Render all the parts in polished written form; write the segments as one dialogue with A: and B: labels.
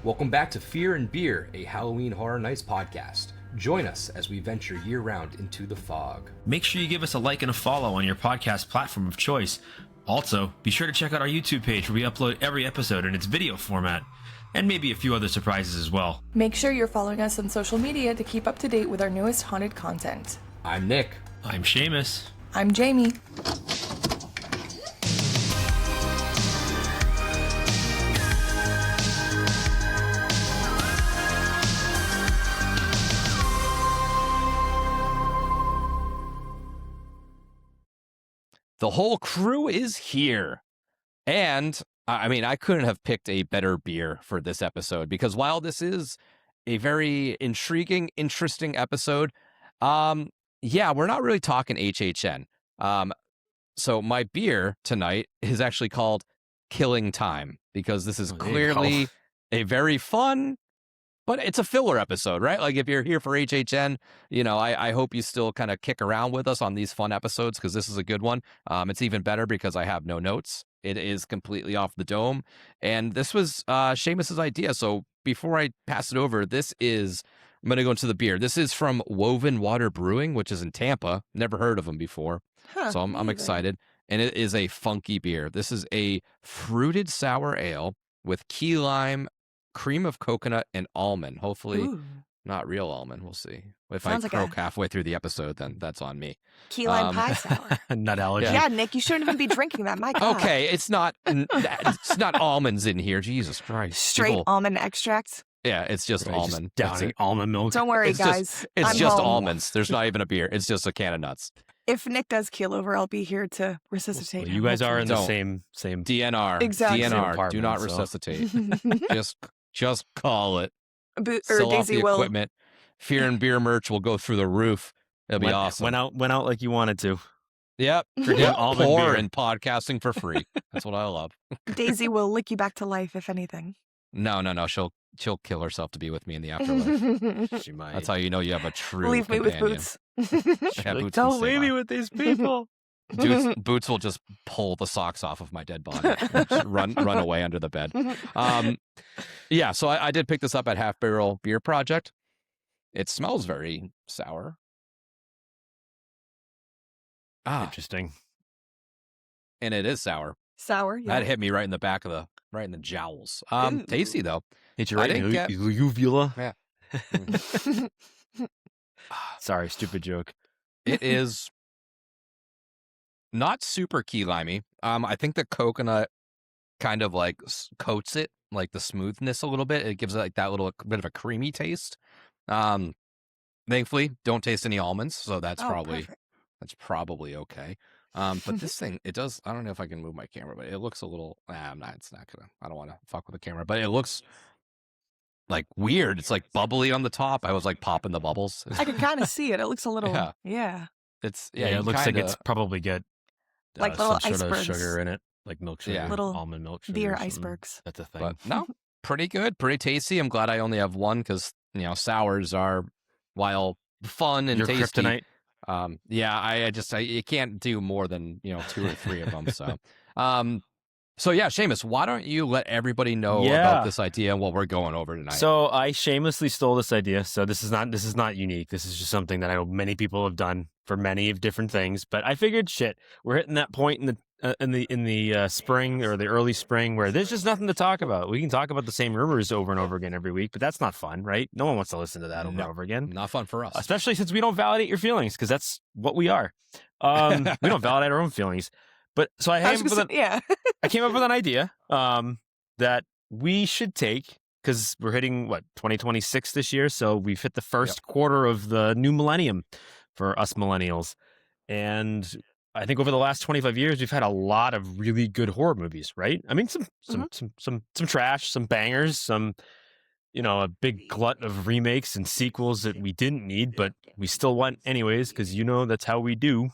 A: Welcome back to Fear and Beer, a Halloween Horror Nights podcast. Join us as we venture year-round into the fog.
B: Make sure you give us a like and a follow on your podcast platform of choice. Also, be sure to check out our YouTube page where we upload every episode in its video format, and maybe a few other surprises as well.
C: Make sure you're following us on social media to keep up to date with our newest haunted content.
A: I'm Nick.
B: I'm Seamus.
C: I'm Jamie.
D: The whole crew is here. And, I mean, I couldn't have picked a better beer for this episode because while this is a very intriguing, interesting episode, we're not really talking HHN. So my beer tonight is actually called Killing Time because this is clearly a very fun, but it's a filler episode, right? Like if you're here for HHN, I hope you still kind of kick around with us on these fun episodes because this is a good one. It's even better because I have no notes. It is completely off the dome. And this was Seamus's idea. So before I pass it over, I'm going to go into the beer. This is from Woven Water Brewing, which is in Tampa. Never heard of them before. So I'm excited. And it is a funky beer. This is a fruited sour ale with key lime, cream of coconut, and almond. Hopefully not real almond. We'll see. If
E: Sounds
D: I
E: like
D: croak halfway through the episode, then that's on me.
E: Key lime pie sour.
B: Nut allergy.
E: Yeah, Nick, you shouldn't even be drinking that. My God.
D: Okay, it's not almonds in here. Jesus Christ.
E: Straight
D: People-
E: almond extracts.
D: Yeah, it's just
B: Right,
D: almond.
B: just
D: That's
B: downing
D: it.
B: almond milk.
E: Don't worry,
D: It's
E: guys.
D: It's
E: I'm
D: just
E: home.
D: almonds. There's not even a beer. It's just a can of nuts.
E: If Nick does keel over, I'll be here to resuscitate him.
B: You guys are in the
D: Don't.
B: same.
D: DNR.
E: Exactly.
D: DNR. Do not
B: Apartment, so.
D: resuscitate. just call it.
E: Or
D: Sell off
E: Daisy
D: the
E: will.
D: equipment. Fear and Beer merch will go through the roof. It'll be awesome.
B: Went out like you wanted to.
D: Yep.
B: Forget almond
D: Pour
B: beer.
D: and podcasting for free. That's what I love.
E: Daisy will lick you back to life, if anything.
D: No. She'll kill herself to be with me in the afterlife.
B: She might.
D: That's how you know you have a true
E: Leave me with
D: companion.
E: Boots.
D: Yeah, Boots
B: Don't
D: will say
B: leave me
D: bye.
B: with these people.
D: Boots will just pull the socks off of my dead body, and just run away under the bed. So I did pick this up at Half Barrel Beer Project. It smells very sour.
B: Interesting.
D: And it is sour.
E: Sour, yeah.
D: That hit me right in the back of right in the jowls.
E: Ooh.
D: Tasty though.
B: Hit you
D: I
B: right in
D: didn't get-
B: the uvula.
D: Yeah.
B: Sorry, stupid joke.
D: It is not super key limey. I think the coconut kind of like coats it, like the smoothness a little bit. It gives it like that little bit of a creamy taste. Thankfully, don't taste any almonds, so that's
E: Oh,
D: probably
E: perfect.
D: okay. But this thing, it does. I don't know if I can move my camera, but it looks a little. It's not gonna. I don't want to fuck with the camera, but it looks like weird. It's like bubbly on the top. I was like popping the bubbles.
E: I can kind of see it. It looks a little,
D: Yeah.
E: yeah.
D: It's
B: Yeah,
D: you
B: it looks like
D: kinda-
B: it's probably got
E: Like
B: some
E: little
B: sort of
E: icebergs.
B: sugar in it, like milk sugar,
D: Yeah.
E: Little
B: almond milk sugar.
E: Beer
B: or something.
E: icebergs.
B: That's a thing.
D: But no, pretty good, pretty tasty. I'm glad I only have one because sours are, while fun and
B: Your
D: tasty.
B: kryptonite.
D: I can't do more than 2 or 3 of them. So yeah, Seamus, why don't you let everybody know about this idea and what we're going over tonight?
B: So I shamelessly stole this idea. So this is not unique. This is just something that I know many people have done for many of different things. But I figured, we're hitting that point in the spring or the early spring where there's just nothing to talk about. We can talk about the same rumors over and over again every week, but that's not fun, right? No one wants to listen to that over and over again.
D: Not fun for us.
B: Especially since we don't validate your feelings, because that's what we are. We don't validate our own feelings. But so I came up with an idea that we should take, because we're hitting 2026 this year, so we've hit the first quarter of the new millennium for us millennials, and I think over the last 25 years we've had a lot of really good horror movies, right? I mean, some trash, some bangers, some a big glut of remakes and sequels that we didn't need, but we still want anyways, because that's how we do.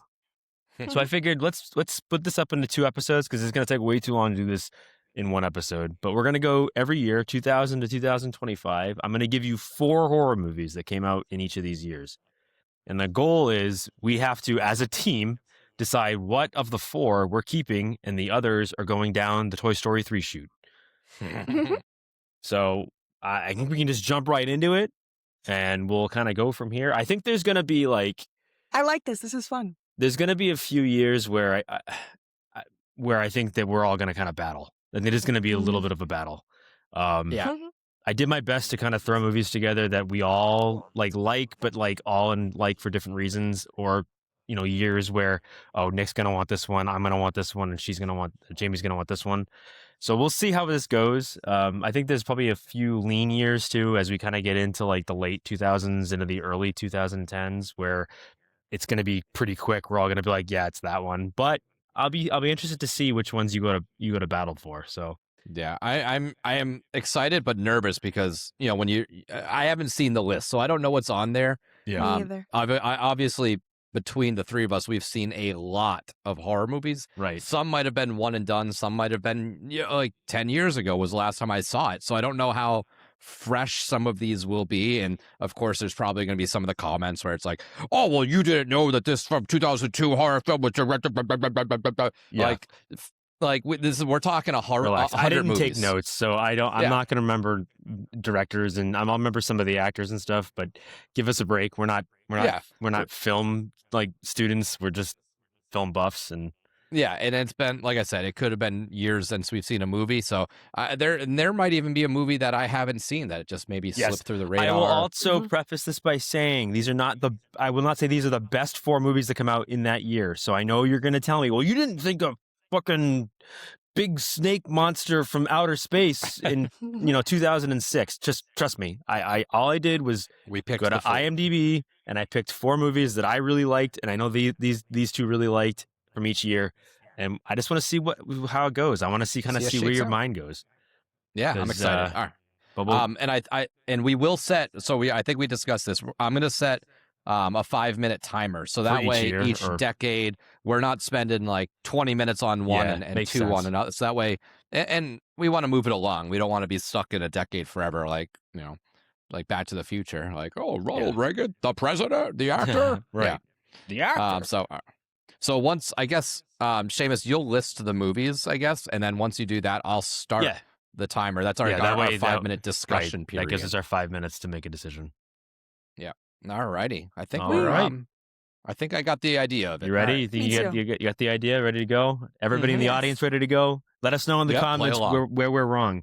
B: So I figured let's split this up into 2 episodes because it's going to take way too long to do this in 1 episode. But we're going to go every year, 2000 to 2025. I'm going to give you 4 horror movies that came out in each of these years. And the goal is we have to, as a team, decide what of the 4 we're keeping and the others are going down the Toy Story 3 chute. So I think we can just jump right into it, and we'll kind of go from here. I think there's going to be
E: I like this. This is fun.
B: There's going to be a few years where I think that we're all going to kind of battle, and it is going to be a little bit of a battle. I did my best to kind of throw movies together that we all but all for different reasons, or years where Nick's gonna want this one, I'm gonna want this one, and Jamie's gonna want this one. So we'll see how this goes. I think there's probably a few lean years too, as we kind of get into the late 2000s into the early 2010s, where it's gonna be pretty quick. We're all gonna be like, yeah, it's that one. But I'll be interested to see which ones you go to battle for. So.
D: Yeah, I am excited but nervous because I haven't seen the list, so I don't know what's on there.
E: Yeah, me either.
D: I obviously between the three of us, we've seen a lot of horror movies.
B: Right.
D: Some might have been one and done. Some might have been 10 years ago was the last time I saw it. So I don't know how fresh some of these will be. And of course, there's probably going to be some of the comments where it's like, oh, well, you didn't know that this from 2002 horror film was directed.
B: Yeah.
D: We're talking a horror.
B: Relax. I didn't
D: movies.
B: take notes, so I'm not going to remember directors, and I'll remember some of the actors and stuff. But give us a break. We're not film students. We're just film buffs, and
D: and it's been, like I said, it could have been years since we've seen a movie. So there might even be a movie that I haven't seen that it just maybe slipped through the radar.
B: I will also preface this by saying I will not say these are the best 4 movies that come out in that year. So I know you're going to tell me, well, you didn't think of fucking big snake monster from outer space in 2006. Just trust me. I all I did was go to IMDb, and I picked 4 movies that I really liked, and I know these 2 really liked from each year, and I just want to see how it goes. I want to see where your mind goes.
D: Yeah, I'm excited. All right. And we will set. So I think we discussed this. I'm going to set a 5-minute timer. So that way each decade we're not spending 20 minutes on one and 2 on another. So that way, and we want to move it along. We don't want to be stuck in a decade forever, like Back to the Future. Ronald Reagan, the president, the actor.
B: Right.
D: Yeah. The actor. So once, I guess, Seamus, you'll list the movies, I guess. And then once you do that, I'll start the timer. That's our 5-minute discussion period.
B: That gives us our 5 minutes to make a decision.
D: Yeah. All righty. I think I think I got the idea of it.
B: You ready?
E: Right.
B: You got the idea? Ready to go? Everybody in the audience ready to go? Let us know in the comments where we're wrong.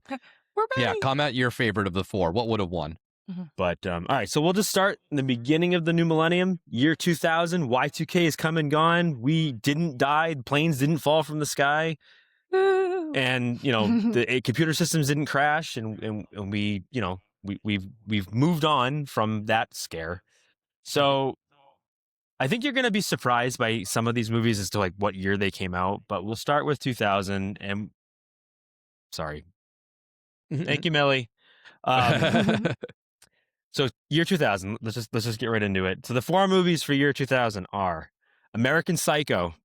E: We're ready.
D: Yeah, comment your favorite of the 4. What would have won?
E: Mm-hmm.
B: But all right, so we'll just start in the beginning of the new millennium, year 2000. Y2K is come and gone. We didn't die. Planes didn't fall from the sky, and the computer systems didn't crash, and we we've moved on from that scare. So I think you're going to be surprised by some of these movies as to what year they came out. But we'll start with 2000. And sorry, thank you, Millie. So year 2000, let's just get right into it. So the 4 movies for year 2000 are American Psycho,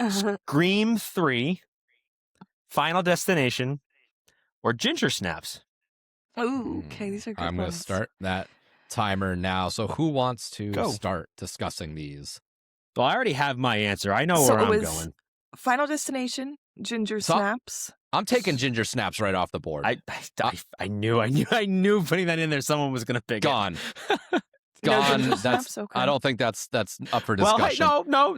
B: Scream 3, Final Destination, or Ginger Snaps.
E: Oh, okay, these are good
D: I'm going to start that timer now. So who wants to start discussing these?
B: Well, I already have my answer. I know where I'm going.
E: Final Destination, Ginger Snaps.
D: I'm taking Ginger Snaps right off the board.
B: I knew putting that in there, someone was going to pick
D: Gone.
B: it.
D: Gone.
E: No, Snaps, okay.
D: I don't think that's up for discussion.
B: Well, no.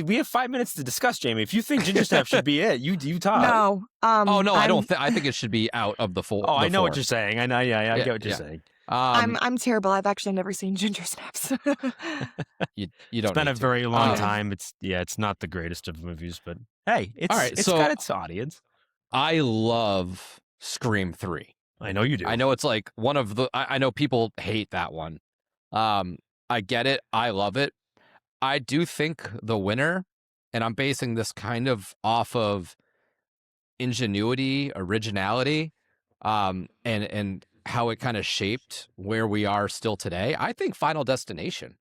B: We have 5 minutes to discuss, Jamie. If you think Ginger Snaps should be it, you talk.
E: No.
D: I don't think. I think it should be out of the 4.
B: Oh, I know what you're saying. I know. Yeah, I get what you're saying.
E: I'm terrible. I've actually never seen Ginger Snaps.
D: you don't.
B: It's been a very long time. It's not the greatest of movies, but hey, it's got its audience.
D: I love Scream 3.
B: I know you do.
D: I know it's one of the. I know people hate that one. I get it. I love it. I do think the winner, and I'm basing this kind of off of ingenuity, originality, and how it kind of shaped where we are still today. I think Final Destination.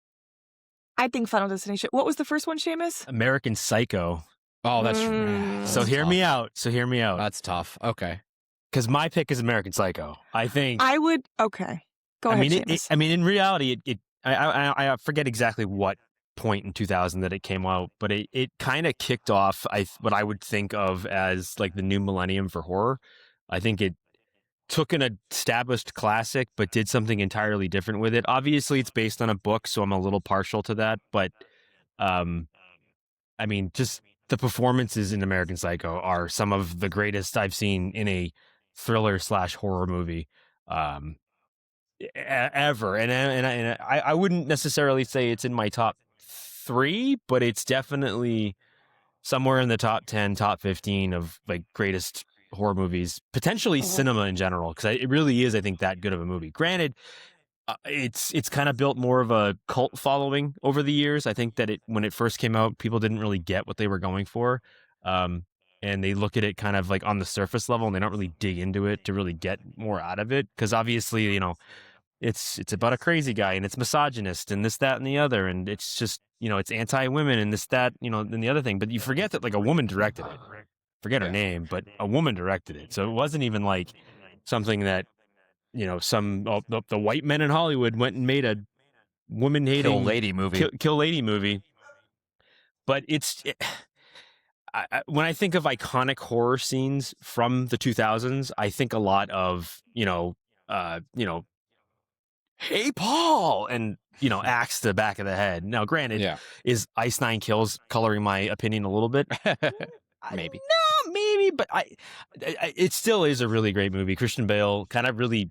E: I think Final Destination. What was the first one, Seamus?
B: American Psycho.
D: Oh, that's
B: so hear me out.
D: That's tough. Okay.
B: Because my pick is American Psycho. I think
E: I would. Okay. Go ahead, Seamus.
B: In reality, I forget exactly what point in 2000 that it came out, but it kind of kicked off what I would think of as the new millennium for horror. I think took an established classic but did something entirely different with it. Obviously, it's based on a book, so I'm a little partial to that. But, I mean, just the performances in American Psycho are some of the greatest I've seen in a thriller/horror movie ever. And I wouldn't necessarily say it's in my top 3, but it's definitely somewhere in the top 10, top 15 of like greatest horror movies, potentially cinema in general, because it really is, I think, that good of a movie. Granted, it's kind of built more of a cult following over the years. I think that when it first came out, people didn't really get what they were going for, and they look at it kind of like on the surface level, and they don't really dig into it to really get more out of it. Because obviously, you know, it's about a crazy guy, and it's misogynist, and this, that, and the other, and it's just, you know, it's anti-women, and this, that, you know, and the other thing. But you forget that like a woman directed it. Forget her name, but a woman directed it. So it wasn't even like something that, you know, the white men in Hollywood went and made a woman-hating
D: kill lady movie.
B: Kill lady movie. But when I think of iconic horror scenes from the 2000s, I think a lot of, hey, Paul, and, you know, axe to the back of the head. Now, granted, is Ice Nine Kills coloring my opinion a little bit?
D: Maybe.
B: No, maybe, but it still is a really great movie. Christian Bale kind of really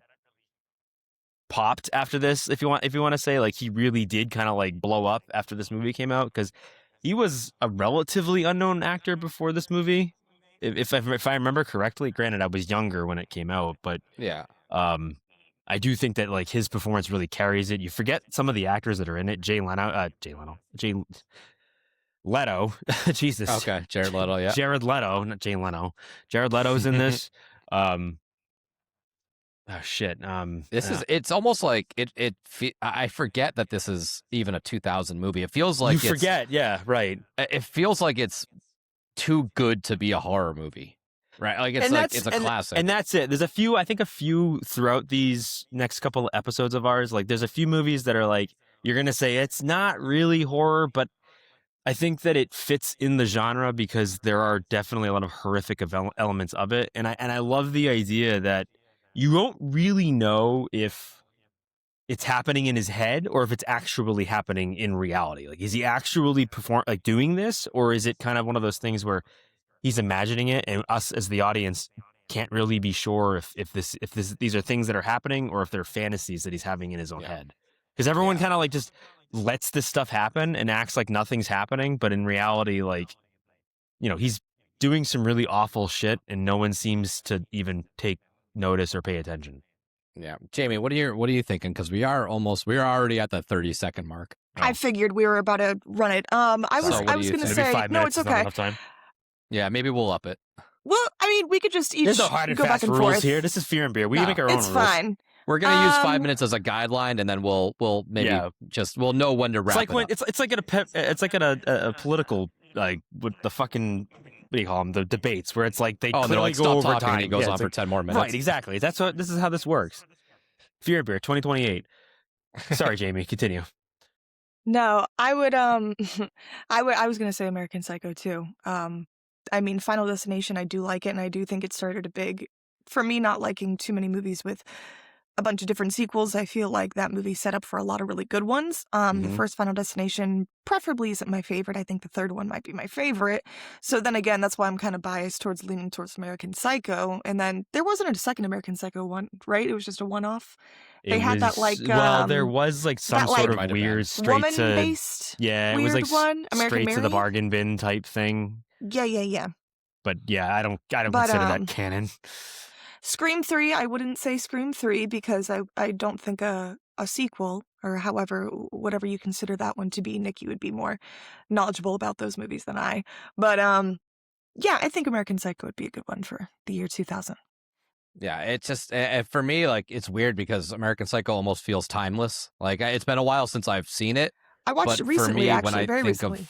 B: popped after this, if you want to say, like, he really did kind of like blow up after this movie came out, because he was a relatively unknown actor before this movie, if I remember correctly. Granted, I was younger when it came out, but I do think that like his performance really carries it. You forget some of the actors that are in it. Jay Leto. Jesus.
D: Okay, Jared Leto, yeah.
B: Jared Leto, not Jay Leno. Jared Leto's in this. Oh shit.
D: It's almost like I forget that this is even a 2000 movie. It feels like
B: you forget, yeah, right.
D: It feels like it's too good to be a horror movie. Right? Like it's a classic.
B: And that's it. There's a few throughout these next couple of episodes of ours, like there's a few movies that are like, you're going to say it's not really horror, but I think that it fits in the genre because there are definitely a lot of horrific elements of it. And I love the idea that you won't really know if it's happening in his head or if it's actually happening in reality. Like, is he actually doing this, or is it kind of one of those things where he's imagining it and us as the audience can't really be sure if these are things that are happening or if they're fantasies that he's having in his own head. Because everyone kind of like just lets this stuff happen and acts like nothing's happening, but in reality, like, you know, he's doing some really awful shit and no one seems to even take notice or pay attention.
D: Yeah. Jamie, what are you thinking? Because we are already at the 30-second mark.
E: I figured we were about to run it. I was going to say, no, it's okay.
D: Yeah, maybe we'll up it.
E: Well, I mean, we could just each
B: There's no hard and
E: go
B: fast
E: back and
B: rules
E: forth
B: here. This is Fear and Beer. We make our own rules.
E: It's fine.
D: We're gonna use 5 minutes as a guideline, and then we'll maybe we'll know when to wrap.
B: It's like at a political, like, with the fucking, what do you call them, the debates where it's like they clearly
D: like,
B: go over
D: talking,
B: time.
D: and he goes on for 10 more minutes.
B: Right, exactly. This is how this works. Fear and Beer 2028. Sorry, Jamie, continue.
E: No, I would I was gonna say American Psycho too. I mean, Final Destination, I do like it, and I do think it started a big, for me, not liking too many movies with a bunch of different sequels. I feel like that movie set up for a lot of really good ones. The first Final Destination preferably isn't my favorite. I think the third one might be my favorite. So then again, that's why I'm kind of biased towards leaning towards American Psycho. And then there wasn't a second American Psycho one, right? It was just a one-off. They had that like
B: there was like some sort of weird straight to
E: woman-based
B: it was like
E: one, American
B: straight
E: Mary?
B: To the bargain bin type thing.
E: Yeah.
B: But yeah, I don't consider that canon.
E: Scream 3, I wouldn't say Scream 3 because I don't think a sequel, or however, whatever you consider that one to be, Nick, you would be more knowledgeable about those movies than I. But yeah, I think American Psycho would be a good one for the year 2000.
D: Yeah, it's just, for me, like, it's weird because American Psycho almost feels timeless. Like, it's been a while since I've seen it.
E: I watched it recently, very recently.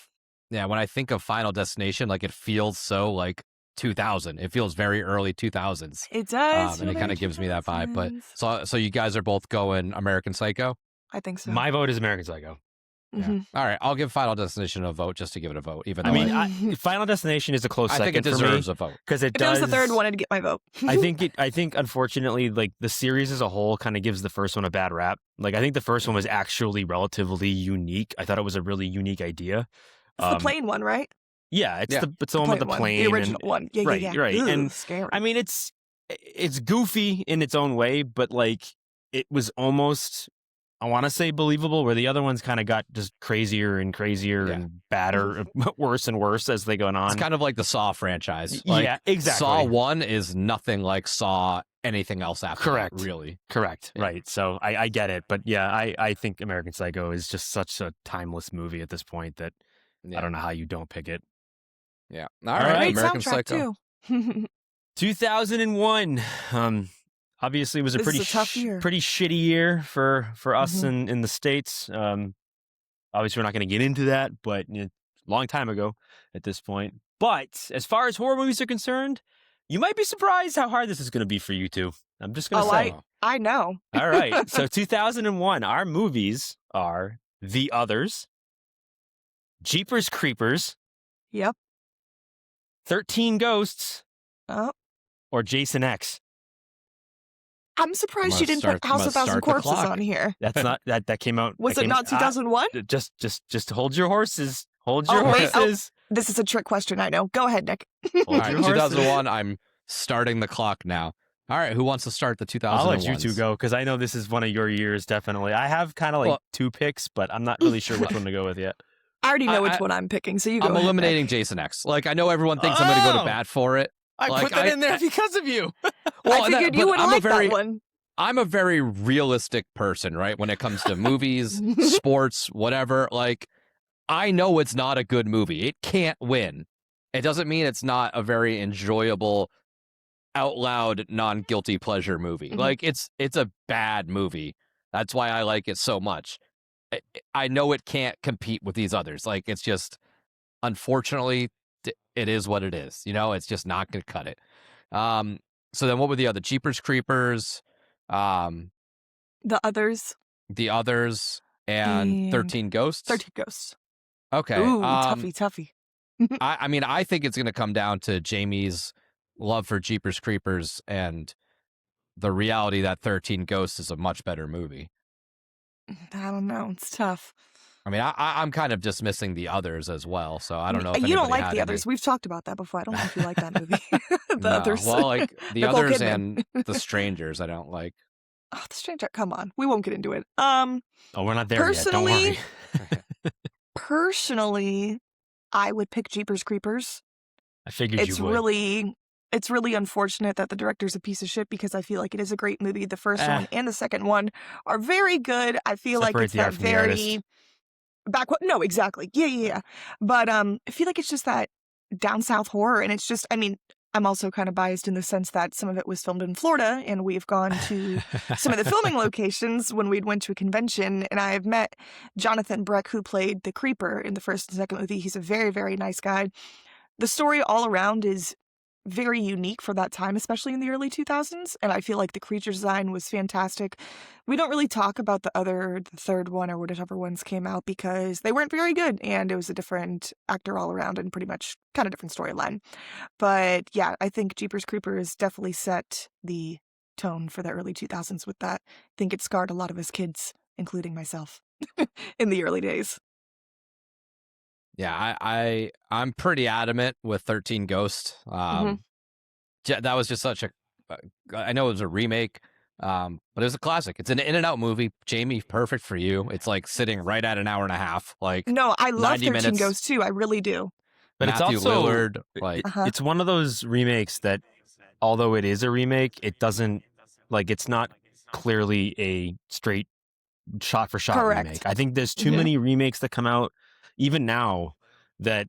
D: When I think of Final Destination, like, it feels so, like, 2000. It feels very early 2000s.
E: It does.
D: And it kind of gives me that vibe. But so you guys are both going American Psycho?
E: I think so.
B: My vote is American Psycho.
E: Mhm.
D: All right, I'll give Final Destination a vote just to give it a vote. Even though
B: I mean, Final Destination is a close
D: I
B: second
D: think it
B: for me
D: deserves a vote.
B: because it
E: If
B: does.
E: it was the third one, I'd get my vote.
B: I think unfortunately, like the series as a whole kind of gives the first one a bad rap. Like I think the first one was actually relatively unique. I thought it was a really unique idea.
E: It's the plane one, right?
B: Yeah, it's
D: Yeah.
B: the one with the plane.
E: The original one. Yeah,
B: right,
E: yeah, yeah.
B: right.
E: Ugh,
B: And
E: scary.
B: I mean, it's goofy in its own way, but like it was almost, I want to say, believable. Where the other ones kind of got just crazier and crazier
D: Yeah.
B: and badder, worse and worse as they go on.
D: It's kind of like the Saw franchise. Like,
B: yeah, exactly.
D: Saw 1 is nothing like Saw anything else after
B: Correct.
D: that, really.
B: Correct.
D: Yeah.
B: Right. So I get it. But yeah, I think American Psycho is just such a timeless movie at this point that
D: Yeah.
B: I don't know how you don't pick it.
D: Yeah.
B: All
D: All
B: right.
D: right,
E: Great
D: American
E: soundtrack
D: Psycho.
E: too.
B: 2001. Obviously, it was a
E: This
B: pretty
E: is a tough year.
B: pretty shitty year for us
E: Mhm.
B: in the States. Obviously, we're not going to get into that, but long time ago at this point. But as far as horror movies are concerned, you might be surprised how hard this is going to be for you two. I'm just going to
E: Oh,
B: say.
E: I know.
B: All right. So 2001, our movies are The Others, Jeepers Creepers,
E: Yep.
B: 13 Ghosts,
E: Oh,
B: or Jason X.
E: I'm surprised
D: Must
E: you didn't
D: start-
E: put House of
D: must
E: Thousand
D: start the
E: Corpses
D: clock.
E: on here.
B: That's not that came out.
E: Was
B: that
E: it
B: came-
E: not 2001?
B: Just hold your horses. Hold your
E: Oh, wait. Oh.
B: horses.
E: This is a trick question. I know. Go ahead, Nick.
B: Hold
D: All right,
B: your horses.
D: 2001, I'm starting the clock now. All right, who wants to start the 2001?
B: I'll let you two go because I know this is one of your years. Definitely, I have kind of like
D: Well-
B: two picks, but I'm not really sure which one to go with yet.
E: I already know which
D: I-
E: one I'm picking, so you go
D: I'm
E: ahead,
D: eliminating
E: Nick.
D: Jason X. Like, I know everyone thinks I'm going to go to
B: Oh!
D: bat for it.
B: I
D: Like,
B: put that
D: I-
B: in there because of you.
D: Well,
E: I figured
D: but
E: you would
D: I'm
E: like
D: a very,
E: that one.
D: I'm a very realistic person, right? When it comes to movies, sports, whatever. Like, I know it's not a good movie. It can't win. It doesn't mean it's not a very enjoyable, out loud, non-guilty pleasure movie.
E: Mhm.
D: Like, it's a bad movie. That's why I like it so much. I know it can't compete with these others. Like, it's just, unfortunately, it is what it is. You know, it's just not going to cut it. So then what were the other? Jeepers Creepers,
E: The Others,
D: The Others, and
E: And
D: 13 Ghosts?
E: 13 Ghosts.
D: Okay.
E: Ooh, toughy.
D: I mean, I think it's going to come down to Jamie's love for Jeepers Creepers and the reality that 13 Ghosts is a much better movie.
E: I don't know. It's tough.
D: I mean, I'm kind of dismissing The Others as well, so I don't know if
E: You don't
D: anybody
E: like
D: had
E: The
D: any-
E: Others. We've talked about that before. I don't know if you like that movie. The
D: No,
E: Others.
D: Well, like The
E: Nicole
D: Others
E: Kidman.
D: and The Strangers, I don't like.
E: Oh, The Stranger. Come on. We won't get into it.
B: Oh, we're not there yet. Don't worry.
E: Personally, I would pick Jeepers Creepers.
B: I figured
E: It's
B: you would.
E: really unfortunate that the director's a piece of shit because I feel like it is a great movie. The first
B: Eh.
E: one and the second one are very good. I feel like
B: Separate
E: it's
B: the
E: that
B: art from the
E: very
B: artist.
E: no, exactly. Yeah. But I feel like it's just that down south horror, and it's just, I mean, I'm also kind of biased in the sense that some of it was filmed in Florida, and we've gone to some of the filming locations when we'd went to a convention, and I've met Jonathan Breck, who played the Creeper in the first and second movie. He's a very, very nice guy. The story all around is very unique for that time, especially in the early 2000s, and I feel like the creature design was fantastic. We don't really talk about the third one or whatever ones came out because they weren't very good, and it was a different actor all around and pretty much kind of different storyline. But yeah, I think Jeepers Creepers definitely set the tone for the early 2000s with that. I think it scarred a lot of us kids, including myself, in the early days.
D: Yeah, I'm pretty adamant with 13 Ghosts. That was just such a. I know it was a remake, but it was a classic. It's an in and out movie. Jamie, perfect for you. It's like sitting right at an hour and a half. Like
E: No, I love
D: 90
E: 13
D: minutes.
E: Ghosts too. I really do.
B: But it's
D: Matthew
B: also
D: Lillard. Like
B: it's one of those remakes that, although it is a remake, it doesn't like it's not clearly a straight shot for shot
E: Correct.
B: remake. I think there's too
E: Mhm.
B: many remakes that come out even now that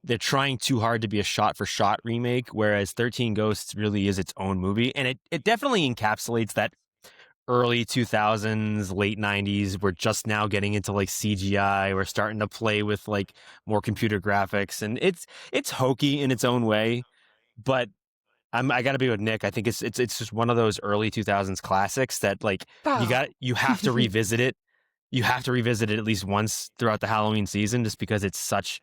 B: they're trying too hard to be a shot for shot remake, whereas 13 Ghosts really is its own movie, and it definitely encapsulates that early 2000s, late 90s. We're just now getting into like CGI. We're starting to play with like more computer graphics, and it's hokey in its own way. But I got to be with Nick. I think it's just one of those early 2000s classics that like
E: Oh.
B: you have to revisit it you have to revisit it at least once throughout the Halloween season, just because it's such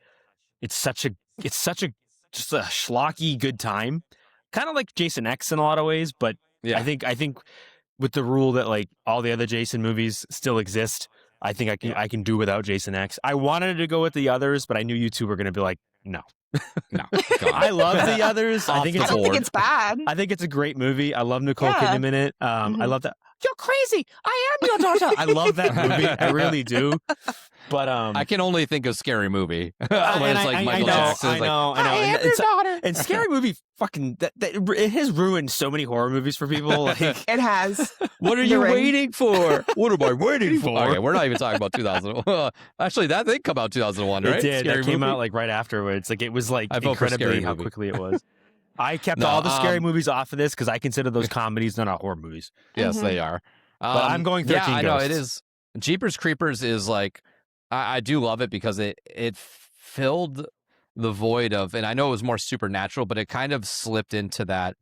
B: a just a schlocky good time, kind of like Jason X in a lot of ways. But
D: Yeah.
B: I think with the rule that like all the other Jason movies still exist, I think I can do without Jason X. I wanted to go with the others, but I knew you two were going to be like, no.
D: No,
B: I love the others. I
E: I don't think it's bad.
B: I think it's a great movie. I love Nicole
E: Yeah.
B: Kidman in it. I
E: Mhm.
B: love that. You're crazy. I am your daughter. I love that movie. I really do. But
D: I can only think of Scary Movie when
B: and
D: it's like
B: I
D: Michael
B: know,
D: Jackson.
B: I
D: It's like,
B: know.
E: I am
B: And
E: your
B: it's-
E: daughter.
B: And Scary Movie fucking it has ruined so many horror movies for people. Like
E: It has.
D: what are
E: The
D: you
E: Ring.
D: waiting for? What am I waiting for? Okay, we're not even talking about 2000. Actually, that did come out 2001, right?
B: it did.
D: Scary
B: That came
D: Movie?
B: out like right afterwards. Like it was like
D: I vote for
B: incredibly
D: Scary
B: how
D: Movie.
B: quickly it was. I kept
D: No,
B: all the scary
D: um,
B: movies off of this because I consider those comedies, they're not horror movies.
D: Yes,
E: Mhm.
D: they are.
B: But I'm going 13
D: Yeah, I know it
B: Ghosts.
D: is. Jeepers Creepers is like I do love it because it filled the void of, and I know it was more supernatural, but it kind of slipped into that,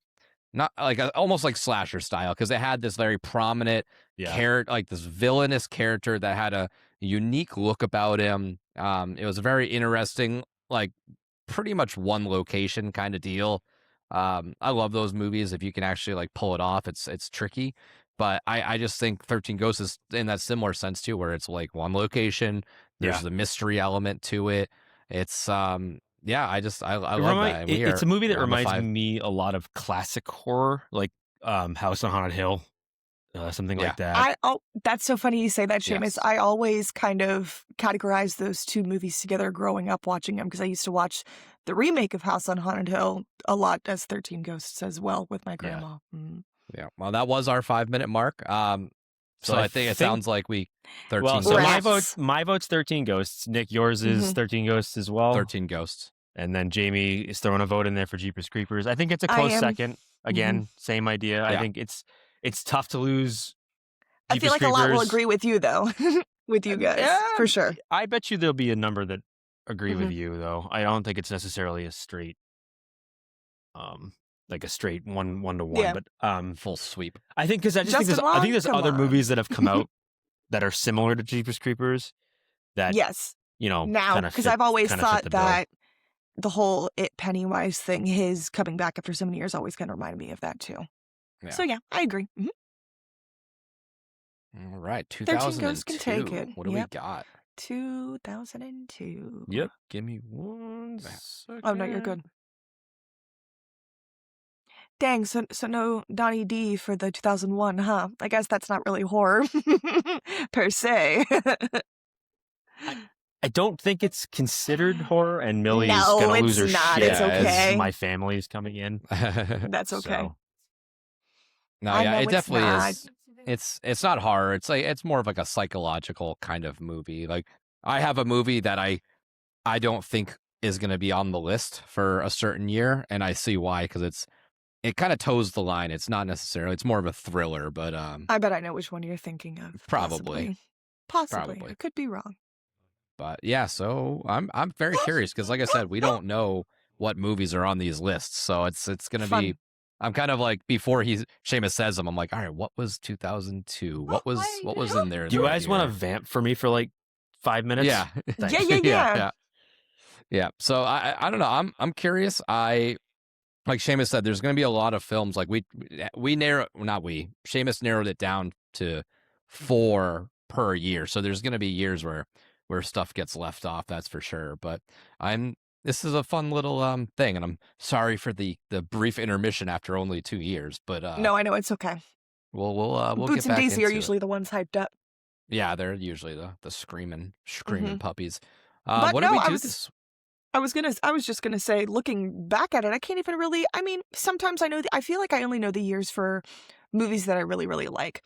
D: not like almost like slasher style, because it had this very prominent
B: Yeah.
D: character, like this villainous character that had a unique look about him. It was a very interesting, like pretty much one location kind of deal. I love those movies if you can actually like pull it off. It's tricky, but I just think 13 Ghosts is in that similar sense too, where it's like one location. There's
B: Yeah.
D: the mystery element to it. It's yeah, I love
B: remi-
D: that. And
B: it- it's a movie that
D: we're on the
B: reminds
D: 5.
B: me a lot of classic horror, like House on Haunted Hill, something
D: Yeah.
B: like that.
E: That's so funny you say that, Seamus.
D: Yes.
E: I always kind of categorize those two movies together growing up watching them because I used to watch the remake of House on Haunted Hill a lot as 13 Ghosts as well with my grandma. Mm.
D: Yeah, well, that was our 5-minute mark. So I think it sounds like we 13
B: Well, so
D: Ghosts.
B: my vote's 13 Ghosts. Nick, yours is
E: Mhm.
B: 13 Ghosts as well.
D: 13 Ghosts.
B: And then Jamie is throwing a vote in there for Jeepers Creepers. I think it's a
E: I
B: close
E: am.
B: second. Again, same idea. I
D: Yeah.
B: think it's tough to lose.
E: I feel
B: Jeepers
E: like a lot will
B: Creepers.
E: agree with you, though, with you guys,
B: Yeah.
E: for sure.
B: I bet you there'll be a number that agree with
E: Mhm.
B: you, though. I don't think it's necessarily a straight, like a straight one to one.
E: Yeah.
B: But
D: Full sweep.
B: I think because I just think
E: Justin
B: I think
E: Long?
B: there's
E: Come
B: other
E: on.
B: movies that have come out that are similar to Jeepers Creepers that
E: Yes,
B: now
E: now, because I've always
B: kinda fit
E: thought
B: the bill.
E: that the whole It Pennywise thing, his coming back after so many years, always kind of reminded me of that too.
D: Yeah.
E: So yeah, I agree. Mhm.
D: All right,
E: 13 Ghosts can
D: 2002.
E: take it.
D: What do
E: Yep.
D: we got?
E: 2002.
B: Yep. Give me one
D: Yeah.
B: second.
E: Oh no, you're good. Dang, so no Donnie D for the 2001, huh? I guess that's not really horror per se.
B: I don't think it's considered horror, and Millie's
E: No,
B: gonna
E: it's
B: lose her
E: not.
B: shit
D: It's
B: as
E: okay.
B: my family's coming in.
E: That's okay.
B: So,
D: No,
E: I
D: yeah,
E: know
D: it
E: it's
D: definitely
E: not.
D: is. It's not horror. It's like it's more of like a psychological kind of movie. Like I have a movie that I don't think is going to be on the list for a certain year, and I see why, because it kind of toes the line. It's not necessarily. It's more of a thriller, but
E: I bet I know which one you're thinking of.
D: Probably.
E: Possibly.
D: Probably.
E: I could be wrong.
D: But yeah, so I'm very curious because, like I said, we don't know what movies are on these lists, so it's gonna
E: Fun.
D: be. I'm kind of like before Seamus says them, I'm like, all right, what was 2002? What was in there?
B: do you
D: that
B: guys want to
D: year?
B: vamp for me for like 5 minutes?
D: Yeah,
B: Thanks.
D: yeah. So I don't know. I'm curious. Like Seamus said, there's going to be a lot of films. Like Seamus narrowed it down to 4 per year. So there's going to be years where stuff gets left off. That's for sure. But this is a fun little thing, and I'm sorry for the brief intermission after only 2 years. But
E: No, I know it's okay.
D: we'll
E: Boots
D: get
E: and
D: back
E: Daisy are
D: into it.
E: usually the ones hyped up.
D: Yeah, they're usually the screaming puppies.
E: But
D: What
E: no,
D: do we
E: I
D: do
E: was-
D: this?
E: I was just gonna say, looking back at it, I can't even really. I mean, sometimes I feel like I only know the years for movies that I really, really like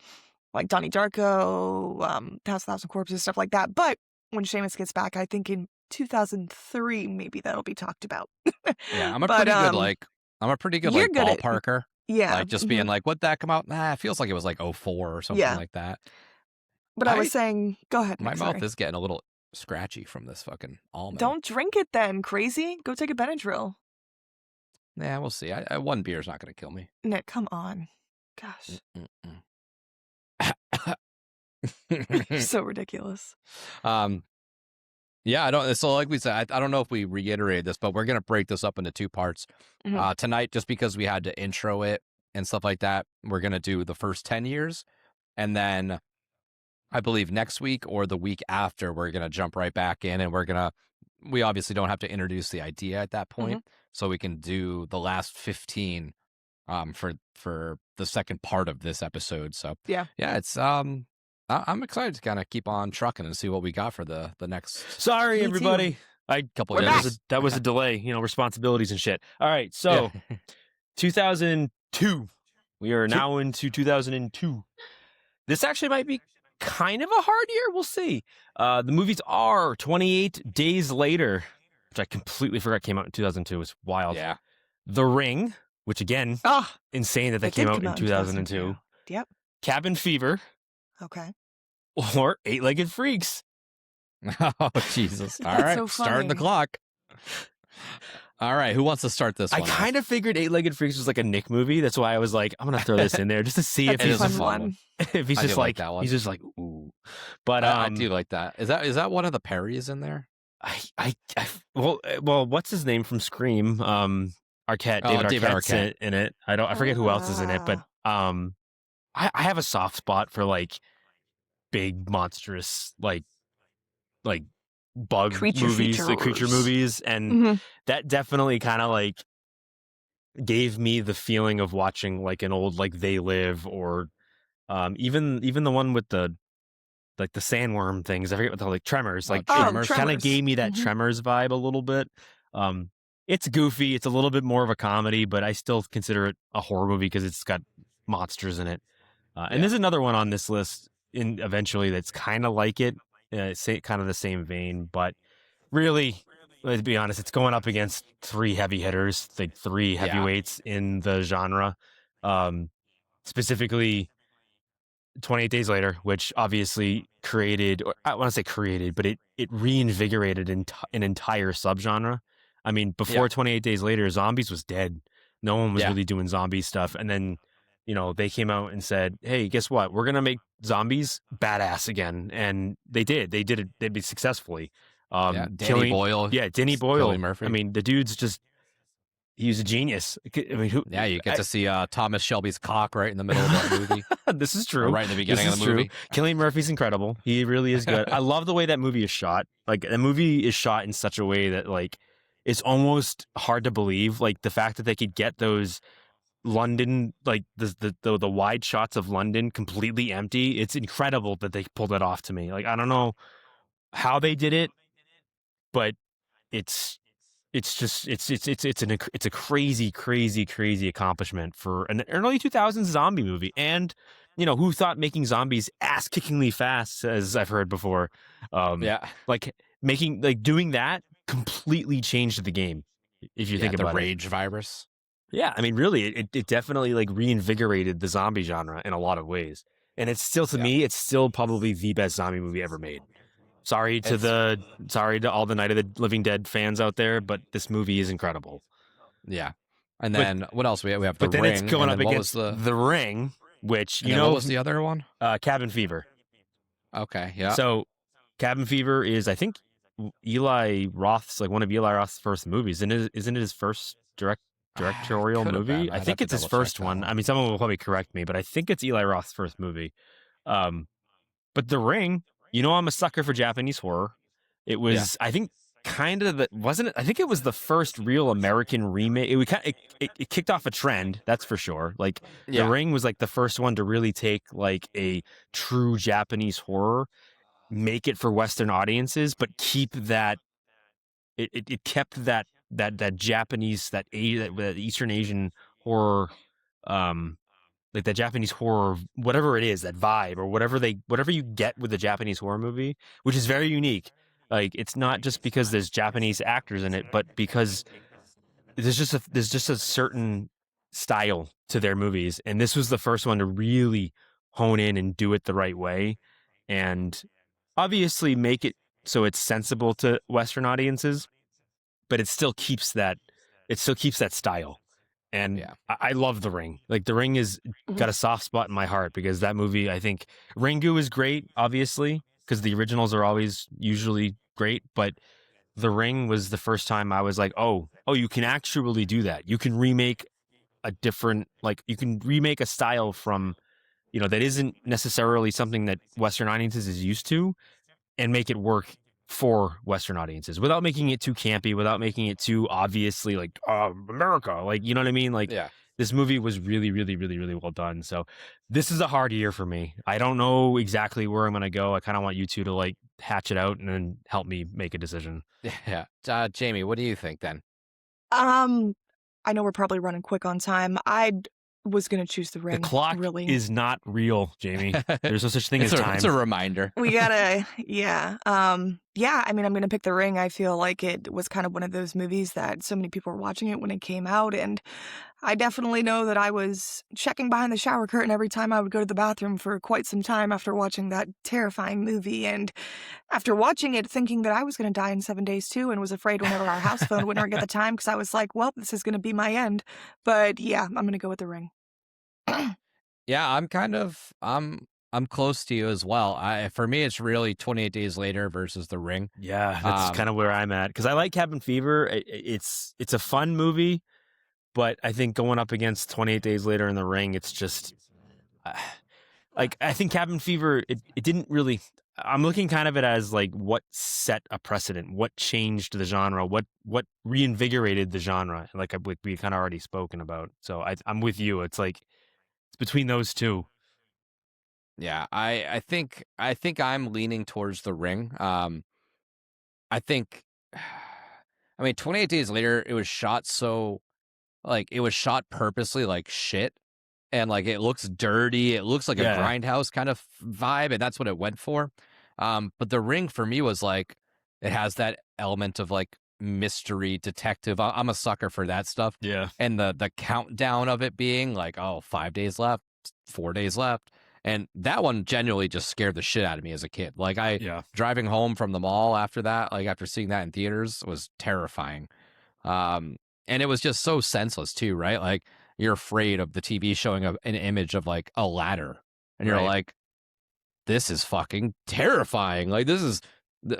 E: Donnie Darko, House of a Thousand Corpses, stuff like that. But when Seamus gets back, I think in 2003, maybe that'll be talked about.
D: Yeah, I'm a
E: But,
D: pretty good
E: you're good at-
D: ballparker.
E: Yeah,
D: Like just being like, what that come out? Nah, it feels like it was like 04 or something
E: Yeah.
D: like that.
E: But I
D: I-
E: was saying, go ahead.
D: My
E: Nick,
D: mouth
E: sorry.
D: is getting a little scratchy from this fucking almond.
E: Don't drink it then, crazy. Go take a Benadryl.
D: Yeah, we'll see. One beer's not going to kill me.
E: Nick, come on. Gosh.
D: Mm-mm.
E: So ridiculous.
D: Yeah, I don't. So, like we said, I don't know if we reiterated this, but we're gonna break this up into two parts tonight, just because we had to intro it and stuff like that. We're gonna do the first 10 years, and then I believe next week or the week after, we're gonna jump right back in, and we obviously don't have to introduce the idea at that point, so we can do the last 15 for the second part of this episode. So yeah, it's I'm excited to kind of keep on trucking and see what we got for the next.
B: Sorry, everybody.
D: Couple
B: That was a delay, responsibilities and shit. All right, so 2002. We are now into 2002. This actually might be kind of a hard year. We'll see. The movies are 28 Days Later, which I completely forgot came out in 2002. It's wild.
D: Yeah.
B: The Ring, which again, insane that came out in 2002.
E: Yep.
B: Cabin Fever.
E: Okay.
B: Or Eight-Legged Freaks.
D: Oh, Jesus. All right.
E: So
D: starting the clock. All right. Who wants to start this one?
B: I kind of figured Eight-Legged Freaks was like a Nick movie. That's why I was like, I'm going to throw this in there just to see if he's
E: a fun one.
B: If he's just like
D: that one.
B: He's just like, ooh. But
D: I do like that. Is that one of the Perrys in there?
B: Well, what's his name from Scream? Arquette, David Arquette in it. I forget who else is in it, but I have a soft spot for like big monstrous like bug movies, like creature movies, and that definitely kind of like gave me the feeling of watching like an old like They Live, or even the one with the like the sandworm things. I forget what the like Tremors. Like Tremors kind of gave me that Tremors vibe a little bit. It's goofy. It's a little bit more of a comedy, but I still consider it a horror movie because it's got monsters in it. And there's another one on this list eventually that's kind of like it, kind of the same vein, but really, let's be honest, it's going up against three heavy hitters, like three heavyweights in the genre. Specifically 28 Days Later, which obviously created, or I want to say created, but it reinvigorated an entire subgenre. I mean, before 28 Days Later, zombies was dead. No one was really doing zombie stuff. And then, they came out and said, hey, guess what? We're going to make zombies badass again. And they did. They did it successfully.
D: Danny Boyle.
B: Yeah, Danny Boyle.
D: Cillian Murphy.
B: I mean, the dude's just, he's a genius. I mean,
D: you get to see Thomas Shelby's cock right in the middle of that movie.
B: This is true.
D: Or right in the beginning of the movie.
B: Cillian Murphy's incredible. He really is good. I love the way that movie is shot. Like, the movie is shot in such a way that, like, it's almost hard to believe. Like, the fact that they could get those London, like the wide shots of London completely empty. It's incredible that they pulled it off to me. Like, I don't know how they did it, but it's a crazy accomplishment for an early 2000s zombie movie. And who thought making zombies ass kickingly fast, as I've heard before, like doing that completely changed the game. If you think about
D: the rage virus.
B: Yeah, I mean, really, it definitely like reinvigorated the zombie genre in a lot of ways. And it's still, to me, it's still probably the best zombie movie ever made. Sorry to all the Night of the Living Dead fans out there, but this movie is incredible.
D: Yeah. And then what else? We have The Ring.
B: But then it's going up against The Ring, which,
D: what was the other one?
B: Cabin Fever.
D: Okay, yeah.
B: So Cabin Fever is, I think, Eli Roth's, like one of Eli Roth's first movies. And isn't it his first directorial movie? I think it's his first one. I mean, someone will probably correct me, but I think it's Eli Roth's first movie. But The Ring, I'm a sucker for Japanese horror. It was, I think, kind of wasn't it? I think it was the first real American remake. It kicked off a trend, that's for sure. Like, The Ring was like the first one to really take like a true Japanese horror, make it for Western audiences, but keep that. It kept that Japanese, that Eastern Asian horror, like that Japanese horror, whatever it is, that vibe, or whatever you get with a Japanese horror movie, which is very unique. Like, it's not just because there's Japanese actors in it, but because there's just a certain style to their movies, and this was the first one to really hone in and do it the right way, and obviously make it so it's sensible to Western audiences, but it still keeps that style. And I love The Ring. Like, The Ring is got a soft spot in my heart because that movie, I think Ringu is great, obviously, because the originals are always usually great. But The Ring was the first time I was like, oh, you can actually do that. You can remake a different, like, you can remake a style from, that isn't necessarily something that Western audiences is used to and make it work for Western audiences without making it too campy, without making it too obviously like America, like, you know what I mean? Like, this movie was really, really, really, really well done. So this is a hard year for me. I don't know exactly where I'm going to go. I kind of want you two to like hatch it out and then help me make a decision.
D: Yeah. Jamie, what do you think then?
E: I know we're probably running quick on time. I was going to choose The Ring.
B: The clock is not real, Jamie. There's no such thing as time.
D: It's a reminder.
E: We gotta, yeah. I mean, I'm going to pick The Ring. I feel like it was kind of one of those movies that so many people were watching it when it came out. And I definitely know that I was checking behind the shower curtain every time I would go to the bathroom for quite some time after watching that terrifying movie. And after watching it, thinking that I was going to die in 7 days too, and was afraid whenever our house phone wouldn't ring at the time because I was like, well, this is going to be my end. But yeah, I'm going to go with The Ring.
D: Yeah, I'm close to you as well. For me, it's really 28 Days Later versus The Ring.
B: Yeah, that's kind of where I'm at because I like Cabin Fever. It's a fun movie, but I think going up against 28 Days Later in The Ring, it's just like I think Cabin Fever. It didn't really. I'm looking kind of it as like what set a precedent, what changed the genre, what reinvigorated the genre, like we kind of already spoken about. So I'm with you. It's like it's between those two.
D: Yeah, I think I'm leaning towards The Ring. I think, I mean, 28 Days Later, it was shot purposely like shit, and like it looks dirty. It looks like a grindhouse kind of vibe, and that's what it went for. But The Ring for me was like it has that element of like mystery detective. I'm a sucker for that stuff.
B: Yeah,
D: and the countdown of it being like, 5 days left, 4 days left. And that one genuinely just scared the shit out of me as a kid. Like driving home from the mall after that, like after seeing that in theaters, was terrifying. And it was just so senseless too, right? Like you're afraid of the TV showing an image of like a ladder, and you're like, this is fucking terrifying. Like this is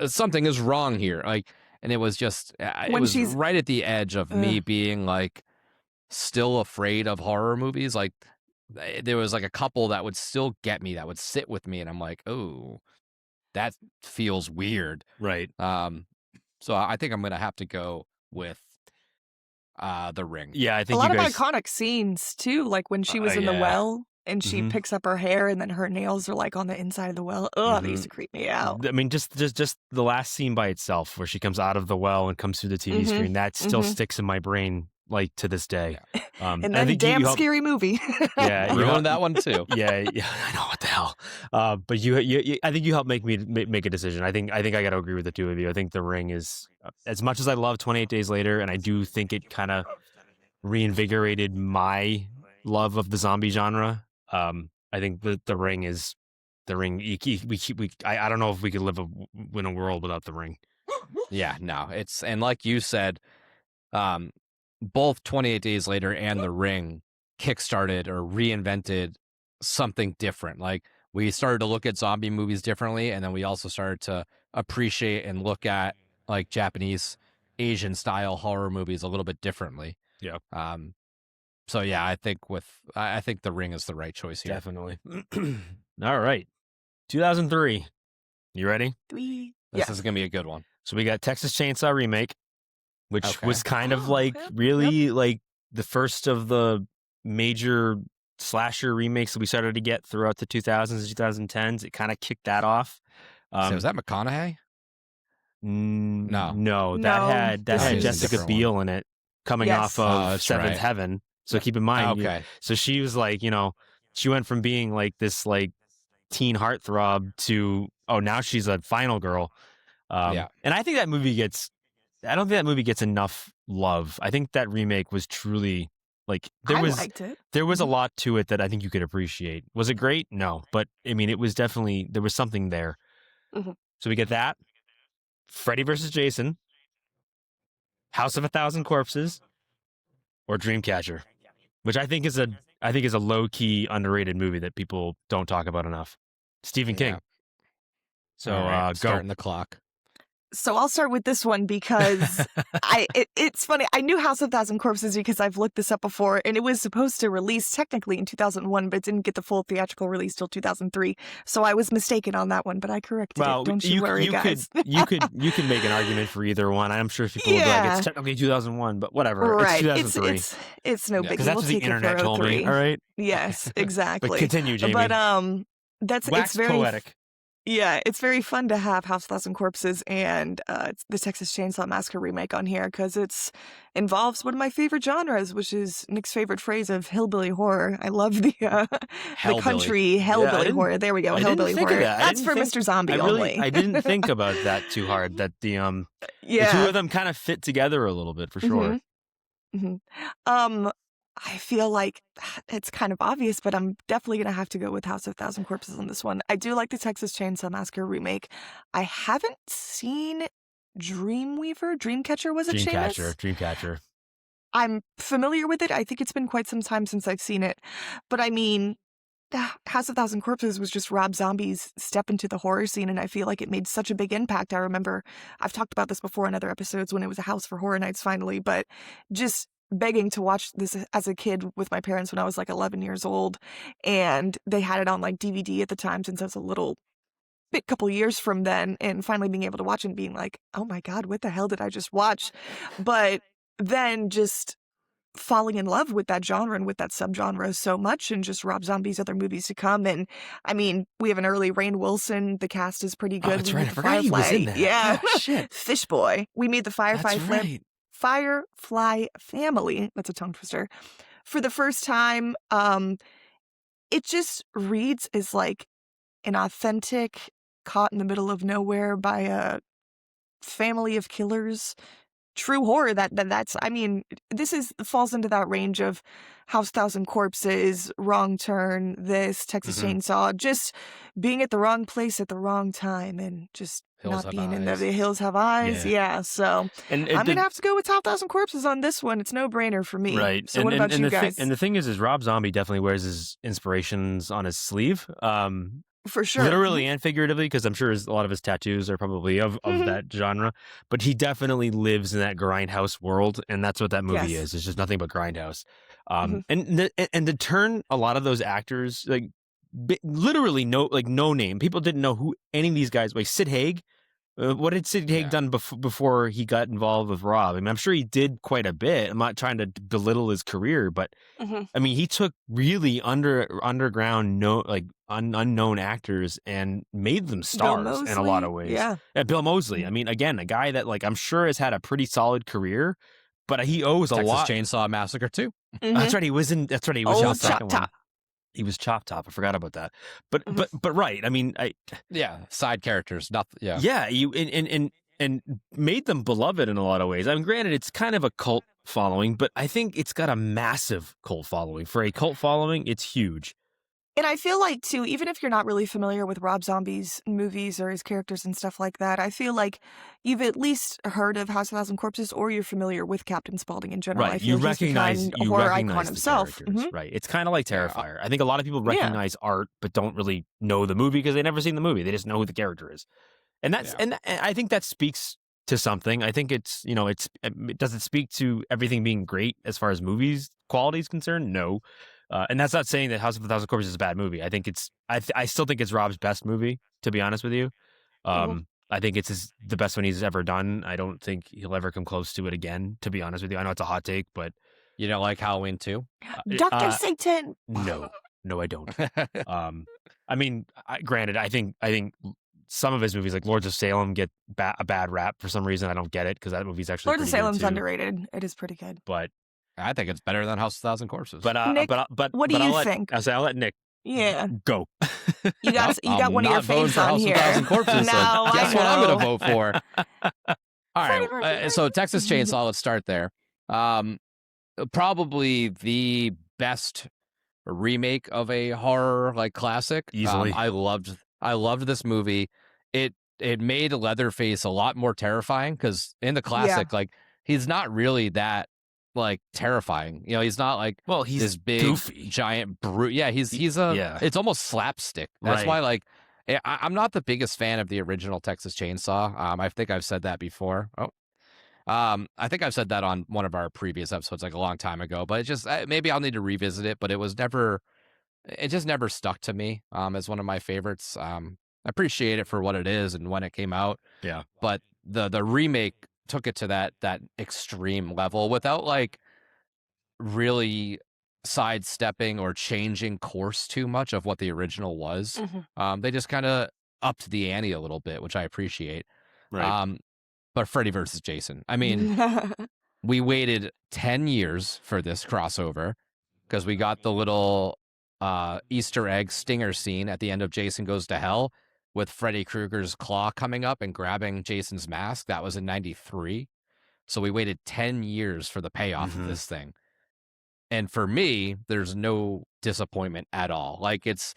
D: something is wrong here. Like, and it was just it was right at the edge of me being like still afraid of horror movies. Like there was like a couple that would still get me, that would sit with me, and I'm like, oh, that feels weird.
B: Right.
D: So I think I'm gonna have to go with The Ring.
B: Yeah, I think
E: a lot of iconic scenes too, like when she was in the well and she picks up her hair and then her nails are like on the inside of the well. Oh, they used to creep me out.
B: I mean, just the last scene by itself where she comes out of the well and comes through the TV screen, that still sticks in my brain like to this day.
E: And then damn scary movie.
B: Yeah,
D: you own that one too.
B: Yeah, I know, what the hell. But you, I think you helped make me make a decision. I think I got to agree with the two of you. I think The Ring is, as much as I love 28 Days Later, and I do think it kind of reinvigorated my love of the zombie genre. I think the Ring is The Ring. I don't know if we could win a world without The Ring.
D: Yeah, no, and like you said, both 28 Days Later and The Ring kickstarted or reinvented something different. Like we started to look at zombie movies differently, and then we also started to appreciate and look at like Japanese, Asian style horror movies a little bit differently.
B: Yeah.
D: So yeah, I think The Ring is the right choice here.
B: Definitely. All right. 2003. You ready?
D: This is gonna be a good one.
B: So we got Texas Chainsaw Remake, which was kind of like really like the first of the major slasher remakes that we started to get throughout the 2000s and 2010s. It kind of kicked that off.
D: So was that McConaughey?
B: No, that had Jessica Biel in it, coming off of Seventh Heaven. So keep in mind, so she was like, she went from being like this like teen heartthrob to now she's a final girl. And I think that movie I don't think that movie gets enough love. I think that remake was truly like
E: I liked it.
B: There was a lot to it that I think you could appreciate. Was it great? No, but I mean, it was definitely, there was something there.
E: Mm-hmm.
B: So we get that. Freddy versus Jason, House of a Thousand Corpses, or Dreamcatcher. which I think is a low key underrated movie that people don't talk about enough. Stephen King. So
D: right,
B: go.
D: Starting the clock.
E: So I'll start with this one because it's funny. I knew House of Thousand Corpses because I've looked this up before, and it was supposed to release technically in 2001, but it didn't get the full theatrical release till 2003. So I was mistaken on that one, but I corrected it. Don't you worry, guys.
B: You could make an argument for either one. I'm sure people will be like, it's technically 2001. But whatever.
E: Right.
B: It's 2003.
E: It's no biggie.
B: Because that's what the internet told me. All right.
E: Yes, exactly.
B: But continue, Jamie.
E: But it's very
B: poetic.
E: Yeah, it's very fun to have House of Thousand Corpses and it's the Texas Chainsaw Massacre remake on here because it involves one of my favorite genres, which is Nick's favorite phrase of hillbilly horror. I love the country hillbilly horror. There we go, hillbilly horror. That's for Mr. Zombie only.
B: I didn't think about that too hard. That the two of them kind of fit together a little bit for sure.
E: Mm-hmm. I feel like it's kind of obvious, but I'm definitely going to have to go with House of Thousand Corpses on this one. I do like the Texas Chainsaw Massacre remake. I haven't seen Dreamcatcher, was it Seamus?
B: Dreamcatcher.
E: I'm familiar with it. I think it's been quite some time since I've seen it. But I mean, House of Thousand Corpses was just Rob Zombie's step into the horror scene, and I feel like it made such a big impact. I remember I've talked about this before in other episodes when it was a house for horror nights finally, but just begging to watch this as a kid with my parents when I was like 11 years old, and they had it on like DVD at the time since I was a couple years from then, and finally being able to watch it and being like, oh my God, what the hell did I just watch? But then just falling in love with that genre and with that subgenre so much, and just Rob Zombie's other movies to come. And I mean, we have an early Rainn Wilson. The cast is pretty good.
B: That's right. I forgot he was in that.
E: Yeah.
B: Oh, shit.
E: Fish Boy. We made the Firefly family. That's a tongue twister. For the first time, it just reads as like an authentic, caught in the middle of nowhere by a family of killers. True horror. That's. I mean, this falls into that range of House Thousand Corpses, Wrong Turn, this Texas Chainsaw, just being at the wrong place at the wrong time, and just not being in the Hills Have Eyes. Yeah. So I'm gonna have to go with House Thousand Corpses on this one. It's no brainer for me.
B: Right.
E: So what about you guys?
B: And the thing is Rob Zombie definitely wears his inspirations on his sleeve.
E: For sure.
B: Literally and figuratively, because I'm sure a lot of his tattoos are probably of that genre. But he definitely lives in that grindhouse world, and that's what that movie is. It's just nothing but grindhouse. And to turn a lot of those actors, like literally no name. People didn't know who any of these guys, like Sid Haig. What had Sid Haig done before he got involved with Rob? I mean, I'm sure he did quite a bit. I'm not trying to belittle his career, but I mean, he took really underground, unknown actors and made them stars in a lot of ways.
E: Yeah,
B: Bill Moseley. I mean, again, a guy that I'm sure has had a pretty solid career, but he owes a lot.
D: Texas Chainsaw Massacre too.
B: That's right. He was in the second one.
E: Top.
B: He was Chop Top. I forgot about that. But right. I mean,
D: side characters.
B: You and made them beloved in a lot of ways. I mean, granted, it's kind of a cult following, but I think it's got a massive cult following. For a cult following, it's huge.
E: And I feel like, too, even if you're not really familiar with Rob Zombie's movies or his characters and stuff like that, I feel like you've at least heard of House of Thousand Corpses, or you're familiar with Captain Spaulding in general.
B: Right,
E: I feel
B: you recognize
E: a horror icon himself.
B: Right, it's kind of like Terrifier. I think a lot of people recognize art, but don't really know the movie because they've never seen the movie. They just know who the character is, and and I think that speaks to something. I think it's does it speak to everything being great as far as movies quality is concerned? No. And that's not saying that House of a Thousand Corpses is a bad movie. I think I still think it's Rob's best movie, to be honest with you. I think it's the best one he's ever done. I don't think he'll ever come close to it again, to be honest with you. I know it's a hot take, but
D: you don't like Halloween 2?
E: Dr. Satan.
B: No, I don't. I mean, granted, I think some of his movies, like Lords of Salem, get a bad rap for some reason. I don't get it because that movie's actually
E: Lords of Salem's underrated. It is pretty good,
B: but
D: I think it's better than House of Thousand Corpses.
B: But
E: Nick, what do you think?
B: I'll let Nick.
E: Yeah,
B: go.
E: You got one of your faves on here.
D: House of Corpses,
E: no,
D: guess what I'm going to vote for. All right, so Texas Chainsaw. Let's start there. Probably the best remake of a horror classic.
B: Easily,
D: I loved this movie. It made Leatherface a lot more terrifying because in the classic, he's not really that like terrifying. You know, he's not like
B: he's
D: this big
B: goofy,
D: giant brute. Yeah, he's it's almost slapstick. That's
B: Right.
D: why like I'm not the biggest fan of the original Texas Chainsaw. I think I've said that before. I think I've said that on one of our previous episodes, like a long time ago. But it just maybe I'll need to revisit it. But it just never stuck to me as one of my favorites. I appreciate it for what it is and when it came out.
B: Yeah.
D: But the remake took it to that extreme level without like really sidestepping or changing course too much of what the original was. They just kind of upped the ante a little bit, which I appreciate.
B: Right.
D: But Freddy versus Jason, I mean, we waited 10 years for this crossover because we got the little Easter egg stinger scene at the end of Jason Goes to Hell with Freddy Krueger's claw coming up and grabbing Jason's mask. That was in 93. So we waited 10 years for the payoff of this thing. And for me, there's no disappointment at all. Like it's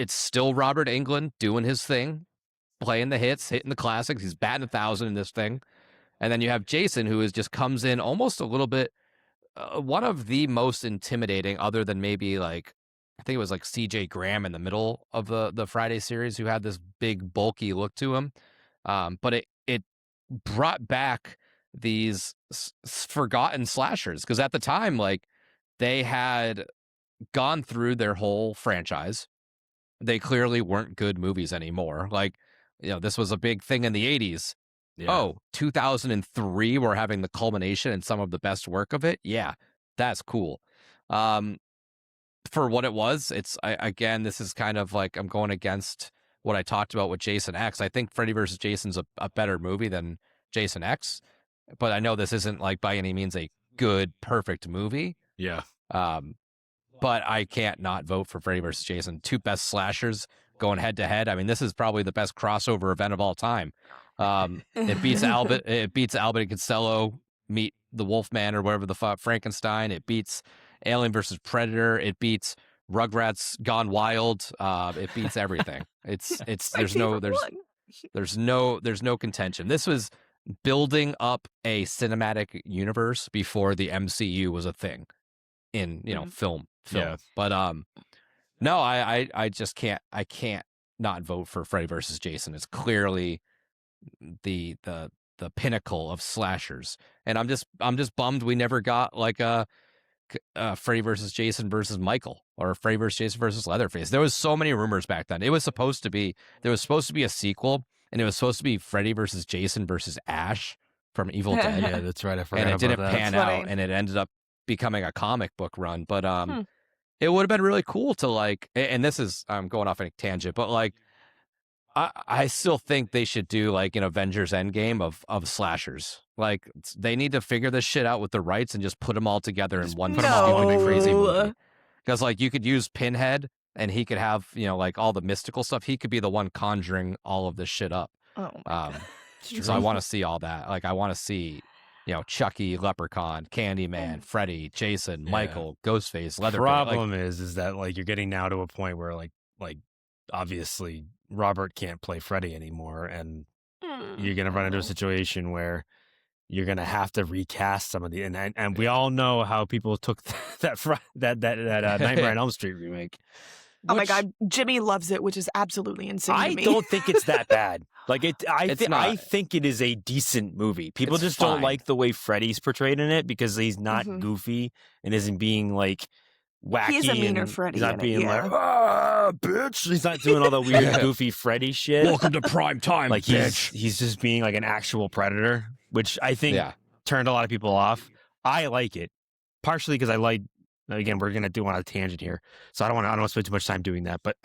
D: still Robert Englund doing his thing, playing the hits, hitting the classics. He's batting 1,000 in this thing. And then you have Jason, who just comes in almost a little bit, one of the most intimidating, other than maybe like, I think it was like C.J. Graham in the middle of the Friday series, who had this big, bulky look to him. But it brought back these forgotten slashers, because at the time, like, they had gone through their whole franchise. They clearly weren't good movies anymore. Like, you know, this was a big thing in the 80s. Yeah. 2003, we're having the culmination and some of the best work of it. Yeah, that's cool. For what it was, again, this is kind of like I'm going against what I talked about with Jason X. I think Freddy vs. Jason's a better movie than Jason X, but I know this isn't like by any means a good, perfect movie.
B: Yeah.
D: But I can't not vote for Freddy vs. Jason. Two best slashers going head to head. I mean, this is probably the best crossover event of all time. It beats Abbott and Costello meet the Wolfman or whatever the fuck, Frankenstein. It beats Alien versus Predator. It beats Rugrats Gone Wild. It beats everything. There's no contention. This was building up a cinematic universe before the MCU was a thing in, film.
B: Yeah.
D: But no, I just can't not vote for Freddy versus Jason. It's clearly the pinnacle of slashers, and I'm just bummed we never got like a Freddy versus Jason versus Michael, or Freddy versus Jason versus Leatherface. There was so many rumors back then. There was supposed to be a sequel, and it was supposed to be Freddy versus Jason versus Ash from Evil Dead.
B: Yeah, that's right. I forgot
D: and it
B: about
D: didn't
B: that.
D: pan out, and it ended up becoming a comic book run. But it would have been really cool to like, and this is I'm going off on a tangent, but like I still think they should do like an Avengers Endgame of slashers. Like they need to figure this shit out with the rights and just put them all together in one crazy movie. Because like you could use Pinhead and he could have, like all the mystical stuff. He could be the one conjuring all of this shit up. So I want to see all that. Like I want to see, Chucky, Leprechaun, Candyman, Freddy, Jason, Michael, Ghostface, Leatherface.
B: Problem is that like you're getting now to a point where like obviously Robert can't play Freddy anymore, and you're gonna run into a situation where you're gonna have to recast some of the and we all know how people took that Nightmare on Elm Street remake.
E: Oh my God, Jimmy loves it, which is absolutely insane to me.
B: I don't think it's that bad. Like I think it is a decent movie. People
D: It's
B: just
D: fine.
B: don't like the way Freddy's portrayed in it because he's not goofy and isn't being like wacky.
E: He is a meaner
B: and
E: Freddy
B: He's not
E: in it,
B: being
E: yeah.
B: like, bitch. He's not doing all the weird, goofy Freddy shit.
D: Welcome to prime time,
B: Like
D: bitch.
B: he's just being like an actual predator, which I think turned a lot of people off. I like it, partially because I like. Again, we're gonna do on a tangent here, so I don't want to spend too much time doing that. But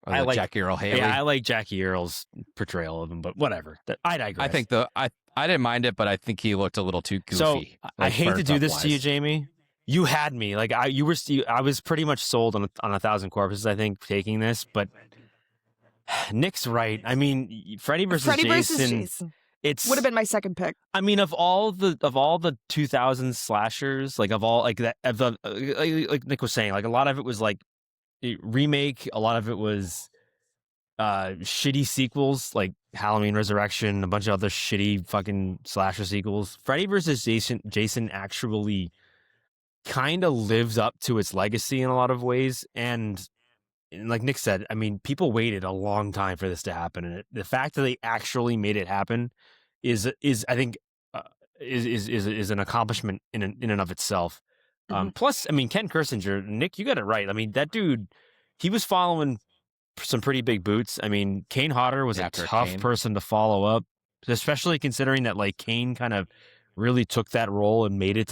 B: I like
D: Jackie Earl Haley.
B: Yeah, I like Jackie Earl's portrayal of him, but whatever. I digress.
D: I think I didn't mind it, but I think he looked a little too goofy.
B: So I hate to do this to you,
D: wise.
B: Jamie. You had me like I was pretty much sold on 1,000 Corpses. I think taking this, but Nick's right. I mean, Freddy versus Jason. It
E: would have been my second pick.
B: I mean, of all the 2000 slashers, like of all like that, like Nick was saying, like a lot of it was like a remake. A lot of it was shitty sequels like Halloween Resurrection, a bunch of other shitty fucking slasher sequels, Freddy vs. Jason actually kind of lives up to its legacy in a lot of ways. And like Nick said, I mean, people waited a long time for this to happen, and the fact that they actually made it happen is I think is an accomplishment in and of itself. Plus, I mean, Ken Kirsinger, Nick, you got it right. I mean, that dude, he was following some pretty big boots. I mean, Kane Hodder was a tough person to follow up, especially considering that like Kane kind of really took that role and made it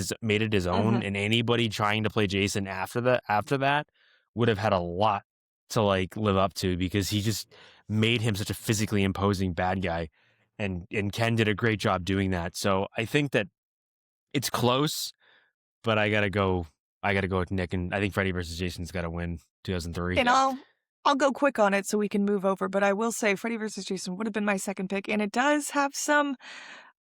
B: his own. And anybody trying to play Jason after that would have had a lot to like live up to, because he just made him such a physically imposing bad guy. And Ken did a great job doing that. So I think that it's close, but I gotta go with Nick, and I think Freddy vs. Jason's got to win 2003.
E: And I'll go quick on it so we can move over, but I will say Freddy vs. Jason would have been my second pick, and it does have some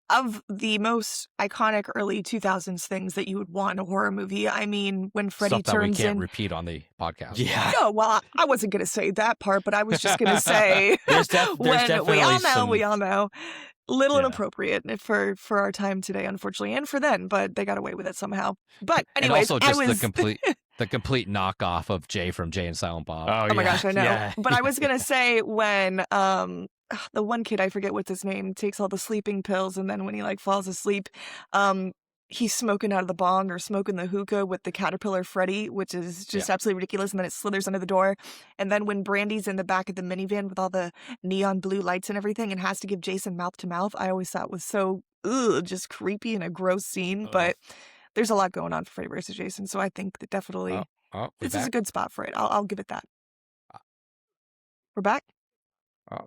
E: of the most iconic early 2000s things that you would want in a horror movie. I mean, when Freddy
D: Stuff
E: turns
D: that we can't
E: in...
D: repeat on the podcast.
B: Yeah.
E: No, well, I wasn't going to say that part, but I was just going to say
B: there's definitely
E: we all know. Little inappropriate for our time today, unfortunately, and for then, but they got away with it somehow. But anyways,
D: and also just the complete knockoff of Jay from Jay and Silent Bob.
E: Oh my gosh, I know.
B: Yeah.
E: But I was gonna say when the one kid, I forget what's his name, takes all the sleeping pills, and then when he like falls asleep, he's smoking out of the bong or smoking the hookah with the caterpillar Freddy, which is just absolutely ridiculous. And then it slithers under the door. And then when Brandy's in the back of the minivan with all the neon blue lights and everything and has to give Jason mouth to mouth, I always thought was so just creepy and a gross scene. But there's a lot going on for Freddy vs. Jason. So I think that definitely this is a good spot for it. I'll give it that. We're back?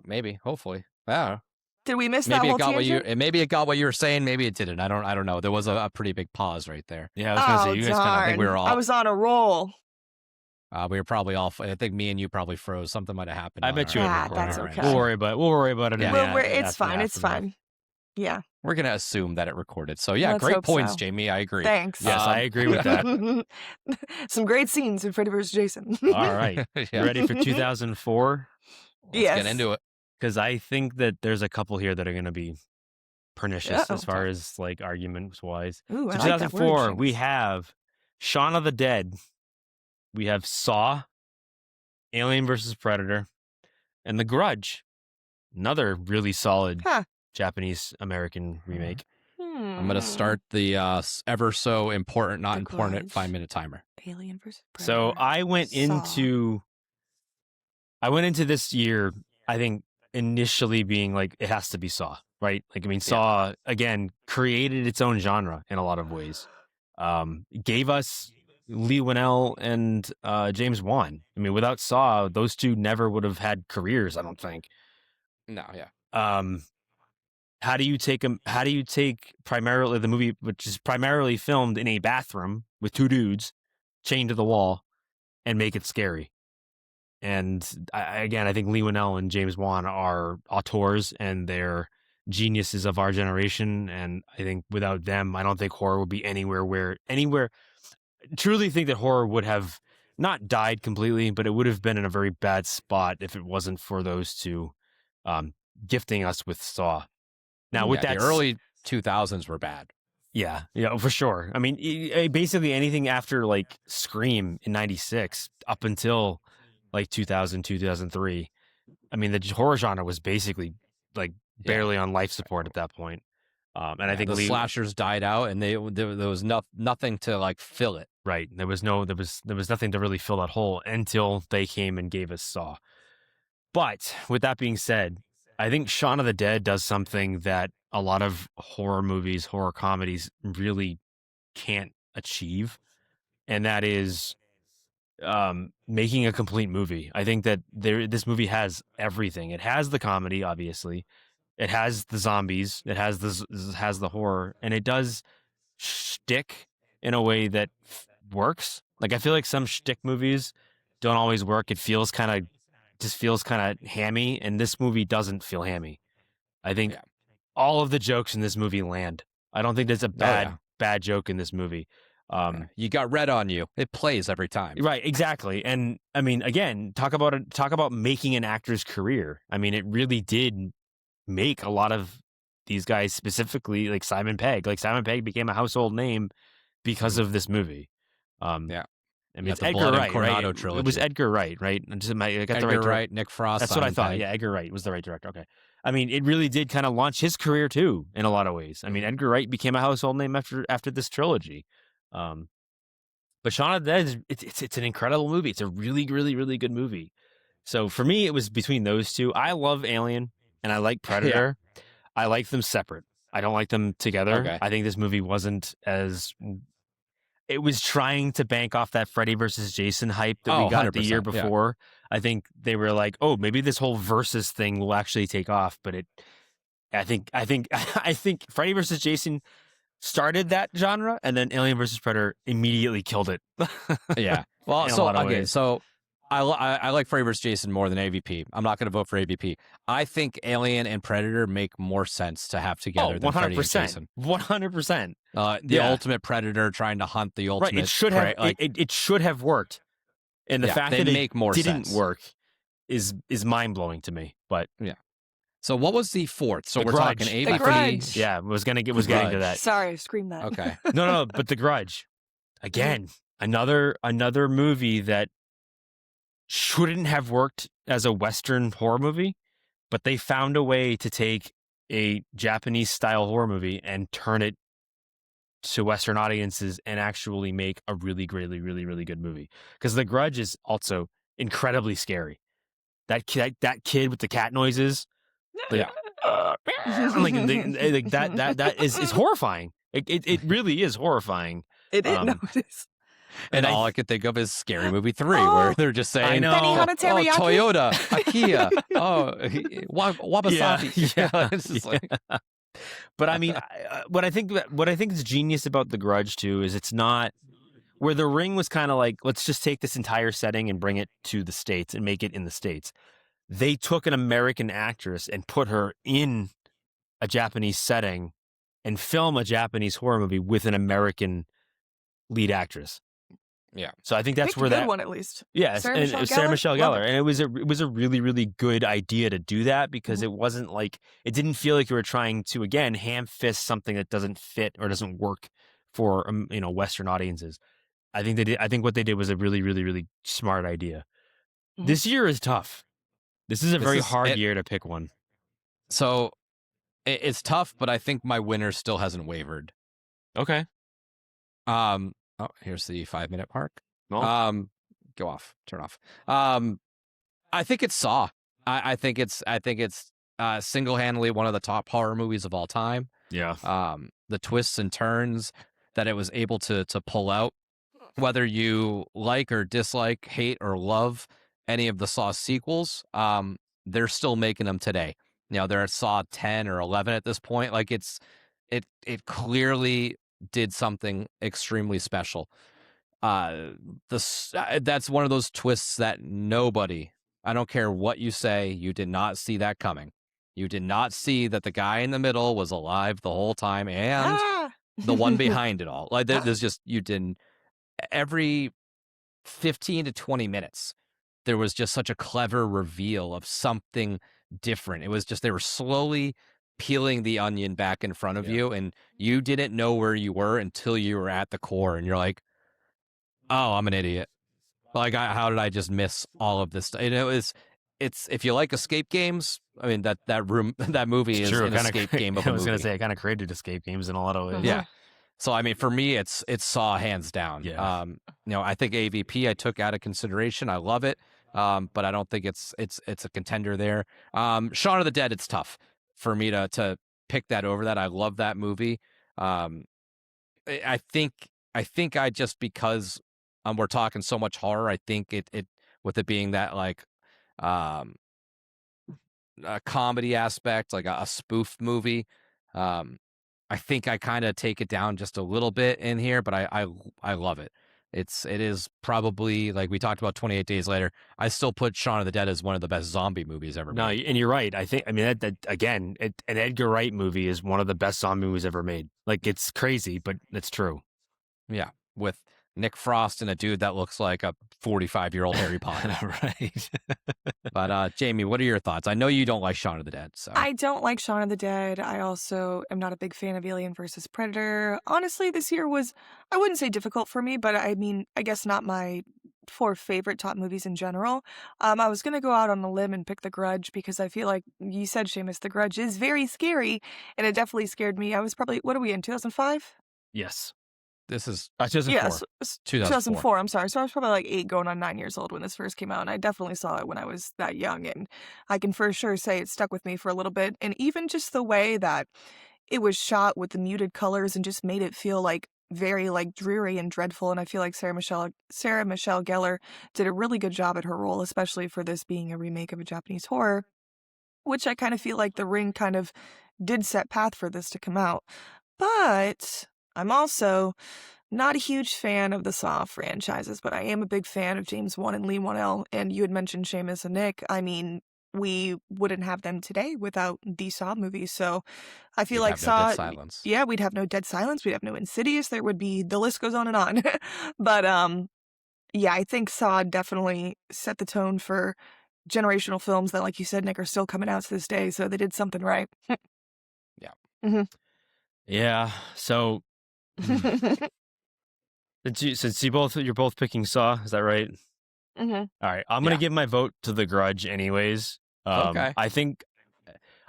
D: Maybe, hopefully. Yeah.
E: Did we miss that whole tangent?
D: Maybe it got what you were saying. Maybe it didn't. I don't know. There was a pretty big pause right there.
B: Yeah, I was gonna say you guys
D: I think we were all.
E: I was on a roll.
D: We were probably all. I think me and you probably froze. Something might have happened.
B: I bet you.
E: That's okay.
B: We'll worry about it.
E: It's fine. It's fine. Yeah.
D: We're gonna assume that it recorded. So yeah, great points, Jamie. I agree.
E: Thanks.
B: Yes, I agree with that.
E: Some great scenes in Freddy vs. Jason.
B: All right, you ready for 2004?
D: Let's get into it.
B: Because I think that there's a couple here that are going to be pernicious as far as like arguments wise.
E: Ooh,
B: so
E: I like that
B: 2004,
E: word,
B: we have Shaun of the Dead, we have Saw, Alien vs. Predator, and The Grudge, another really solid Japanese American remake.
D: I'm going to start the ever so important, not
E: The
D: important
E: Grudge.
D: 5-minute timer.
E: Alien vs. Predator.
B: So I went into this year, I think, initially being like, it has to be Saw, right? Like, I mean, Saw, again, created its own genre in a lot of ways. Gave us Lee Winnell and James Wan. I mean, without Saw, those two never would have had careers, I don't think.
D: No, yeah.
B: How do you take primarily the movie, which is primarily filmed in a bathroom with two dudes chained to the wall, and make it scary? And I think Lee Winnell and James Wan are auteurs, and they're geniuses of our generation. And I think without them, I don't think horror would be anywhere. Truly think that horror would have not died completely, but it would have been in a very bad spot if it wasn't for those two gifting us with Saw. Now, with that,
D: the early 2000s were bad.
B: Yeah, for sure. I mean, basically anything after like Scream in '96 up until like 2000, 2003. I mean, the horror genre was basically like barely on life support at that point. And I think
D: the slashers died out, and there was nothing to like fill it.
B: Right. There was nothing to really fill that hole until they came and gave us Saw. But with that being said, I think Shaun of the Dead does something that a lot of horror movies, horror comedies really can't achieve, and that is making a complete movie. I think that this movie has everything. It has the comedy, obviously. It has the zombies. It has the horror, and it does shtick in a way that works. Like, I feel like some shtick movies don't always work. It feels kind of hammy, and this movie doesn't feel hammy. I think all of the jokes in this movie land. I don't think there's a bad joke in this movie.
D: You got red on you. It plays every time.
B: Right, exactly. And I mean, again, talk about making an actor's career. I mean, it really did make a lot of these guys, specifically like Simon Pegg. Like Simon Pegg became a household name because of this movie.
D: Yeah.
B: I mean, it's
D: the
B: Edgar
D: Blood and
B: Wright,
D: Coronado
B: right?
D: trilogy.
B: It was Edgar Wright, right? I got the
D: Edgar
B: right
D: Wright, Nick Frost.
B: That's
D: Simon
B: what I thought.
D: Pegg.
B: Yeah, Edgar Wright was the right director. Okay. I mean, it really did kind of launch his career too, in a lot of ways. I mean, Edgar Wright became a household name after this trilogy. But Shaun of the Dead, it's an incredible movie. It's a really, really, really good movie. So for me, it was between those two. I love Alien and I like Predator. Yeah. I like them separate. I don't like them together.
D: Okay.
B: I think this movie wasn't as... It was trying to bank off that Freddy versus Jason hype that we got the year before. Yeah. I think they were like, oh, maybe this whole versus thing will actually take off. But I think Freddy versus Jason started that genre, and then Alien versus Predator immediately killed it.
D: Yeah. Well, so I like Freddy vs. Jason more than AVP. I'm not going to vote for AVP. I think Alien and Predator make more sense to have together than Freddy and Jason.
B: 100%.
D: The ultimate predator trying to hunt the ultimate.
B: Right. It should have. It should have worked, and the fact that it didn't work is mind blowing to me. But
D: yeah. So what was the fourth? So we're
E: Grudge.
D: talking
E: The
D: AVP.
E: Grudge.
B: Yeah, was getting to that.
E: Sorry, I screamed that.
D: Okay.
B: No, but The Grudge, again, another movie that shouldn't have worked as a Western horror movie, but they found a way to take a Japanese style horror movie and turn it to Western audiences and actually make a really, really, really, really good movie. Because The Grudge is also incredibly scary. That kid with the cat noises, like that is horrifying. It really is horrifying.
E: It is.
D: And all I could think of is Scary Movie 3, where they're just saying, Toyota, IKEA, Wabasabi.
B: Yeah.
D: It's just like...
B: But I mean, what I think is genius about The Grudge too is it's not where The Ring was kind of like, let's just take this entire setting and bring it to the States and make it in the States. They took an American actress and put her in a Japanese setting and film a Japanese horror movie with an American lead actress.
D: Yeah.
B: So I think that's where
E: that one at least.
B: Yeah,
E: Sarah
B: Michelle Gellar. And it was a really, really good idea to do that because it wasn't like, it didn't feel like you were trying to, again, ham fist something that doesn't fit or doesn't work for, Western audiences. I think what they did was a really, really, really smart idea. Mm-hmm. This year is tough. This is a very hard year to pick one.
D: So it's tough, but I think my winner still hasn't wavered.
B: Okay.
D: Oh, here's the 5-minute mark.
B: Oh.
D: Go off. Turn off. I think it's Saw. I think it's single-handedly one of the top horror movies of all time.
B: Yeah.
D: The twists and turns that it was able to pull out, whether you like or dislike, hate or love any of the Saw sequels, they're still making them today. They're at Saw 10 or 11 at this point. Like it clearly did something extremely special. That's one of those twists that nobody, I don't care what you say, you did not see that coming. You did not see that the guy in the middle was alive the whole time and the one behind it all. Like there's just, you didn't. Every 15 to 20 minutes, there was just such a clever reveal of something different. It was just, they were slowly peeling the onion back in front of you, and you didn't know where you were until you were at the core, and you're like, oh, I'm an idiot. Like, how did I just miss all of this stuff? It's if you like escape games, I mean, that movie is an escape game of a movie.
B: I was going to say, it kind of created escape games in a lot of ways.
D: Yeah. So, I mean, for me, it's Saw hands down.
B: Yeah.
D: I think AVP I took out of consideration. I love it. But I don't think it's a contender there. Shaun of the Dead, it's tough for me to pick that over that. I love that movie. I think I just, because we're talking so much horror, I think it with it being that like a comedy aspect, like a spoof movie. I think I kind of take it down just a little bit in here, but I love it. It is probably, like we talked about 28 Days Later, I still put Shaun of the Dead as one of the best zombie movies ever made.
B: No, and you're right. That again, an Edgar Wright movie is one of the best zombie movies ever made. Like, it's crazy, but it's true.
D: Yeah. with Nick Frost and a dude that looks like a 45-year-old Harry Potter.
B: Right.
D: But Jamie, what are your thoughts? I know you don't like Shaun of the Dead. So
E: I don't like Shaun of the Dead. I also am not a big fan of Alien versus Predator. Honestly, this year was, I wouldn't say difficult for me, but I mean, I guess not my 4 favorite top movies in general. I was going to go out on a limb and pick The Grudge because I feel like you said, Seamus, The Grudge is very scary, and it definitely scared me. I was probably, what are we in, 2005?
B: Yes.
D: this is
B: 2004.
E: Yes,
D: 2004.
E: 2004. I'm sorry. So I was probably like 8 going on 9 years old when this first came out. And I definitely saw it when I was that young. And I can for sure say it stuck with me for a little bit. And even just the way that it was shot with the muted colors and just made it feel like very like dreary and dreadful. And I feel like Sarah Michelle Gellar did a really good job at her role, especially for this being a remake of a Japanese horror, which I kind of feel like The Ring kind of did set path for this to come out. But I'm also not a huge fan of the Saw franchises, but I am a big fan of James Wan and Lee Wanell. And you had mentioned Seamus and Nick. I mean, we wouldn't have them today without the Saw movies. So I feel like Saw,
D: Dead Silence.
E: yeah, we'd have no Dead Silence. We'd have no Insidious. There would be, the list goes on and on. But yeah, I think Saw definitely set the tone for generational films that, like you said, Nick, are still coming out to this day. So they did something right.
D: Yeah.
E: Mm-hmm.
B: Yeah. So since you're both picking Saw, is that right?
E: Mm-hmm.
B: All right. I'm gonna give my vote to The Grudge anyways.
D: Okay.
B: I think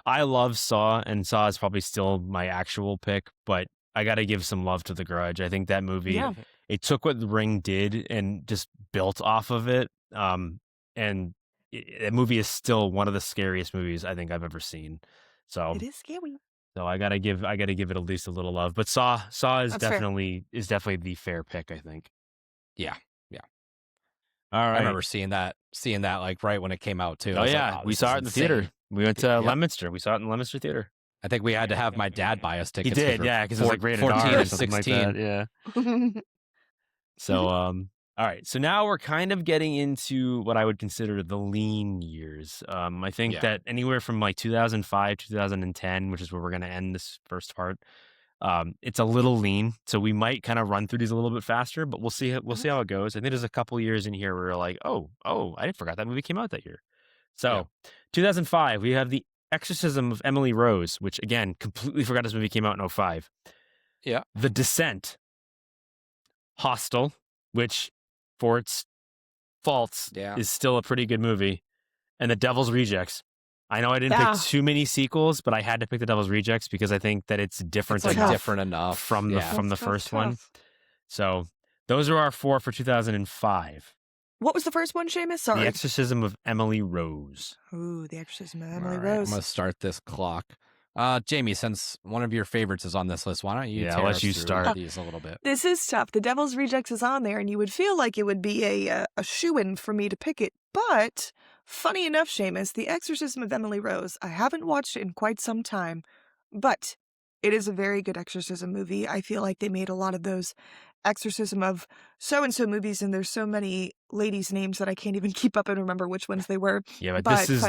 B: I love Saw, and Saw is probably still my actual pick, but I got to give some love to The Grudge. I think that movie, it took what The Ring did and just built off of it. And that movie is still one of the scariest movies I think I've ever seen. So
E: It is scary.
B: So I gotta give it at least a little love. But Saw is definitely the fair pick, I think.
D: Yeah.
B: All right.
D: I remember seeing that like right when it came out too.
B: Oh yeah, we saw it in the theater. We went to
D: Yep.
B: Leominster. We saw it in Leominster Theater.
D: I think we had to have my dad buy us
B: He
D: tickets.
B: did, yeah, because it was like rated
D: 14
B: R or
D: and
B: something
D: 16.
B: like that. Yeah. So all right. So now we're kind of getting into what I would consider the lean years. I think that anywhere from like 2005, 2010, which is where we're going to end this first part. It's a little lean, so we might kind of run through these a little bit faster, but we'll see how it goes. I think there's a couple years in here where we're like, oh, I forgot that movie came out that year. So 2005, we have The Exorcism of Emily Rose, which again, completely forgot this movie came out in 2005.
D: Yeah.
B: The Descent, Hostel, which for its faults is still a pretty good movie, and The Devil's Rejects. I know I didn't pick too many sequels, but I had to pick The Devil's Rejects because I think that it's different
D: enough
B: from the first one. So those are our 4 for 2005.
E: What was the first one, Seamus? Sorry.
B: The Exorcism of Emily Rose.
E: Ooh, The Exorcism of Emily
D: All right,
E: Rose.
D: I'm going to start this clock. Jamie, since one of your favorites is on this list, why don't you tear
B: let
D: us
B: you
D: through
B: start
D: these a little bit?
E: This is tough. The Devil's Rejects is on there, and you would feel like it would be a shoo-in for me to pick it. But funny enough, Seamus, The Exorcism of Emily Rose, I haven't watched it in quite some time, but it is a very good exorcism movie. I feel like they made a lot of those exorcism of so-and-so movies, and there's so many ladies' names that I can't even keep up and remember which ones they were.
B: Yeah, but
E: this is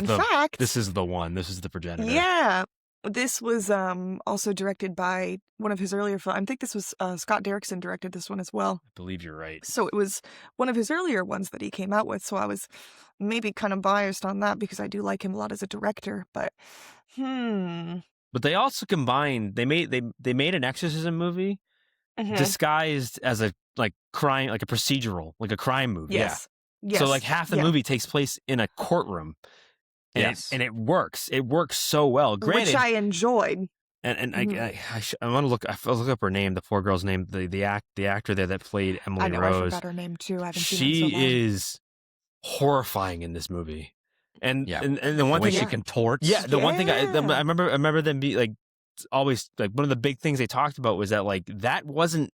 B: this is the one. This is the progenitor.
E: Yeah. This was also directed by one of his earlier films. I think this was Scott Derrickson directed this one as well.
B: I believe you're right.
E: So it was one of his earlier ones that he came out with. So I was maybe kind of biased on that because I do like him a lot as a director. But
B: But they also combined. They made an exorcism movie disguised as a crime, like a procedural, like a crime movie.
E: Yes. Yes.
B: So like half the movie takes place in a courtroom. And it works. It works so well. Granted,
E: which I enjoyed.
B: And I want to look. I look up her name. The poor girl's name. The actor there that played Emily Rose.
E: I forgot her name too. I haven't seen her
B: She
E: in so long.
B: is horrifying in this movie. And the one
D: the way
B: thing
D: she contorts.
B: Yeah, the one thing I remember them be like always like one of the big things they talked about was that like that wasn't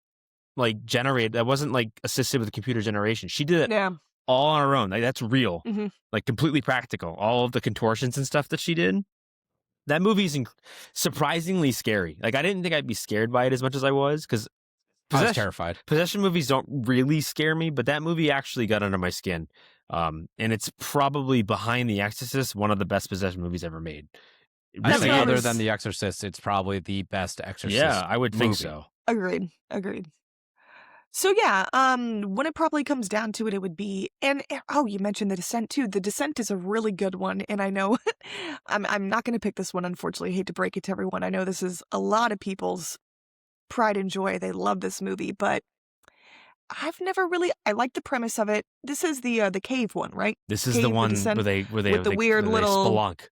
B: like generated. That wasn't like assisted with computer generation. She did it all on her own. Like that's real. Like completely practical. All of the contortions and stuff that she did. That movie's surprisingly scary. Like I didn't think I'd be scared by it as much as I was because
D: I was terrified.
B: Possession movies don't really scare me, but that movie actually got under my skin. And it's probably behind The Exorcist, one of the best possession movies ever made.
D: I think other than The Exorcist, it's probably the best Exorcist.
B: Yeah, I would think
D: movie.
B: so.
E: Agreed. So yeah, when it probably comes down to it, it would be, and oh, you mentioned The Descent too. The Descent is a really good one, and I know I'm not going to pick this one, unfortunately. I hate to break it to everyone. I know this is a lot of people's pride and joy. They love this movie, but I've never really. I like the premise of it. This is the cave one, right?
B: This is
E: Cave,
B: the
E: The
B: one
E: Descent,
B: where they
E: with the weird
B: where they
E: little
B: spelunk.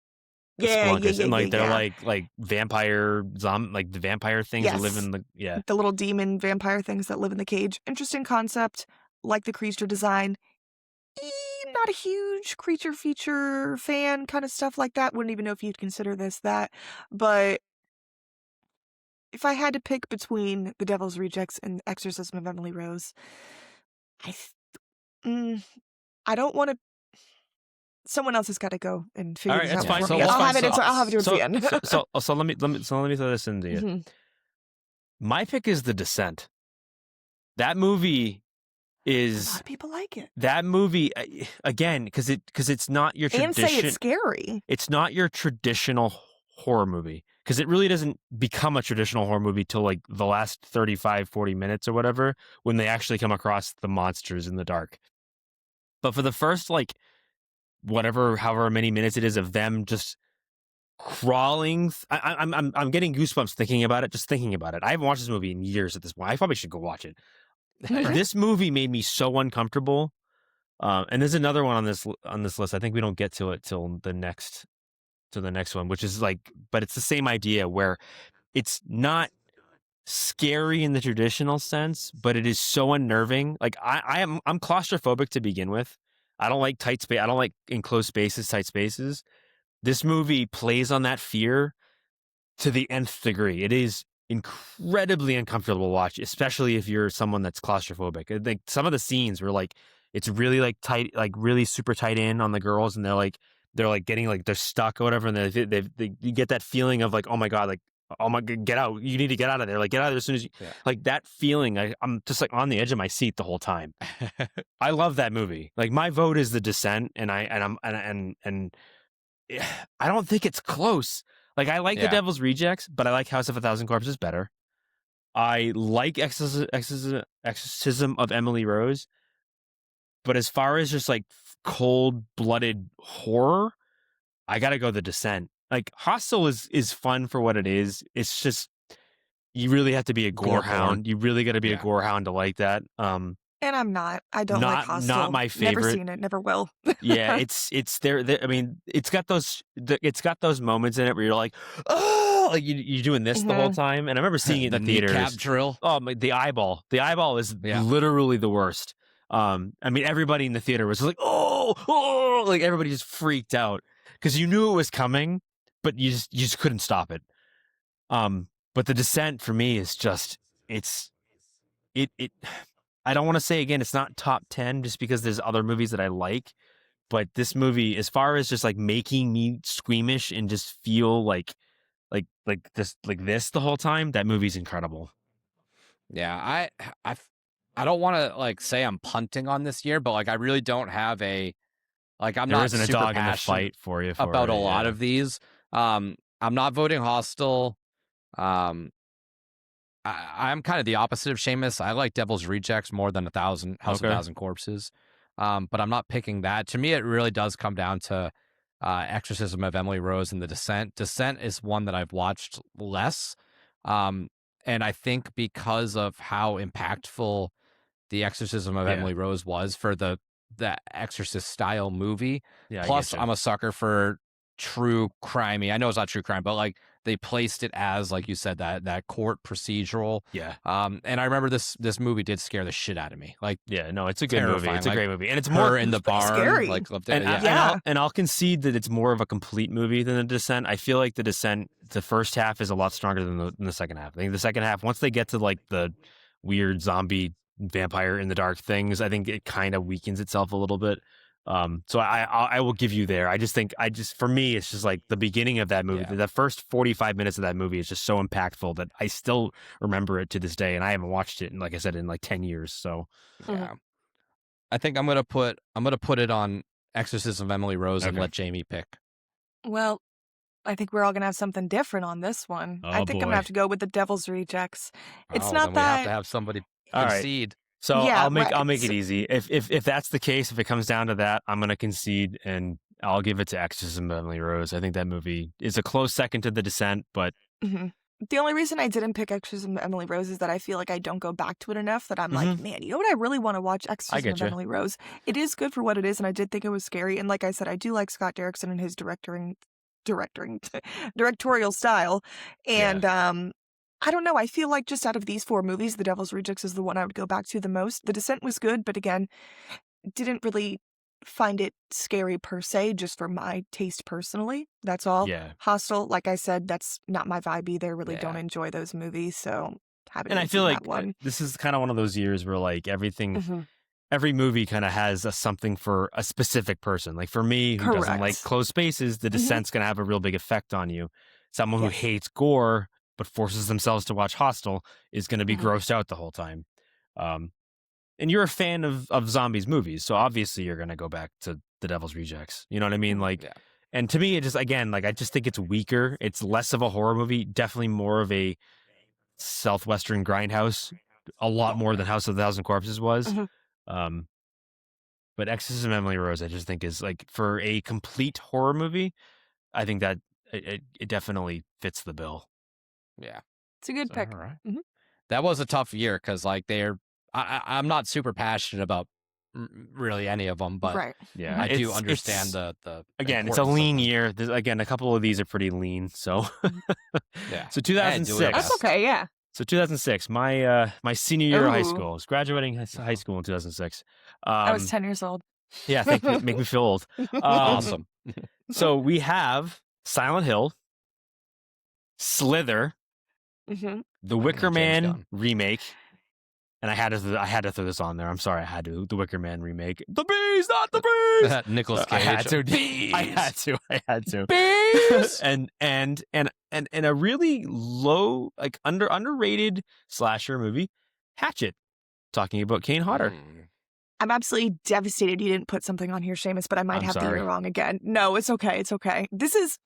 B: The
E: yeah,
B: spelunkers, and like they're
E: yeah.
B: like vampire like the vampire things that live
E: Yes.
B: in the
E: The little demon vampire things that live in the cage. Interesting concept. Like the creature design. Not a huge creature feature fan, kind of stuff like that. Wouldn't even know if you'd consider this that. But if I had to pick between The Devil's Rejects and Exorcism of Emily Rose, I don't want to. Someone else has got to go and figure
B: All right,
E: this
B: that's
E: out
B: fine.
E: for
B: So
E: me.
B: that's
E: I'll
B: fine.
E: have it. I'll have it towards the end.
B: So let me throw this into you.
E: Mhm.
B: My pick is The Descent. That movie
E: A
B: is
E: lot of people like it
B: that movie again because it's not your
E: and say
B: tradition.
E: it's scary.
B: It's not your traditional horror movie because it really doesn't become a traditional horror movie till like the last 35-40 minutes or whatever when they actually come across the monsters in the dark. But for the first like however many minutes it is of them just crawling, I'm getting goosebumps thinking about it. Just thinking about it. I haven't watched this movie in years at this point. I probably should go watch it. This movie made me so uncomfortable. And there's another one on this list. I think we don't get to it till the next one, which is like, but it's the same idea where it's not scary in the traditional sense, but it is so unnerving. Like I'm claustrophobic to begin with. I don't like tight space. I don't like enclosed spaces, tight spaces. This movie plays on that fear to the nth degree. It is incredibly uncomfortable to watch, especially if you're someone that's claustrophobic. Like some of the scenes were like, it's really like tight, like really super tight in on the girls, and they're like getting like they're stuck or whatever, and you get that feeling of like, oh my god, like oh my god, get out! You need to get out of there! Like get out of there as soon as you like that feeling. I'm just like on the edge of my seat the whole time. I love that movie. Like my vote is The Descent, and I don't think it's close. Like I like The Devil's Rejects, but I like House of a Thousand Corpses better. I like Exorcism of Emily Rose. But as far as just like cold-blooded horror, I gotta go The Descent. Like Hostel is fun for what it is. It's just you really have to be a gore hound. You really got to be a gore hound to like that.
E: And I'm not. I don't like Hostel.
B: Not my favorite.
E: Never seen it. Never will.
B: Yeah, it's there. I mean, it's got those moments in it where you're like, oh, like you're doing this the whole time. And I remember seeing it in the theaters.
D: Kneecap drill.
B: Oh, the eyeball. The eyeball is literally the worst. I mean, everybody in the theater was like, oh, like everybody just freaked out because you knew it was coming, but you just couldn't stop it. But The Descent for me is just, I don't want to say again, it's not top 10 just because there's other movies that I like, but this movie, as far as just like making me squeamish and just feel like this the whole time, that movie's incredible.
D: Yeah, I don't want to like say I'm punting on this year, but like I really don't have I'm
B: there
D: not
B: isn't a
D: super
B: dog in the
D: passionate
B: fight for you
D: about a lot of these. I'm not voting Hostel. I'm kind of the opposite of Seamus. I like Devil's Rejects more than House of a Thousand Corpses. But I'm not picking that. To me, it really does come down to Exorcism of Emily Rose and The Descent. Descent is one that I've watched less. And I think because of how impactful The Exorcism of Emily Rose was for the Exorcist style movie. Yeah, plus, I'm a sucker for true crimey. I know it's not true crime, but like they placed it as, like you said, that court procedural. Yeah. And I remember this movie did scare the shit out of me. Like,
B: yeah, no, it's a good movie. It's a great movie, and it's
D: more
B: more
D: in the barn.
E: Scary.
D: Like,
B: and I'll concede that it's more of a complete movie than The Descent. I feel like The Descent, the first half is a lot stronger than the second half. I think the second half, once they get to like the weird zombie vampire in the dark things, I think it kind of weakens itself a little bit. So I will give you there. For me, it's just like the beginning of that movie. Yeah. The first 45 minutes of that movie is just so impactful that I still remember it to this day. And I haven't watched it, like I said, in like 10 years. So
D: yeah, I think I'm gonna put it on Exorcism of Emily Rose and let Jamie pick.
E: Well, I think we're all gonna have something different on this one. I think I'm gonna have to go with The Devil's Rejects. It's not
D: then
E: that
D: we have to have somebody concede.
B: So
E: Yeah,
B: I'll make
E: right.
B: it easy. If that's the case, if it comes down to that, I'm gonna concede and I'll give it to Exorcism of Emily Rose. I think that movie is a close second to The Descent, but
E: Mhm. The only reason I didn't pick Exorcism of Emily Rose is that I feel like I don't go back to it enough that I'm like, man, you know what? I really want to watch Exorcism
B: get
E: of
B: you.
E: Emily Rose. It is good for what it is, and I did think it was scary. And like I said, I do like Scott Derrickson and his directorial style. And I don't know. I feel like just out of these 4 movies, The Devil's Rejects is the one I would go back to the most. The Descent was good, but again, didn't really find it scary per se, just for my taste personally. That's all.
B: yeah.
E: Hostel, like I said, that's not my vibe either. Really
D: Yeah.
E: don't enjoy those movies, so haven't.
B: And I
E: even
B: feel
E: seen
B: like
E: that one.
B: this is kind of one of those years where like everything,
E: Mhm.
B: every movie kind of has a something for a specific person. Like for me, who doesn't like
E: Correct.
B: closed spaces, The Descent's going to have a real big effect on you. Someone who
E: Yes.
B: hates gore but forces themselves to watch Hostel is going to be
E: Mhm.
B: grossed out the whole time. And you're a fan of zombies movies, so obviously you're going to go back to The Devil's Rejects. You know what I mean? Like,
D: Yeah.
B: and to me, it just, again, like I just think it's weaker. It's less of a horror movie, definitely more of a Southwestern grindhouse, a lot more than House of a Thousand Corpses was.
E: Mhm.
B: But Exorcism of Emily Rose, I just think is like for a complete horror movie, I think that it definitely fits the bill.
D: Yeah.
E: It's a good pick.
D: All right.
E: Mhm.
D: That was a tough year because like I'm not super passionate about really any of them, but
E: Right.
B: Yeah,
D: I do
B: it's-
D: understand
B: it's-
D: the
B: Again, it's a
D: importance of
B: lean
D: them.
B: year. There's, again, a couple of these are pretty lean. So,
D: Yeah.
B: so
D: Yeah, do your
B: 2006.
D: best.
E: That's okay. Yeah.
B: So 2006, my senior year of high
E: Ooh.
B: school. I was graduating high school in 2006.
E: I was 10 years old.
B: Yeah, make me feel old.
D: Awesome.
B: So we have Silent Hill, Slither,
E: Mhm.
B: The Wicker
D: James
B: Man
D: Gunn.
B: remake, and I had to throw this on there. I'm sorry, I had to. The Wicker Man remake. The bees, not the bees.
D: Nicholas Cage.
B: I had to.
D: Bees.
B: I had to.
D: Bees.
B: and a really low, like underrated slasher movie, Hatchet, talking about Kane Hodder.
E: I'm absolutely devastated you didn't put something on here, Seamus, but I might
B: I'm
E: have the
B: sorry.
E: year wrong again. No, it's okay. It's okay. This is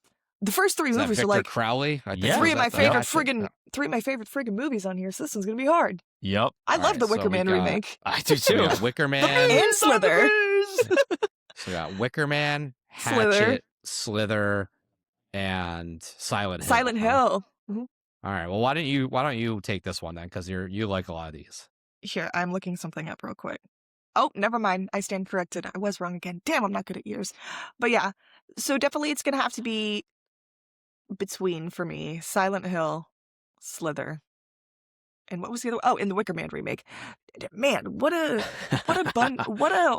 E: the first 3
D: Is that
E: movies
D: Victor
E: are like
D: Crowley? I think
B: Yeah.
D: was
E: 3 of my
D: that the
E: favorite
D: Hatchet?
E: three of my favorite friggin' movies on here. So this one's gonna be hard.
B: Yep,
E: I
D: All
E: love
D: right,
E: the
D: so
E: Wicker
D: we
E: Man
D: got-
E: remake.
B: I do
D: So we
B: too.
D: got Wicker Man.
E: And Slither.
D: So we got Wicker Man,
E: Slither.
D: Hatchet, Slither, and Silent Hill.
E: Silent
D: huh?
E: Hill. Mhm.
D: All right. Well, why don't you take this one then? Because you like a lot of these.
E: Here, I'm looking something up real quick. Oh, never mind. I stand corrected. I was wrong again. Damn, I'm not good at years. But yeah, so definitely it's going to have to be between, for me, Silent Hill, Slither, and what was the other? Oh, and the Wicker Man remake. Man, what a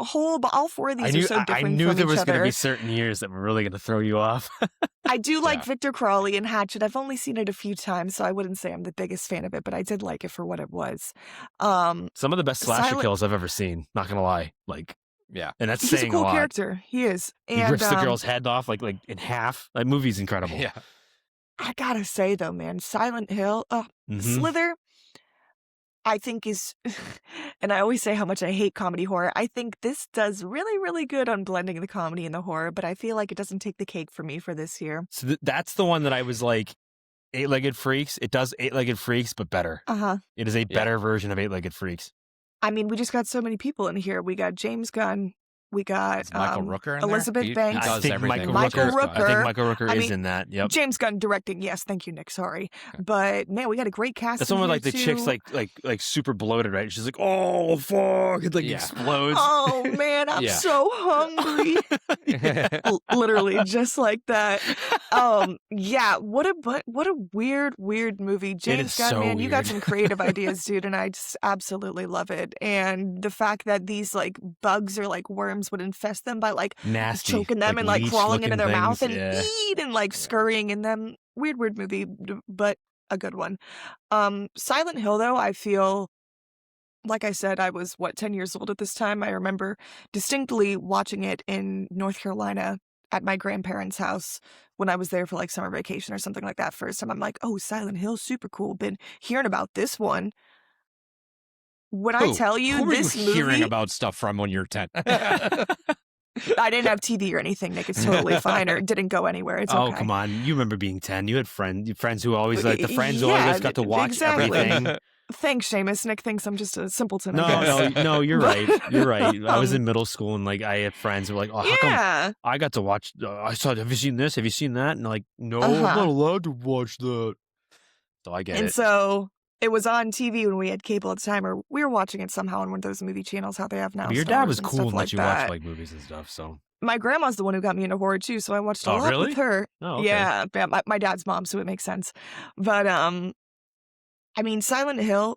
E: whole. All 4 of these are so different
B: I knew
E: from
B: there
E: each
B: was going to
E: other.
B: be certain years that were really going to throw you off.
E: I do like
D: Yeah.
E: Victor Crowley and Hatchet. I've only seen it a few times, so I wouldn't say I'm the biggest fan of it, but I did like it for what it was.
B: Some of the best slasher
E: Silent-
B: kills I've ever seen. Not gonna lie, like,
D: Yeah.
B: and that's
E: He's a
B: saying
E: cool
B: a lot.
E: character. He is.
B: He
E: And
B: rips the girl's head off like in half. That movie's incredible.
D: Yeah.
E: I gotta say though, man, Silent Hill,
B: Mhm.
E: Slither, I think is, and I always say how much I hate comedy horror. I think this does really, really good on blending the comedy and the horror, but I feel like it doesn't take the cake for me for this year.
B: So that's the one that I was like, Eight-Legged Freaks. It does Eight-Legged Freaks, but better. It is a better version of Eight-Legged Freaks.
E: I mean, we just got so many people in here. We got James Gunn. We got
D: Is Michael Rooker in there?
E: Elizabeth
D: He
E: Banks.
D: does
B: I think
D: everything.
E: Michael
D: Rooker's got.
E: Rooker.
B: I think Michael Rooker
E: I
B: is
E: mean,
B: in that. Yep.
E: James Gunn directing. Yes, thank you, Nick. Sorry, but man, we got a great cast.
B: That's
E: in
B: one where
E: here
B: like the chick's
E: too.
B: like super bloated, right? She's like, oh fuck, it like
D: Yeah.
B: explodes.
E: Oh man, I'm
D: Yeah.
E: so hungry. Literally just like that. Yeah, what a weird movie. James
B: is
E: Gunn,
B: so
E: man, you got
B: weird.
E: some creative ideas, dude, and I just absolutely love it. And the fact that these like bugs or like worms would infest them by like
B: Nasty,
E: choking them and like crawling into their
B: leech-looking
E: mouth and
B: things.
E: eat and like scurrying in them. Weird movie, but a good one. Silent Hill though, I feel like I said, I was 10 years old at this time. I remember distinctly watching it in North Carolina at my grandparents' house when I was there for like summer vacation or something like that. First time I'm like, oh, Silent Hill, super cool. Been hearing about this one. When I tell you
D: Who
E: this
D: are you
E: movie,
D: hearing about stuff from when you're 10?
E: I didn't have TV or anything, Nick. It's totally fine, or it didn't go anywhere. It's okay.
B: Oh, come on. You remember being 10. You had friends who always, like, the friends who
E: Yeah,
B: always got to watch
E: exactly.
B: everything.
E: Thanks, Seamus. Nick thinks I'm just a simpleton.
B: No, you're right. You're right. I was in middle school and like I had friends who were like, "Oh, how come I got to watch? Have you seen this? Have you seen that?" And like, no, I'm not allowed to watch that. So I get it.
E: And so it was on TV when we had cable at the time, or we were watching it somehow on one of those movie channels, how they have now.
B: But your dad was cool and
E: like
B: let you watch like movies and stuff. So
E: my grandma's the one who got me into horror too, so I watched a lot with her.
B: Oh, okay.
E: Yeah, my dad's mom, so it makes sense. But I mean, Silent Hill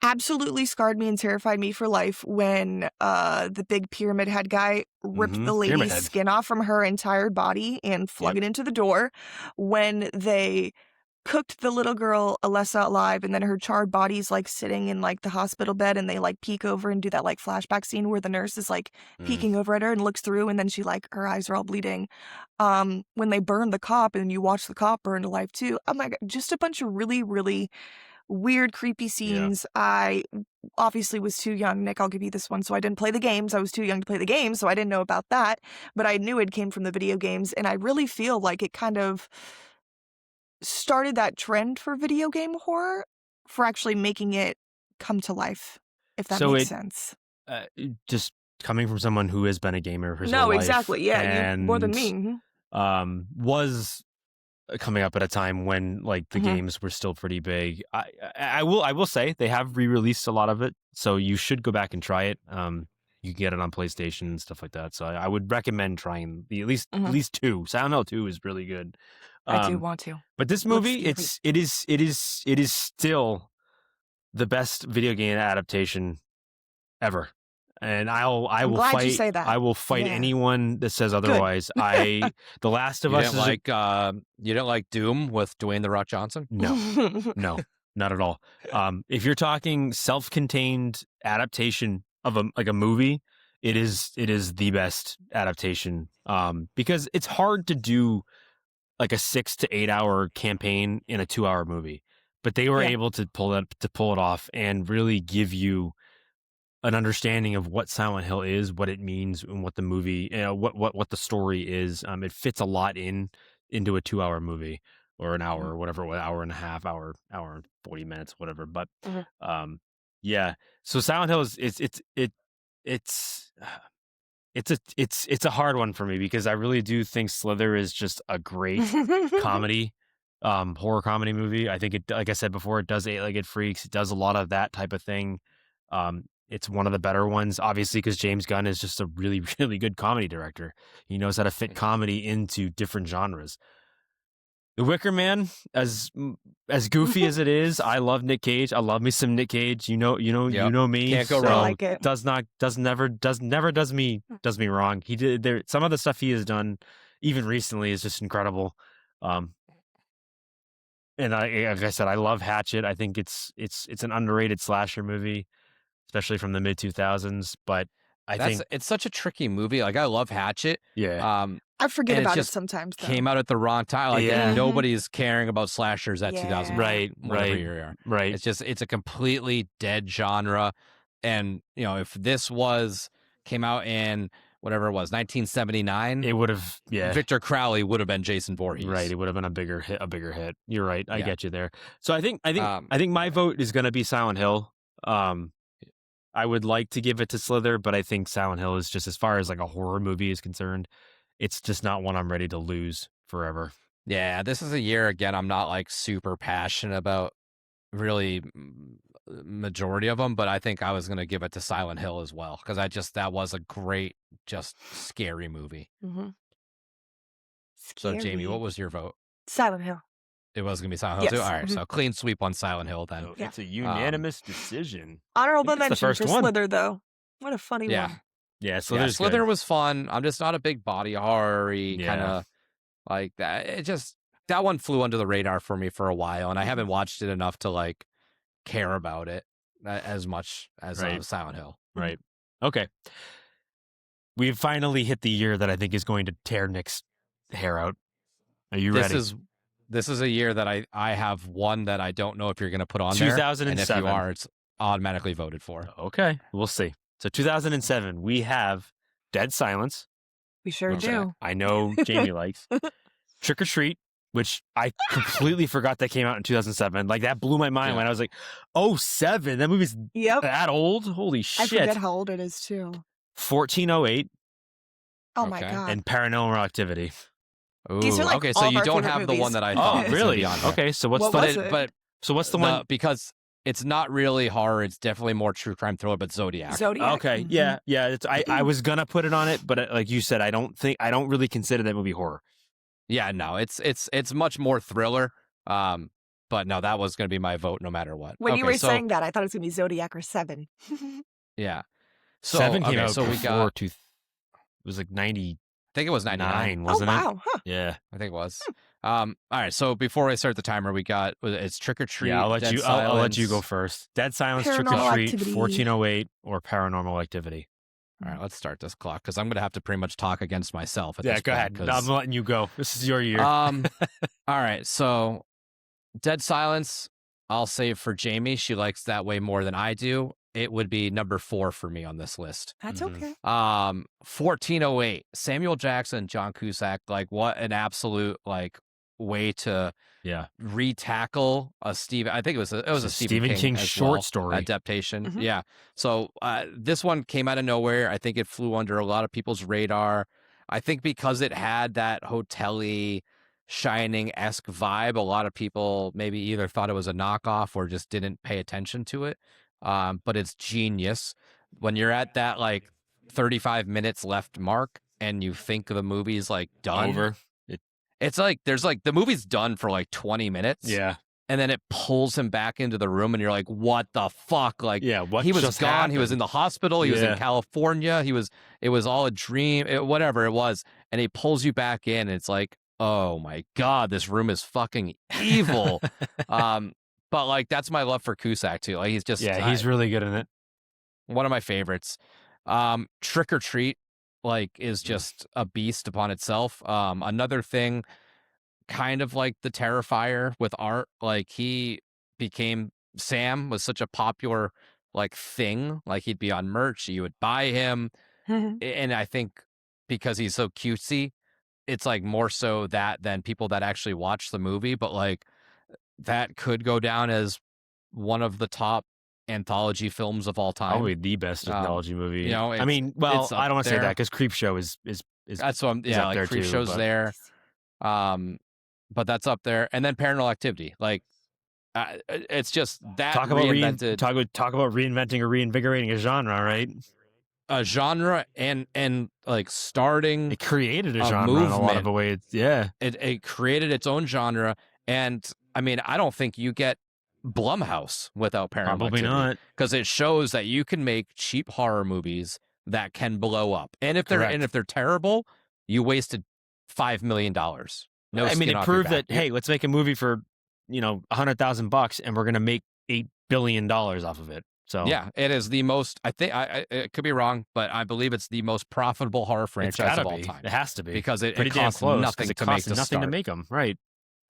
E: absolutely scarred me and terrified me for life when the big pyramid head guy ripped the lady's skin off from her entire body and flung it into the door. When they cooked the little girl Alessa alive, and then her charred body's like sitting in like the hospital bed, and they like peek over and do that like flashback scene where the nurse is like peeking over at her and looks through, and then she like her eyes are all bleeding. When they burned the cop and you watch the cop burn to life too. Oh my God, just a bunch of really, really weird, creepy scenes. Yeah. I obviously was too young. Nick, I'll give you this one. So I didn't play the games. I was too young to play the games, so I didn't know about that. But I knew it came from the video games, and I really feel like it kind of started that trend for video game horror, for actually making it come to life, if that makes sense.
B: Just coming from someone who has been a gamer for
E: no, exactly, yeah, you, more than me.
B: Was coming up at a time when like the games were still pretty big. I will say they have re-released a lot of it, so you should go back and try it. You can get it on PlayStation and stuff like that. So I would recommend trying at least 2. Silent Hill 2 is really good.
E: I do want to.
B: But this movie, it is still the best video game adaptation ever. And I will fight anyone that says otherwise. The Last of Us
D: you don't like Doom with Dwayne The Rock Johnson?
B: No, not at all. If you're talking self-contained adaptation of a movie, it is the best adaptation. Because it's hard to do like a 6 to 8 hour campaign in a 2-hour movie, but they were able to pull it off and really give you an understanding of what Silent Hill is, what it means, and what the movie, what the story is. It fits a lot into a 2-hour movie or an hour or whatever, hour and a half, hour and 40 minutes, whatever. But yeah. So Silent Hill it's a hard one for me because I really do think Slither is just a great comedy, horror comedy movie. I think it, like I said before, it does Eight-Legged Freaks. It does a lot of that type of thing. It's one of the better ones, obviously, because James Gunn is just a really, really good comedy director. He knows how to fit comedy into different genres. The Wicker Man, as goofy as it is, I love Nick Cage. I love me some Nick Cage. You know me.
D: Can't go wrong.
E: I like it.
B: Does me wrong. He did there. Some of the stuff he has done, even recently, is just incredible. And like I said, I love Hatchet. I think it's an underrated slasher movie, especially from the mid 2000s. But I think
D: it's such a tricky movie. Like I love Hatchet.
B: Yeah.
E: I forget about it sometimes, though.
D: Came out at the wrong time. Like nobody's caring about slashers at 2000.
B: Right.
D: It's a completely dead genre. And if this came out in whatever it was, 1979,
B: it would have,
D: Victor Crowley would have been Jason Voorhees.
B: Right. It would have been a bigger hit. You're right. I get you there. So I think my vote is going to be Silent Hill. I would like to give it to Slither, but I think Silent Hill is just, as far as like a horror movie is concerned, it's just not one I'm ready to lose forever.
D: Yeah, this is a year, again, I'm not like super passionate about really majority of them, but I think I was going to give it to Silent Hill as well, because that was a great, just scary movie.
E: Mm-hmm.
D: So, Jamie, what was your vote?
E: Silent Hill.
D: It was going to be Silent Hill too? All right, so clean sweep on Silent Hill then.
B: It's a unanimous decision.
E: Honorable mention for Slither, though. What a funny one.
B: Yeah,
D: Slither was fun. I'm just not a big body horror-y kind of like that. It just, that one flew under the radar for me for a while, and I haven't watched it enough to like care about it as much as Silent Hill.
B: Right. Okay. We've finally hit the year that I think is going to tear Nick's hair out. Are you ready?
D: This is a year that I have one that I don't know if you're going to put on
B: 2007.
D: And if you are, it's automatically voted for.
B: Okay. We'll see. So 2007, we have Dead Silence.
E: We sure do.
B: I know Jamie likes. Trick or Treat. which I completely forgot that came out in 2007. Like that blew my mind when I was like, oh, 7. That movie's that old? Holy shit.
E: I forget how old it is too.
B: 1408.
E: Oh my God.
B: And Paranormal Activity.
D: Ooh,
E: These are like
D: okay, so you don't have the one that I thought.
B: Oh, really? Okay, so what's the one?
D: Because it's not really horror. It's definitely more true crime thriller, but Zodiac.
B: Okay, yeah. I was gonna put it on it, but like you said, I don't really consider that movie horror.
D: Yeah, no, it's much more thriller. But no, that was gonna be my vote no matter what.
E: When you were saying that, I thought it was gonna be Zodiac or 7.
D: Yeah, so
B: 7 came out.
D: So we got.
B: It was like 90.
D: I think it was 99,
B: wasn't
E: it?
B: Huh.
D: Yeah, I think it was. All right, so before I start the timer, we got it's Trick or Treat.
B: Yeah, I'll let you go first. Dead Silence, Trick or Treat,
E: Activity.
B: 1408, or Paranormal Activity.
D: All right, let's start this clock because I'm going to have to pretty much talk against myself. At
B: yeah,
D: this
B: go
D: point,
B: ahead. I'm letting you go. This is your year.
D: All right, so Dead Silence, I'll save for Jamie. She likes that way more than I do. It would be number 4 for me on this list.
E: That's okay.
D: 1408, Samuel Jackson, John Cusack. Like, what an absolute way to retackle a Stephen. I think it was a Stephen King
B: short story
D: adaptation.
E: Mm-hmm.
D: Yeah. So this one came out of nowhere. I think it flew under a lot of people's radar. I think because it had that hotel-y, Shining-esque vibe, a lot of people maybe either thought it was a knockoff or just didn't pay attention to it. But it's genius when you're at that 35 minutes left mark and you think the movie's done.
B: Over.
D: It's there's the movie's done for 20 minutes.
B: Yeah.
D: And then it pulls him back into the room and you're like, what the fuck?
B: What
D: he was
B: just
D: gone.
B: happened?
D: He was in the hospital. He was in California. It was all a dream, whatever it was. And he pulls you back in and it's like, oh my God, this room is fucking evil. But that's my love for Cusack too. He's just
B: he's really good in it.
D: One of my favorites. Trick or Treat is just a beast upon itself. Another thing, kind of like the Terrifier with art. Sam was such a popular thing. He'd be on merch, you would buy him, and I think because he's so cutesy, it's more so that than people that actually watch the movie. But that could go down as one of the top anthology films of all time.
B: Probably the best anthology movie.
D: I
B: mean, I don't want to say that because Creepshow is
D: that's what I'm, Creepshow's there. But that's up there, and then Paranormal Activity. It's just that
B: talk about
D: reinvented.
B: Talk about reinventing or reinvigorating a genre, right?
D: A genre and starting.
B: It created a genre movement. In a lot of ways. Yeah,
D: it created its own genre. And I mean, I don't think you get Blumhouse without Paranormal
B: Probably
D: Activity,
B: not,
D: because it shows that you can make cheap horror movies that can blow up. And if they're terrible, you wasted $5 million. No,
B: I mean, it proved that hey, let's make a movie for $100,000 and we're gonna make $8 billion off of it. So
D: yeah, it is the most. I think it could be wrong, but I believe it's the most profitable horror franchise of all time.
B: It has to be
D: because it costs
B: nothing to make them. Right.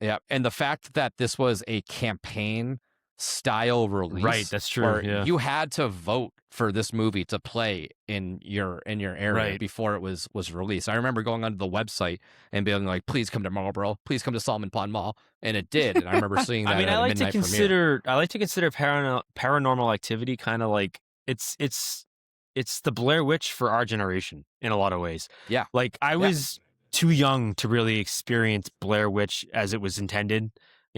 D: Yeah, and the fact that this was a campaign style release,
B: right? That's true.
D: Yeah. You had to vote for this movie to play in your area before it was released. I remember going onto the website and being like, "Please come to Marlboro, please come to Salmon Pond Mall," and it did. And I remember seeing that.
B: I like to consider Paranormal Activity kind of it's the Blair Witch for our generation in a lot of ways.
D: Yeah,
B: I was too young to really experience Blair Witch as it was intended.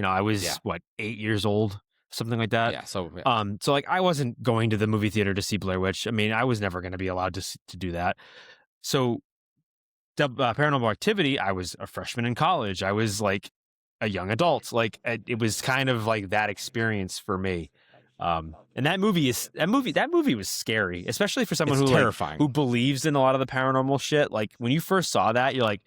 B: I was 8 years old, something like that.
D: Yeah. So
B: I wasn't going to the movie theater to see Blair Witch. I mean, I was never going to be allowed to do that. So the Paranormal Activity, I was a freshman in college. I was a young adult. It was kind of that experience for me. And that movie was scary, especially for someone
D: terrifying,
B: who believes in a lot of the paranormal shit. When you first saw that, you're like,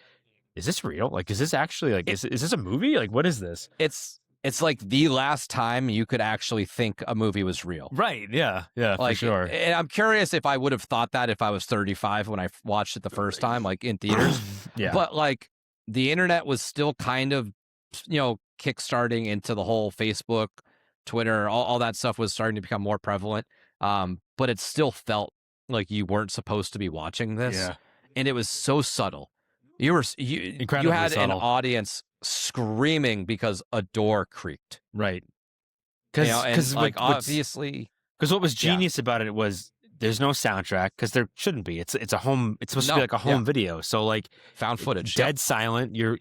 B: is this real? Is this actually is this a movie? What is this?
D: It's the last time you could actually think a movie was real.
B: Right. Yeah. Yeah, for sure.
D: And I'm curious if I would have thought that if I was 35 when I watched it the first time, in theaters.
B: Yeah.
D: But the internet was still kind of, kickstarting into the whole Facebook, Twitter, all that stuff was starting to become more prevalent. But it still felt like you weren't supposed to be watching this.
B: Yeah.
D: And it was so subtle. You had
B: subtle.
D: an audience screaming because a door creaked.
B: Right.
D: Because like obviously,
B: because what was genius about it was there's no soundtrack because there shouldn't be. It's a home. It's supposed to be like a home video. So like
D: found footage,
B: dead silent. You're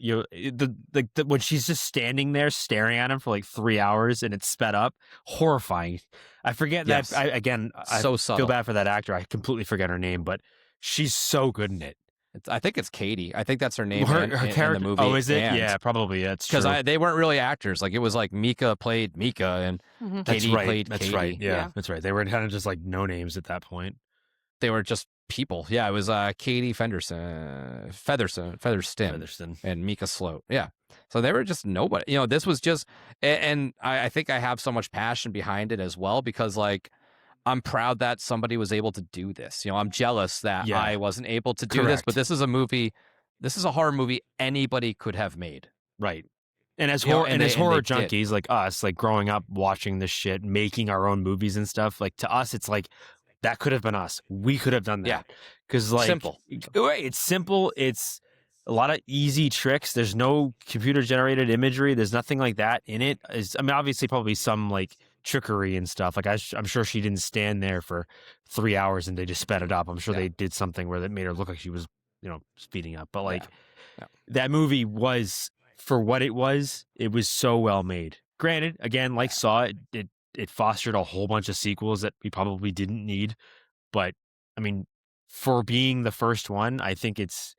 B: when she's just standing there staring at him for like 3 hours and it's sped up, horrifying. I forget that. I
D: so
B: feel bad for that actor. I completely forget her name, but she's so good in it.
D: I think it's Katie. I think that's her name.
B: Her character.
D: In the movie.
B: Oh, is it? Yeah, probably. That's true.
D: Because they weren't really actors. Like it was like Mika played Mika and Katie played Katie.
B: That's right. Yeah, that's right. They were kind of just like no names at that point.
D: They were just people. Yeah, it was Katie Featherston, and Mika Sloat. Yeah. So they were just nobody. This was just, and I think I have so much passion behind it as well because like, I'm proud that somebody was able to do this. I'm jealous that I wasn't able to do this, but this is a horror movie anybody could have made.
B: Right. And as horror junkies like us, like growing up watching this shit, making our own movies and stuff, like to us, it's like that could have been us. We could have done that.
D: Yeah.
B: Because like
D: simple.
B: It's simple. It's a lot of easy tricks. There's no computer generated imagery. There's nothing like that in it. Obviously probably some like trickery and stuff. Like I'm sure she didn't stand there for 3 hours and they just sped it up. I'm sure they did something where that made her look like she was, speeding up. But like that movie was, for what it was so well made. Granted, again, like Saw, it fostered a whole bunch of sequels that we probably didn't need. But I mean, for being the first one, I think it's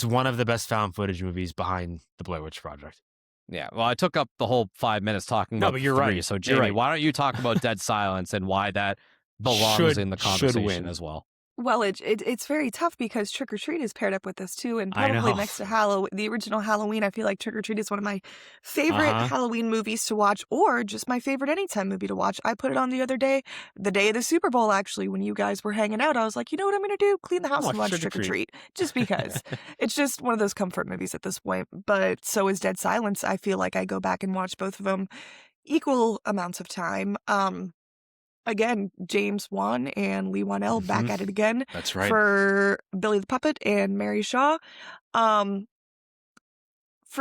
B: one of the best found footage movies behind the Blair Witch Project.
D: Yeah, well, I took up the whole 5 minutes talking about
B: but you're
D: three.
B: right.
D: So, Jamie, why don't you talk about Dead Silence and why that belongs in the conversation as well?
E: Well, it's very tough because Trick or Treat is paired up with this too, and probably next to Halloween, the original Halloween. I feel like Trick or Treat is one of my favorite Halloween movies to watch, or just my favorite anytime movie to watch. I put it on the other day, the day of the Super Bowl, actually, when you guys were hanging out. I was like, you know what I'm going to do? Clean the house and watch Trick or Treat, just because. It's just one of those comfort movies at this point. But so is Dead Silence. I feel like I go back and watch both of them equal amounts of time. Again, James Wan and Lee Wan-el back at it again.
B: That's right.
E: For Billy the Puppet and Mary Shaw. For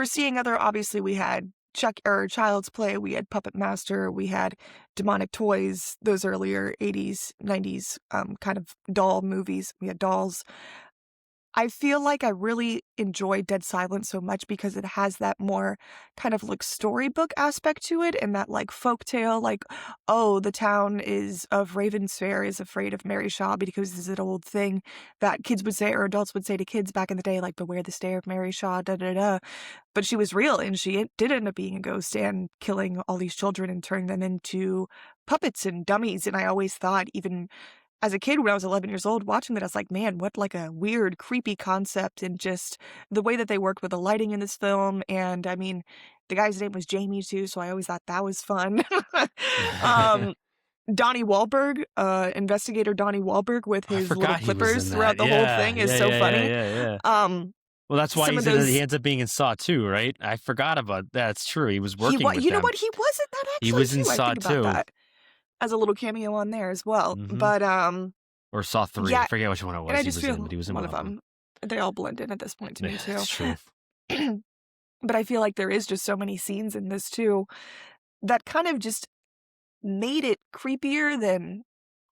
E: Seeing Other, obviously we had Child's Play, we had Puppet Master, we had Demonic Toys, those earlier 80s, 90s kind of doll movies. We had Dolls. I feel like I really enjoy Dead Silence so much because it has that more kind of like storybook aspect to it and that like folktale, like, oh, the town of Ravensfair is afraid of Mary Shaw because this is an old thing that kids would say or adults would say to kids back in the day, like, beware the stare of Mary Shaw, da da da. But she was real and she did end up being a ghost and killing all these children and turning them into puppets and dummies. And I always thought, even as a kid, when I was 11 years old, watching that, I was like, man, what like a weird, creepy concept, and just the way that they worked with the lighting in this film. And I mean, the guy's name was Jamie too, so I always thought that was fun. Donnie Wahlberg, investigator Donnie Wahlberg with his little flippers throughout the whole thing is so funny.
B: Well, that's why he ends up being in Saw 2, right? I forgot about that. It's true. He was working with them.
E: You know what? He wasn't that actually.
B: He was in Saw 2.
E: As a little cameo on there as well. But
B: or Saw 3. I forget which one it was.
E: And I just feel
B: but he was in one of them.
E: They all blend in at this point to me too.
B: That's true.
E: But I feel like there is just so many scenes in this too that kind of just made it creepier than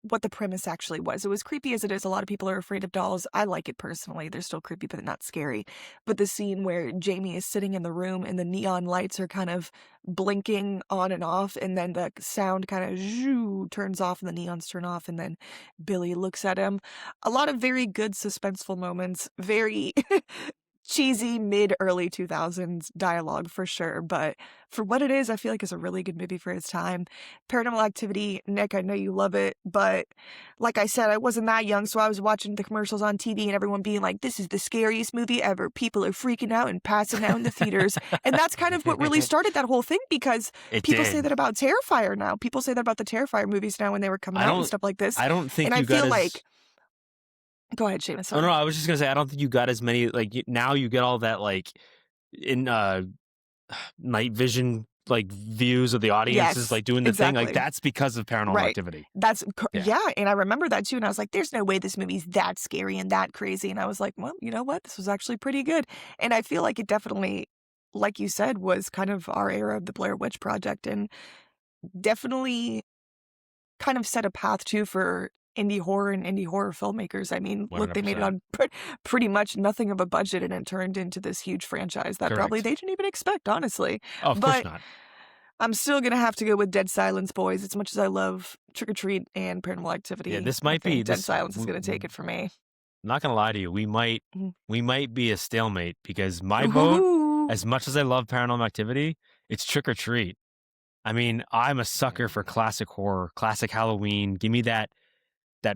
E: what the premise actually was. It was creepy as it is. A lot of people are afraid of dolls. I like it personally. They're still creepy, but not scary. But the scene where Jamie is sitting in the room and the neon lights are kind of blinking on and off, and then the sound kind of turns off and the neons turn off, and then Billy looks at him. A lot of very good suspenseful moments. Very cheesy mid-early 2000s dialogue for sure, but for what it is, I feel like it's a really good movie for its time. Paranormal Activity, Nick, I know you love it, but like I said, I wasn't that young, so I was watching the commercials on TV and everyone being like, this is the scariest movie ever. People are freaking out and passing out in the theaters. And that's kind of what really started that whole thing, because people say that about Terrifier now. People say that about the Terrifier movies now when they were coming out and stuff like this.
B: I don't think
E: and
B: you
E: I feel
B: got
E: like... Go ahead, Seamus.
B: No, I was just gonna say, I don't think you got as many, like, now you get all that, like, in night vision, like, views of the audiences, like, doing the thing. Like, that's because of Paranormal Activity.
E: That's, and I remember that, too, and I was like, there's no way this movie's that scary and that crazy, and I was like, well, you know what? This was actually pretty good, and I feel like it definitely like you said, was kind of our era of the Blair Witch Project, and definitely kind of set a path too for indie horror and indie horror filmmakers. I mean, look, they made it
B: 100%.
E: on pretty much nothing of a budget, and it turned into this huge franchise that probably
B: Correct.
E: they didn't even expect, honestly.
B: Oh, of course
E: But
B: not.
E: I'm still gonna have to go with Dead Silence, boys. As much as I love Trick or Treat and Paranormal Activity,
B: Yeah, this
E: I
B: might be
E: think Dead
B: this.
E: Silence is gonna take it for me.
B: Not gonna lie to you, we might
E: Mhm.
B: be a stalemate because my vote,
E: Ooh.
B: as much as I love Paranormal Activity, it's Trick or Treat. I mean, I'm a sucker for classic horror, classic Halloween. Give me that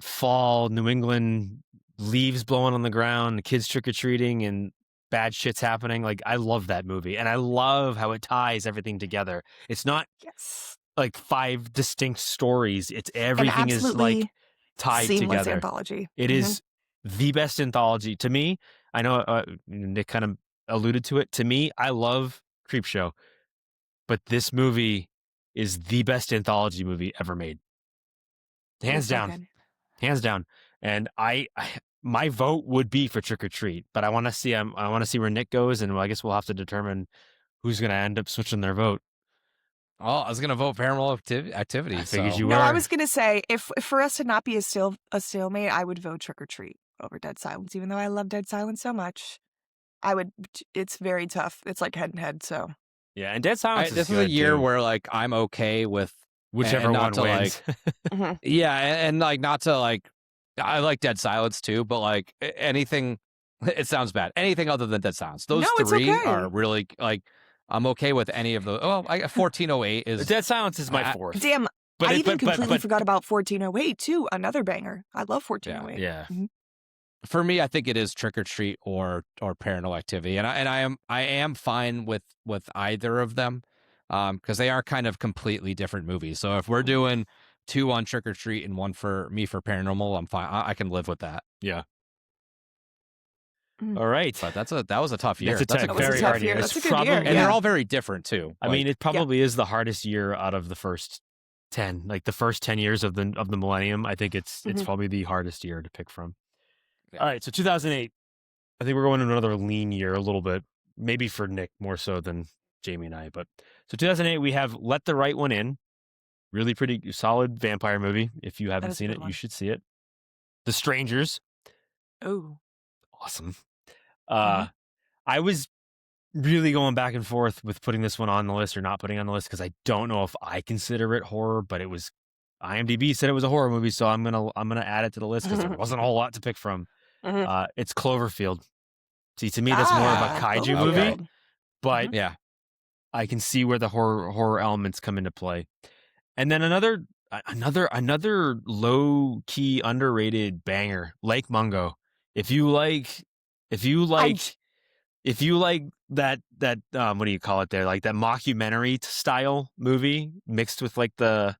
B: fall New England, leaves blowing on the ground, the kids trick or treating, and bad shit's happening. Like, I love that movie, and I love how it ties everything together. It's not
E: Yes.
B: like 5 distinct stories. It's
E: An
B: everything is like
E: absolutely
B: tied
E: seamless
B: together.
E: anthology.
B: It
E: Mhm.
B: is the best anthology to me. I know Nick kind of alluded to it. To me, I love Creepshow, but this movie is the best anthology movie ever made,
E: It is
B: hands
E: so
B: down,
E: good.
B: hands down. And my vote would be for Trick or Treat, but I want to see where Nick goes, and I guess we'll have to determine who's going to end up switching their vote.
D: Oh, I was gonna vote Paranormal Activity.
B: I figured
D: so-
B: you
E: No, I
B: were.
E: was gonna say if for us to not be a stalemate, I would vote Trick or Treat over Dead Silence. Even though I love Dead Silence so much, I would. It's very tough. It's like head and head. So
B: Yeah, and Dead Silence
D: This is
B: good,
D: a year
B: too.
D: where like I'm okay with
B: whichever
D: and
B: one
D: not to,
B: wins.
E: Mhm.
D: yeah, and like not to like I like Dead Silence too, but like anything it sounds bad. Anything other than Dead Silence. Those
E: No, it's
D: three
E: okay.
D: are really like I'm okay with any of the 1408 is
B: Dead Silence is my
D: I-
B: fourth.
E: damn,
B: But
E: I
B: it-
E: even
B: but-
E: completely
B: but-
E: forgot about 1408 too. Another banger. I love 1408.
B: Yeah.
D: for me, I think it is Trick or Treat or Paranormal Activity, and I am fine with either of them, because they are kind of completely different movies. So if we're doing 2 on Trick or Treat and 1 for me for Paranormal, I'm fine. I can live with that.
B: All right.
D: But that was a tough year.
B: That's a
E: That was a
B: very
E: tough
B: hard
E: year.
B: year.
E: That's
B: It's
E: a good year.
B: probably,
D: and
E: Yeah.
D: they're all very different too.
B: I mean, it probably is the hardest year out of the first 10, like the first 10 years of the millennium. I think it's
E: Mhm.
B: probably the hardest year to pick from.
D: Yeah.
B: All right, so 2008. I think we're going to another lean year a little bit, maybe for Nick more so than Jamie and I. But so 2008, we have Let the Right One In, really pretty solid vampire movie. If you haven't
E: is a
B: seen
E: good
B: it,
E: one.
B: you should see it. The Strangers,
E: Oh,
B: awesome.
E: Mhm.
B: I was really going back and forth with putting this one on the list or not putting it on the list because I don't know if I consider it horror, but it was IMDb said it was a horror movie, so I'm gonna add it to the list because there wasn't a whole lot to pick from.
E: Mhm.
B: It's Cloverfield. See, to me, that's more of a kaiju movie,
E: Cloverfield.
B: but
D: Yeah.
B: I can see where the horror elements come into play. And then another low key underrated banger, Lake Mungo. If you like that what do you call it there? Like that mockumentary style movie mixed with like the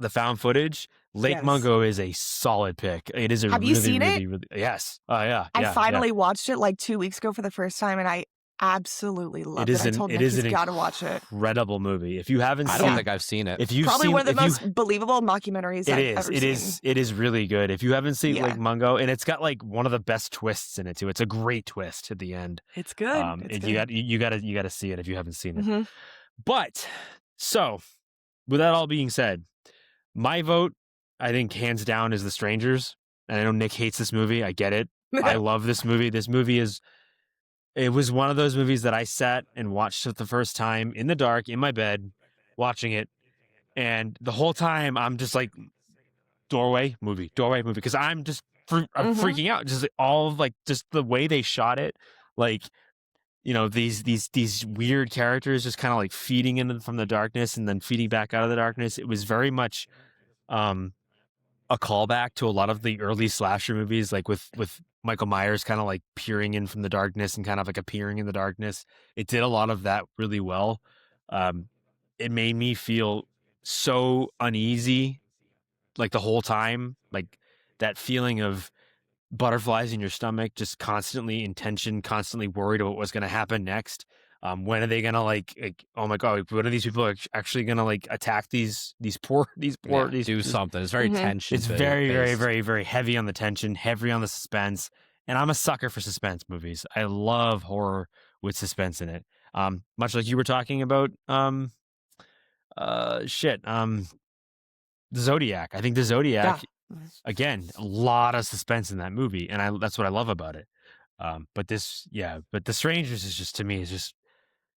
B: found footage. Lake
E: Yes.
B: Mungo is a solid pick. It is a
E: Have
B: really,
E: you seen
B: really,
E: it?
B: really, yes. Oh yeah.
E: I
B: yeah,
E: finally watched it like 2 weeks ago for the first time, and I absolutely loved it. I told Nick he's got to watch it.
B: incredible movie. If you haven't
D: I
B: seen
D: don't think I've seen it.
B: if you've
E: Probably
B: seen,
E: one of the
B: if you-
E: most believable mockumentaries I've ever seen.
B: It is really good. If you haven't seen
E: Yeah.
B: Lake Mungo, and it's got like one of the best twists in it too. It's a great twist at the end.
E: It's good. It's
B: you
E: good.
B: you got to see it if you haven't seen it.
E: Mhm.
B: But so, with that all being said, my vote, I think hands down, is The Strangers. And I know Nick hates this movie. I get it. I love this movie. This movie it was one of those movies that I sat and watched for the first time in the dark in my bed, watching it. And the whole time I'm just like, doorway movie, because I'm just I'm freaking out. Just all of like just the way they shot it, like, you know, these weird characters just kind of like feeding in from the darkness and then feeding back out of the darkness. It was very much a callback to a lot of the early slasher movies, like with Michael Myers kind of like peering in from the darkness and kind of like appearing in the darkness. It did a lot of that really well. It made me feel so uneasy, like the whole time, like that feeling of butterflies in your stomach, just constantly in tension, constantly worried about what's going to happen next. When are they gonna like? Oh my god! When are these people actually gonna like attack these poor
D: do something? It's very tension.
B: It's very, very, very, very heavy on the tension, heavy on the suspense, and I'm a sucker for suspense movies. I love horror with suspense in it. Much like you were talking about, the Zodiac. I think the Zodiac, again, a lot of suspense in that movie, and that's what I love about it. But The Strangers is just, to me,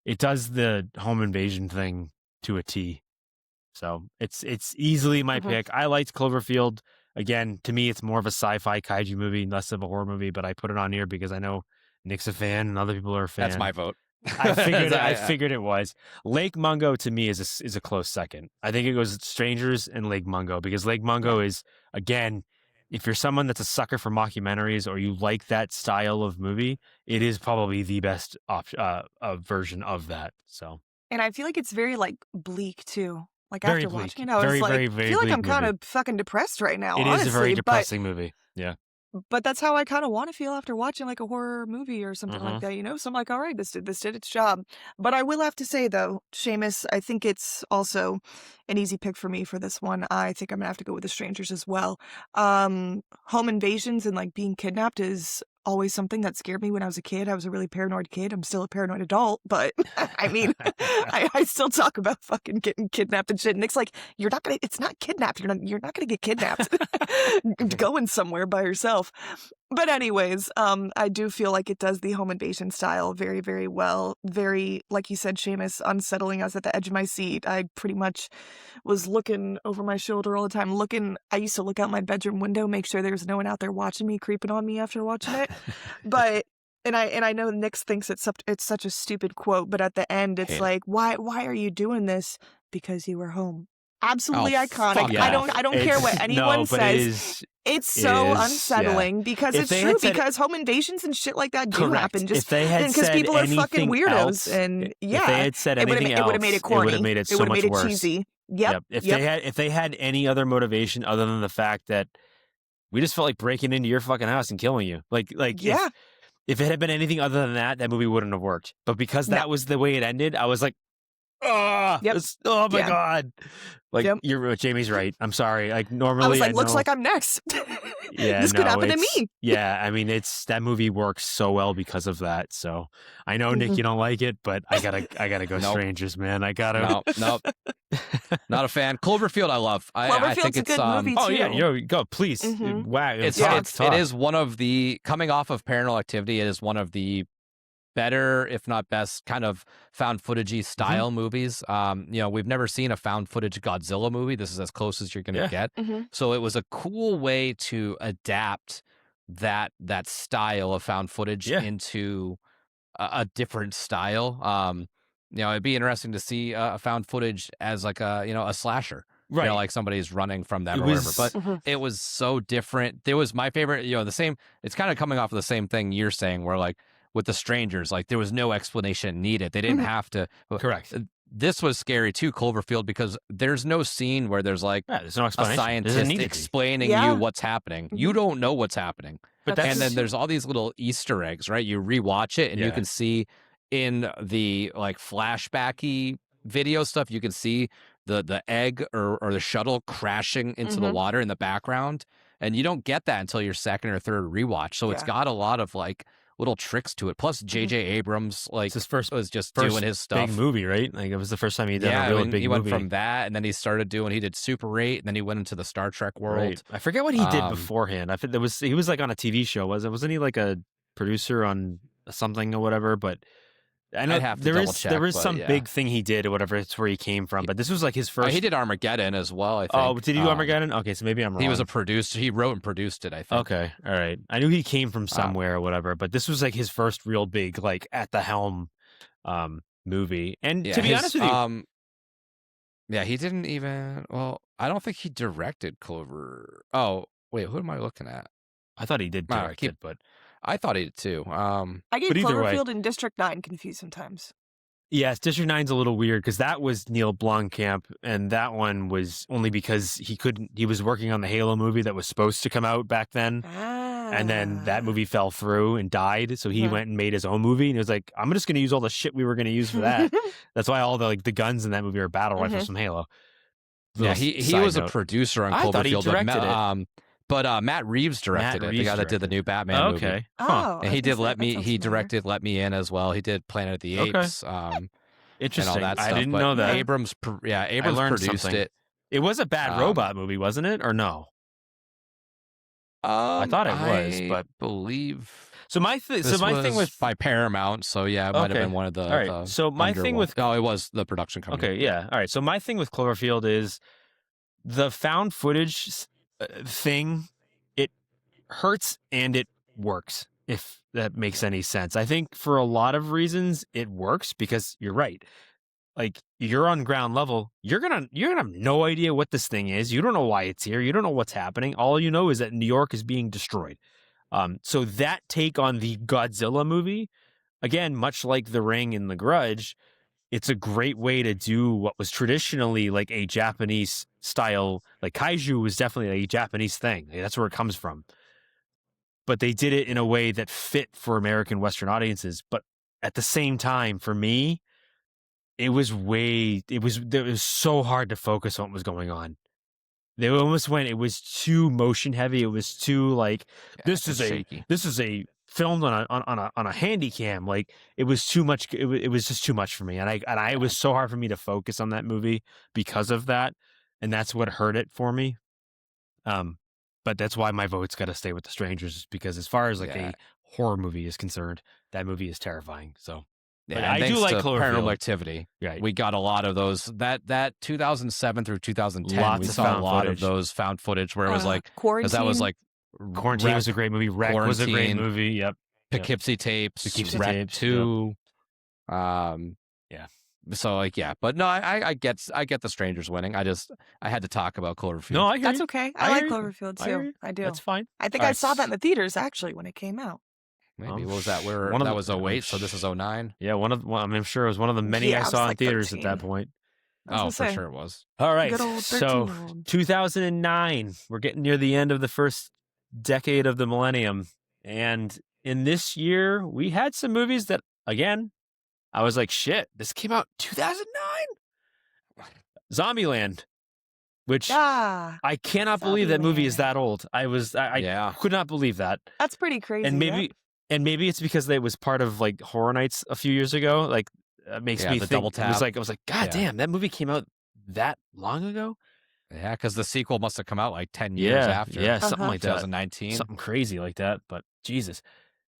B: it does the home invasion thing to a T. So it's easily my pick. I liked Cloverfield. Again, to me, it's more of a sci-fi kaiju movie, less of a horror movie. But I put it on here because I know Nick's a fan and other people are a fan.
D: That's my vote.
B: I figured it was. Lake Mungo to me is a close second. I think it goes Strangers and Lake Mungo, because Lake Mungo is, again, if you're someone that's a sucker for mockumentaries or you like that style of movie, it is probably the best version of that. So,
E: and I feel like it's very like bleak too. Like
B: very
E: after
B: bleak.
E: watching it, I was like, I feel like I'm kind of fucking depressed right now.
B: It
E: honestly,
B: is a very depressing movie. Yeah.
E: But that's how I kind of want to feel after watching like a horror movie or something like that, you know? So I'm like, all right, this did its job. But I will have to say though, Seamus, I think it's also an easy pick for me for this one. I think I'm gonna have to go with The Strangers as well. Home invasions and like being kidnapped is always something that scared me when I was a kid. I was a really paranoid kid. I'm still a paranoid adult, but I mean, I still talk about fucking getting kidnapped and shit. Nick's like, it's not kidnapped. You're not gonna get kidnapped going somewhere by yourself. But anyways, I do feel like it does the home invasion style very, very well. Very, like you said, Seamus, unsettling. I was at the edge of my seat. I pretty much was looking over my shoulder all the time. I used to look out my bedroom window, make sure there was no one out there watching me, creeping on me after watching it. But and I know Nick thinks it's such a stupid quote, but at the end it's like, why are you doing this? Because you were home. Absolutely iconic.
B: Yeah.
E: I don't care what anyone says. It's so unsettling because it's true. Because home invasions and shit like that do happen. Just because people are fucking weirdos. And
B: if they had said anything else,
E: it would have made it corny.
B: It would have made it so much worse.
E: Cheesy. Yep.
B: If they had any other motivation other than the fact that we just felt like breaking into your fucking house and killing you, if it had been anything other than that movie wouldn't have worked. But because that was the way it ended, I was like, oh my God. Like Jamie's right. I'm sorry. Like normally
E: I was like, looks like I'm next. This could happen to me.
B: Yeah, I mean, that movie works so well because of that. So I know Nick, you don't like it, but I gotta go Strangers, man. I gotta.
D: Nope. Not a fan. Cloverfield, I love. I think it's
E: a good movie too.
B: Oh yeah, go please. Wow,
D: it is one of the, coming off of Paranormal Activity, it is one of the better, if not best, kind of found footagey style movies. We've never seen a found footage Godzilla movie. This is as close as you're going to get. So it was a cool way to adapt that style of found footage into a different style. It'd be interesting to see a found footage as like a slasher. Right. Like somebody's running from them or whatever. But it was so different. There was my favorite, the same, it's kind of coming off of the same thing you're saying, where like with The Strangers, like there was no explanation needed. They didn't have to.
B: Correct.
D: This was scary too, Cloverfield, because there's no scene where there's like
B: there's no explanation.
D: A scientist explaining you what's happening. You don't know what's happening. And then there's all these little Easter eggs, right? You rewatch it and you can see in the like flashbacky video stuff, you can see the egg or the shuttle crashing into the water in the background. And you don't get that until your second or third rewatch. So it's got a lot of like little tricks to it. Plus, J.J. Abrams, like, was just doing his stuff.
B: Big movie, right? Like, it was the first time he did a really big movie. He
D: went from that, and then he did Super 8, and then he went into the Star Trek world.
B: Right. I forget what he did beforehand. I think he was like on a TV show. Wasn't he like a producer on something or whatever? But I know there is some big thing he did or whatever. It's where he came from. But this was like his first.
D: He did Armageddon as well, I think.
B: Oh, did he do Armageddon? Okay, so maybe I'm wrong.
D: He was a producer. He wrote and produced it, I think.
B: Okay, all right. I knew he came from somewhere or whatever, but this was like his first real big, like, at the helm movie. And to be honest with you,
D: he didn't even. Well, I don't think he directed Clover. Oh, wait, who am I looking at?
B: I thought he did direct it, but
D: I thought he did too.
E: I get Cloverfield and District 9 confused sometimes.
B: Yes, District 9's a little weird because that was Neil Blomkamp, and that one was only because he was working on the Halo movie that was supposed to come out back then. And then that movie fell through and died, so he went and made his own movie, and he was like, I'm just going to use all the shit we were going to use for that. That's why all the guns in that movie are battle rifles from Halo.
D: He was a producer on Cloverfield.
B: I thought he directed it.
D: But Matt Reeves directed it. The guy that did the new Batman movie.
B: Okay.
E: Oh,
D: And he did He directed Let Me In as well. He did Planet of the Apes.
B: Interesting.
D: And all that stuff.
B: I didn't know that.
D: Abrams produced
B: something.
D: it.
B: It was a bad robot movie, wasn't it? Or no? I thought it was, but
D: believe.
B: So my thing with
D: by Paramount. So yeah, it might have been one of the.
B: All right. So my thing with
D: it was the production company.
B: Okay, yeah. All right. So my thing with Cloverfield is the found footage thing. It hurts and it works. If that makes any sense. I think for a lot of reasons it works because you're right. Like you're on ground level, you're gonna have no idea what this thing is. You don't know why it's here. You don't know what's happening. All you know is that New York is being destroyed. So that take on the Godzilla movie, again, much like The Ring and The Grudge, it's a great way to do what was traditionally like a Japanese style. Like kaiju was definitely a Japanese thing. Like, that's where it comes from. But they did it in a way that fit for American Western audiences. But at the same time, for me, it was so hard to focus on what was going on. They almost went, it was too motion heavy. It was too like, this is a filmed on a handy cam. Like it was too much. It was just too much for me. And it was so hard for me to focus on that movie because of that. And that's what hurt it for me. But that's why my vote's got to stay with The Strangers, because as far as like a horror movie is concerned, that movie is terrifying. So
D: yeah,
B: I do like
D: Paranormal Activity.
B: Right.
D: We got a lot of those. That 2007 through 2010, we saw a lot of those found footage where it was like
E: Quarantine.
D: That was like
B: Quarantine was a great movie. Wreck was a great movie. Yep.
D: Poughkeepsie Tapes.
B: Poughkeepsie
D: Wreck
B: Tapes
D: 2.
B: Yep.
D: So like but no, I get The Strangers winning. I had to talk about Cloverfield.
B: No, I hear
E: That's
B: you.
E: okay. I like Cloverfield too. I do.
B: That's fine.
E: I think I saw that in the theaters actually when it came out.
D: Maybe what was that? That was 08, so this is 09.
B: Yeah, I'm sure it was one of the many I saw in theaters 13. At that point.
D: Oh, for sure it was.
B: All right.
E: Good old
B: So 2009, we're getting near the end of the first decade of the millennium, and in this year we had some movies that, again, I was like, shit, this came out 2009. Zombieland, which I cannot believe that movie is that old. I could not believe that.
E: That's pretty crazy.
B: And maybe it's because it was part of like Horror Nights a few years ago. Like, it makes me think.
D: Double tap.
B: I was like, God damn, that movie came out that long ago.
D: Yeah, because the sequel must have come out like 10 years after.
B: Yeah, something like
D: 2019.
B: Something crazy like that. But Jesus,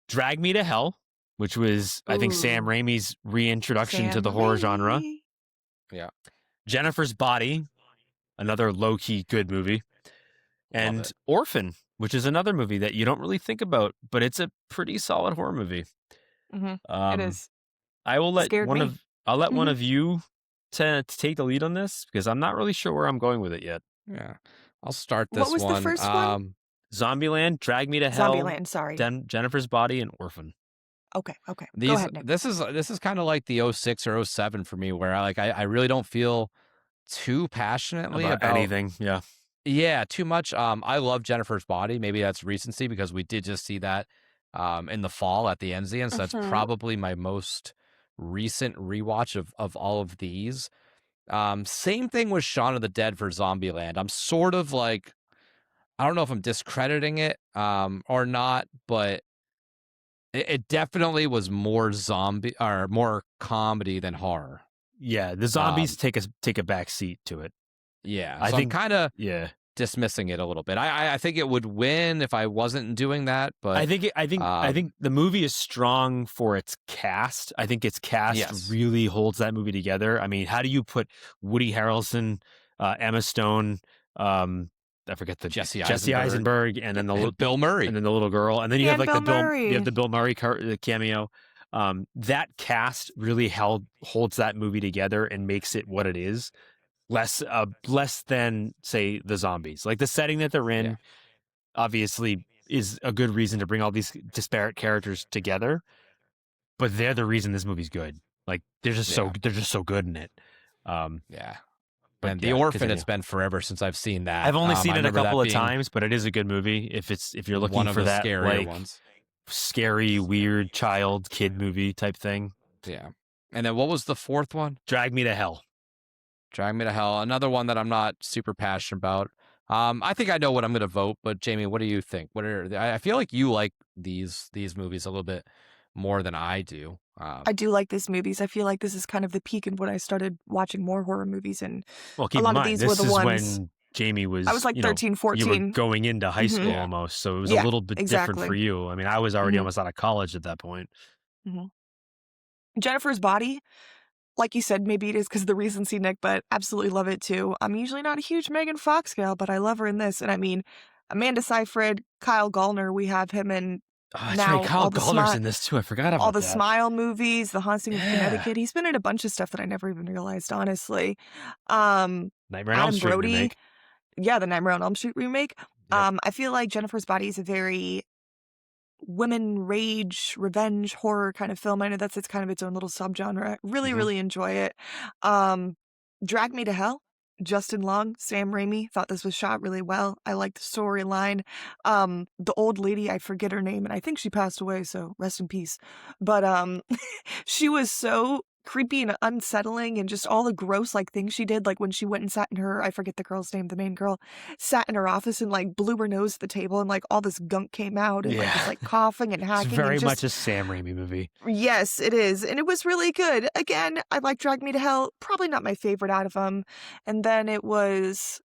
B: Drag Me to Hell, which was I think Sam Raimi's reintroduction to the horror genre.
D: Yeah,
B: Jennifer's Body, another low key good movie, and Orphan, which is another movie that you don't really think about, but it's a pretty solid horror movie.
E: Mm-hmm. It is.
B: I will let one of you to take the lead on this because I'm not really sure where I'm going with it yet.
D: Yeah, I'll start this one.
E: What was the first one?
B: Zombieland, Drag Me to Hell,
E: Zombieland. Sorry,
B: Jennifer's Body, and Orphan.
E: Okay. Go ahead, Nick.
D: This is kind of like the 06 or 07 for me, where I really don't feel too passionately about
B: anything.
D: Yeah, too much. I love Jennifer's Body. Maybe that's recency because we did just see that in the fall at the Enzian. So that's probably my most recent rewatch of all of these. Same thing with Shaun of the Dead for Zombieland. I'm sort of like, I don't know if I'm discrediting it or not, but it definitely was more zombie or more comedy than horror.
B: Yeah, the zombies take a back seat to it.
D: Yeah, I think kind of dismissing it a little bit. I think it would win if I wasn't doing that, but
B: I think the movie is strong for its cast. I think its cast really holds that movie together. I mean, how do you put Woody Harrelson, Emma Stone, I forget the Jesse Eisenberg, and then the
D: Bill Murray,
B: and then the little girl, and then you have like the Bill Murray cameo. That cast really holds that movie together and makes it what it is. Less than say the zombies. Like the setting that they're in, obviously is a good reason to bring all these disparate characters together. But they're the reason this movie's good. Like they're just so good in it.
D: And The Orphan, it's been forever since I've seen that.
B: I've only seen it a couple of times, but it is a good movie. If you're looking for that like scary, weird kid movie type thing.
D: Yeah. And then what was the fourth one?
B: Drag Me to Hell.
D: Drag Me to Hell. Another one that I'm not super passionate about. I think I know what I'm going to vote, but Jamie, what do you think? I feel like you like these movies a little bit more than I do.
E: I do like these movies. I feel like this is kind of the peak in when I started watching more horror movies, and
B: well, keep
E: a lot
B: in
E: of
B: mind,
E: these were
B: this
E: the
B: is
E: ones.
B: when Jamie was.
E: I was like 13, 14.
B: You were going into high school
D: Yeah.
B: almost, so it was
E: Yeah,
B: a little bit different
E: exactly.
B: for you. I mean, I was already
E: Mhm.
B: almost out of college at that point.
E: Jennifer's Body, like you said, maybe it is because of the recency, Nick, but absolutely love it too. I'm usually not a huge Megan Fox gal, but I love her in this. And I mean, Amanda Seyfried, Kyle Gallner, we have him in
B: Oh, that's
E: now
B: right. Kyle
E: all the
B: Gallner's in this too. I forgot about
E: all the
B: that.
E: Smile movies, The Haunting of
B: Yeah.
E: Connecticut. He's been in a bunch of stuff that I never even realized, honestly. Adam
B: Nightmare on Elm Street
E: Brody,
B: remake.
E: yeah, the Nightmare on Elm Street remake.
B: Yep.
E: I feel like Jennifer's Body is a very women rage, revenge, horror kind of film. I know it's kind of its own little subgenre. Really,
B: Mhm.
E: really enjoy it. Drag Me to Hell. Justin Long, Sam Raimi, thought this was shot really well. I like the storyline. The old lady, I forget her name, and I think she passed away, so rest in peace. But she was so creepy and unsettling, and just all the gross like things she did, like when she went and sat in her, I forget the girl's name, the main girl, sat in her office and like blew her nose at the table, and like all this gunk came out, and like
B: Yeah.
E: just like coughing and
B: It's
E: hacking.
B: very
E: and
B: much a Sam Raimi movie.
E: Yes, it is. And it was really good. Again, I like Drag Me to Hell. Probably not my favorite out of them. And then it was,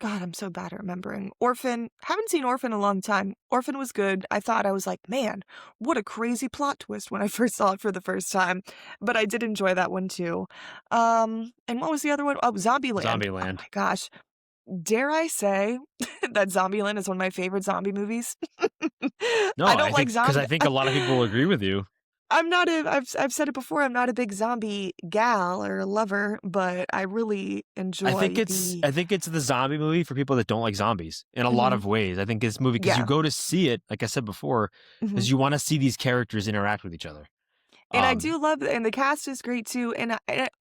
E: God, I'm so bad at remembering. Orphan. Haven't seen Orphan in a long time. Orphan was good. I was like, man, what a crazy plot twist when I first saw it for the first time. But I did enjoy that one too. And what was the other one? Oh, Zombieland. Oh
B: Zombieland.
E: my gosh. Dare I say that Zombieland is one of my favorite zombie movies?
B: No,
E: I don't like
B: because
E: zombies.
B: I think a lot of people agree with you.
E: I've said it before, I'm not a big zombie gal or lover, but I really enjoy
B: I think it's the zombie movie for people that don't like zombies in a lot of ways. I think this movie, because you
E: Yeah.
B: go to see it, like I said before,
E: Mhm.
B: because you want to see these characters interact with each other.
E: And I
B: Um,
E: do love, and the cast is great too. And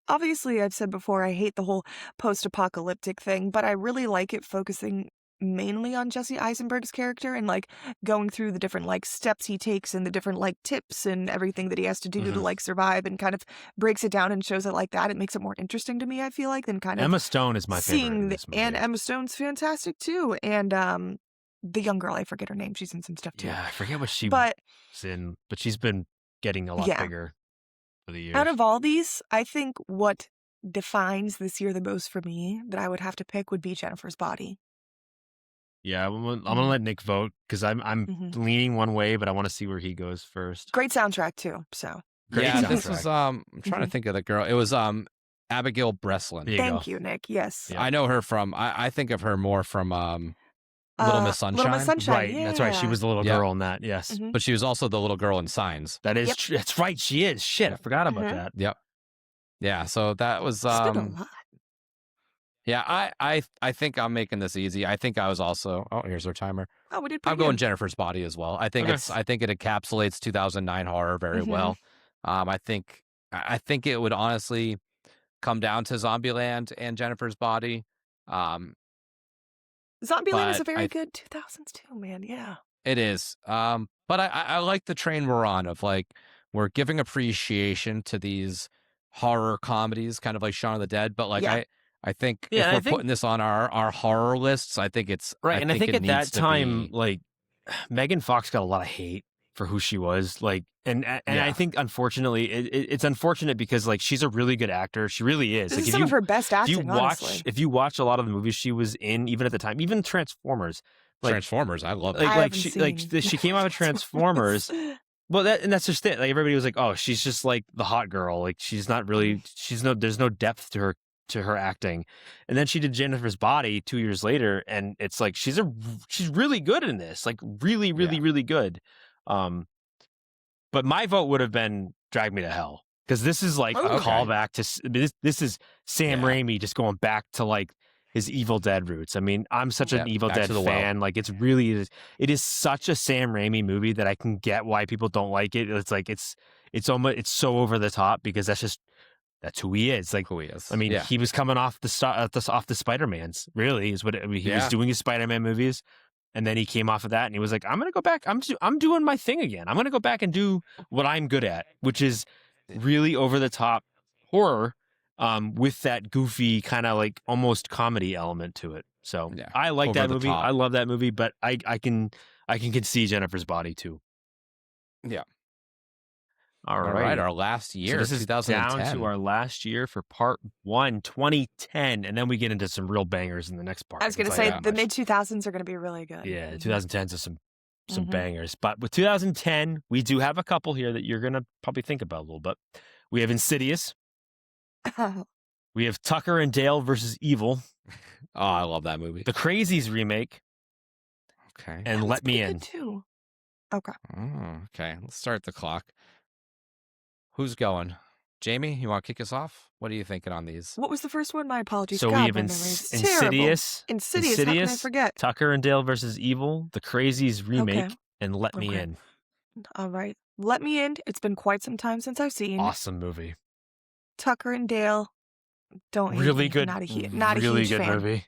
E: obviously, I've said before, I hate the whole post-apocalyptic thing, but I really like it focusing mainly on Jesse Eisenberg's character and like going through the different like steps he takes and the different like tips and everything that he has to do to
B: Mhm.
E: like survive, and kind of breaks it down and shows it like that. It makes it more interesting to me, I feel like, than kind of
B: Emma Stone is my favorite in
E: seeing
B: this movie.
E: and Emma Stone's fantastic too. And the young girl, I forget her name. She's in some stuff too.
B: Yeah, I forget what she
E: But
B: was in, but she's been getting a lot
E: yeah,
B: bigger for the years.
E: out of all these, I think what defines this year the most for me that I would have to pick would be Jennifer's Body.
B: Yeah, I'm gonna
E: Mhm.
B: let Nick vote because I'm
E: Mhm.
B: leaning one way, but I want to see where he goes first.
E: Great soundtrack too. So
B: Great
D: Yeah, this
B: soundtrack.
D: was I'm trying to
E: Mhm.
D: think of the girl. It was Abigail Breslin.
B: There you
E: thank
B: go.
E: you, Nick. Yes.
B: Yeah.
D: I know her from I think of her more from Little Miss Sunshine.
E: Little Miss Sunshine.
B: Right, that's right. She
E: yeah.
B: was the little
D: Yeah.
B: girl in that. Yes,
E: Mhm.
D: But she was also the little girl in Signs.
B: that is
E: Yep.
B: true. That's right. She is. Shit, I forgot about
E: Mhm.
B: that.
D: Yep. Yeah, so that was
E: It's been a lot.
D: yeah, I think I'm making this easy. I think I was also here's our timer.
E: Oh, we did
D: I'm
E: pretty
D: going
E: good.
D: Jennifer's Body as well. I think
B: Okay.
D: I think it encapsulates 2009 horror very
E: Mhm.
D: well. I think it would honestly come down to Zombieland and Jennifer's Body.
E: Zombieland is a
D: but
E: very good 2000s too, man. Yeah.
D: It is. But I like the train we're on of like we're giving appreciation to these horror comedies, kind of like Shaun of the Dead. But like
E: Yeah.
D: I think
B: Yeah,
D: if
B: I
D: we're
B: think-
D: putting this on our horror lists, I think it's
B: Right, and I think
D: it
B: at that
D: needs to
B: time,
D: be-
B: like Megan Fox got a lot of hate for who she was. Like, and I
D: Yeah.
B: think unfortunately, it's unfortunate because like she's a really good actor. She really is.
E: This
B: Like
E: is
B: if
E: some
B: you
E: of her best
B: if you
E: acting,
B: watch
E: honestly.
B: if you watch a lot of the movies she was in, even at the time, even Transformers, like
D: Transformers. I love
B: like
D: it.
E: I
B: like
E: haven't
B: she
E: seen
B: she came out of Transformers. Well, that's just it. Like everybody was like, "Oh, she's just like the hot girl. Like she's not really. There's no depth to her acting." And then she did Jennifer's Body 2 years later, and it's like she's really good in this. Like really, really, really good. But my vote would have been Drag Me to Hell because this is like a
D: Okay.
B: callback to this is Sam
D: Yeah.
B: Raimi just going back to like his Evil Dead roots. I mean, I'm such an
D: Yeah,
B: Evil
D: back
B: Dead
D: to the well.
B: fan. Like it is such a Sam Raimi movie that I can get why people don't like it. It's like it's almost it's so over the top because that's who he is. Like
D: Who he is.
B: I mean,
D: yeah.
B: he was coming off the Spider-Mans. Really, is what he
D: Yeah.
B: was doing his Spider-Man movies, and then he came off of that, and he was like, "I'm gonna go back. I'm doing my thing again. I'm gonna go back and do what I'm good at, which is really over the top horror." with that goofy kind of like almost comedy element to it. So
D: Yeah,
B: I like
D: over
B: that
D: the
B: movie.
D: top.
B: I love that movie, but I can see Jennifer's Body too.
D: Yeah.
B: All
D: All
B: right.
D: right, our last year,
B: So this is
D: 2010.
B: down to our last year for part 1, 2010, and then we get into some real bangers in the next part.
E: I was going to say the mid 2000s are going to be really good.
B: Yeah, 2010s are some
E: Mhm.
B: bangers. But with 2010, we do have a couple here that you're going to probably think about a little bit. We have Insidious. We have Tucker and Dale versus Evil.
D: Oh, I love that movie.
B: The Crazies remake.
D: Okay.
B: And Let Me In.
E: Too. Okay.
D: Oh, okay. Let's start the clock. Who's going? Jamie, you want to kick us off? What are you thinking on these?
E: What was the first one? My apologies.
B: So
E: God,
B: we have
E: my memory's terrible.
B: Insidious.
E: Insidious. How can I forget?
B: Tucker and Dale versus Evil. The Crazies remake.
E: Okay.
B: And Let Me
E: Okay.
B: In.
E: All right. Let Me In. It's been quite some time since I've seen
B: Awesome movie.
E: Tucker and Dale. Don't hate
B: Really
E: me.
B: good.
E: Not a huge
B: really good
E: fan.
B: movie.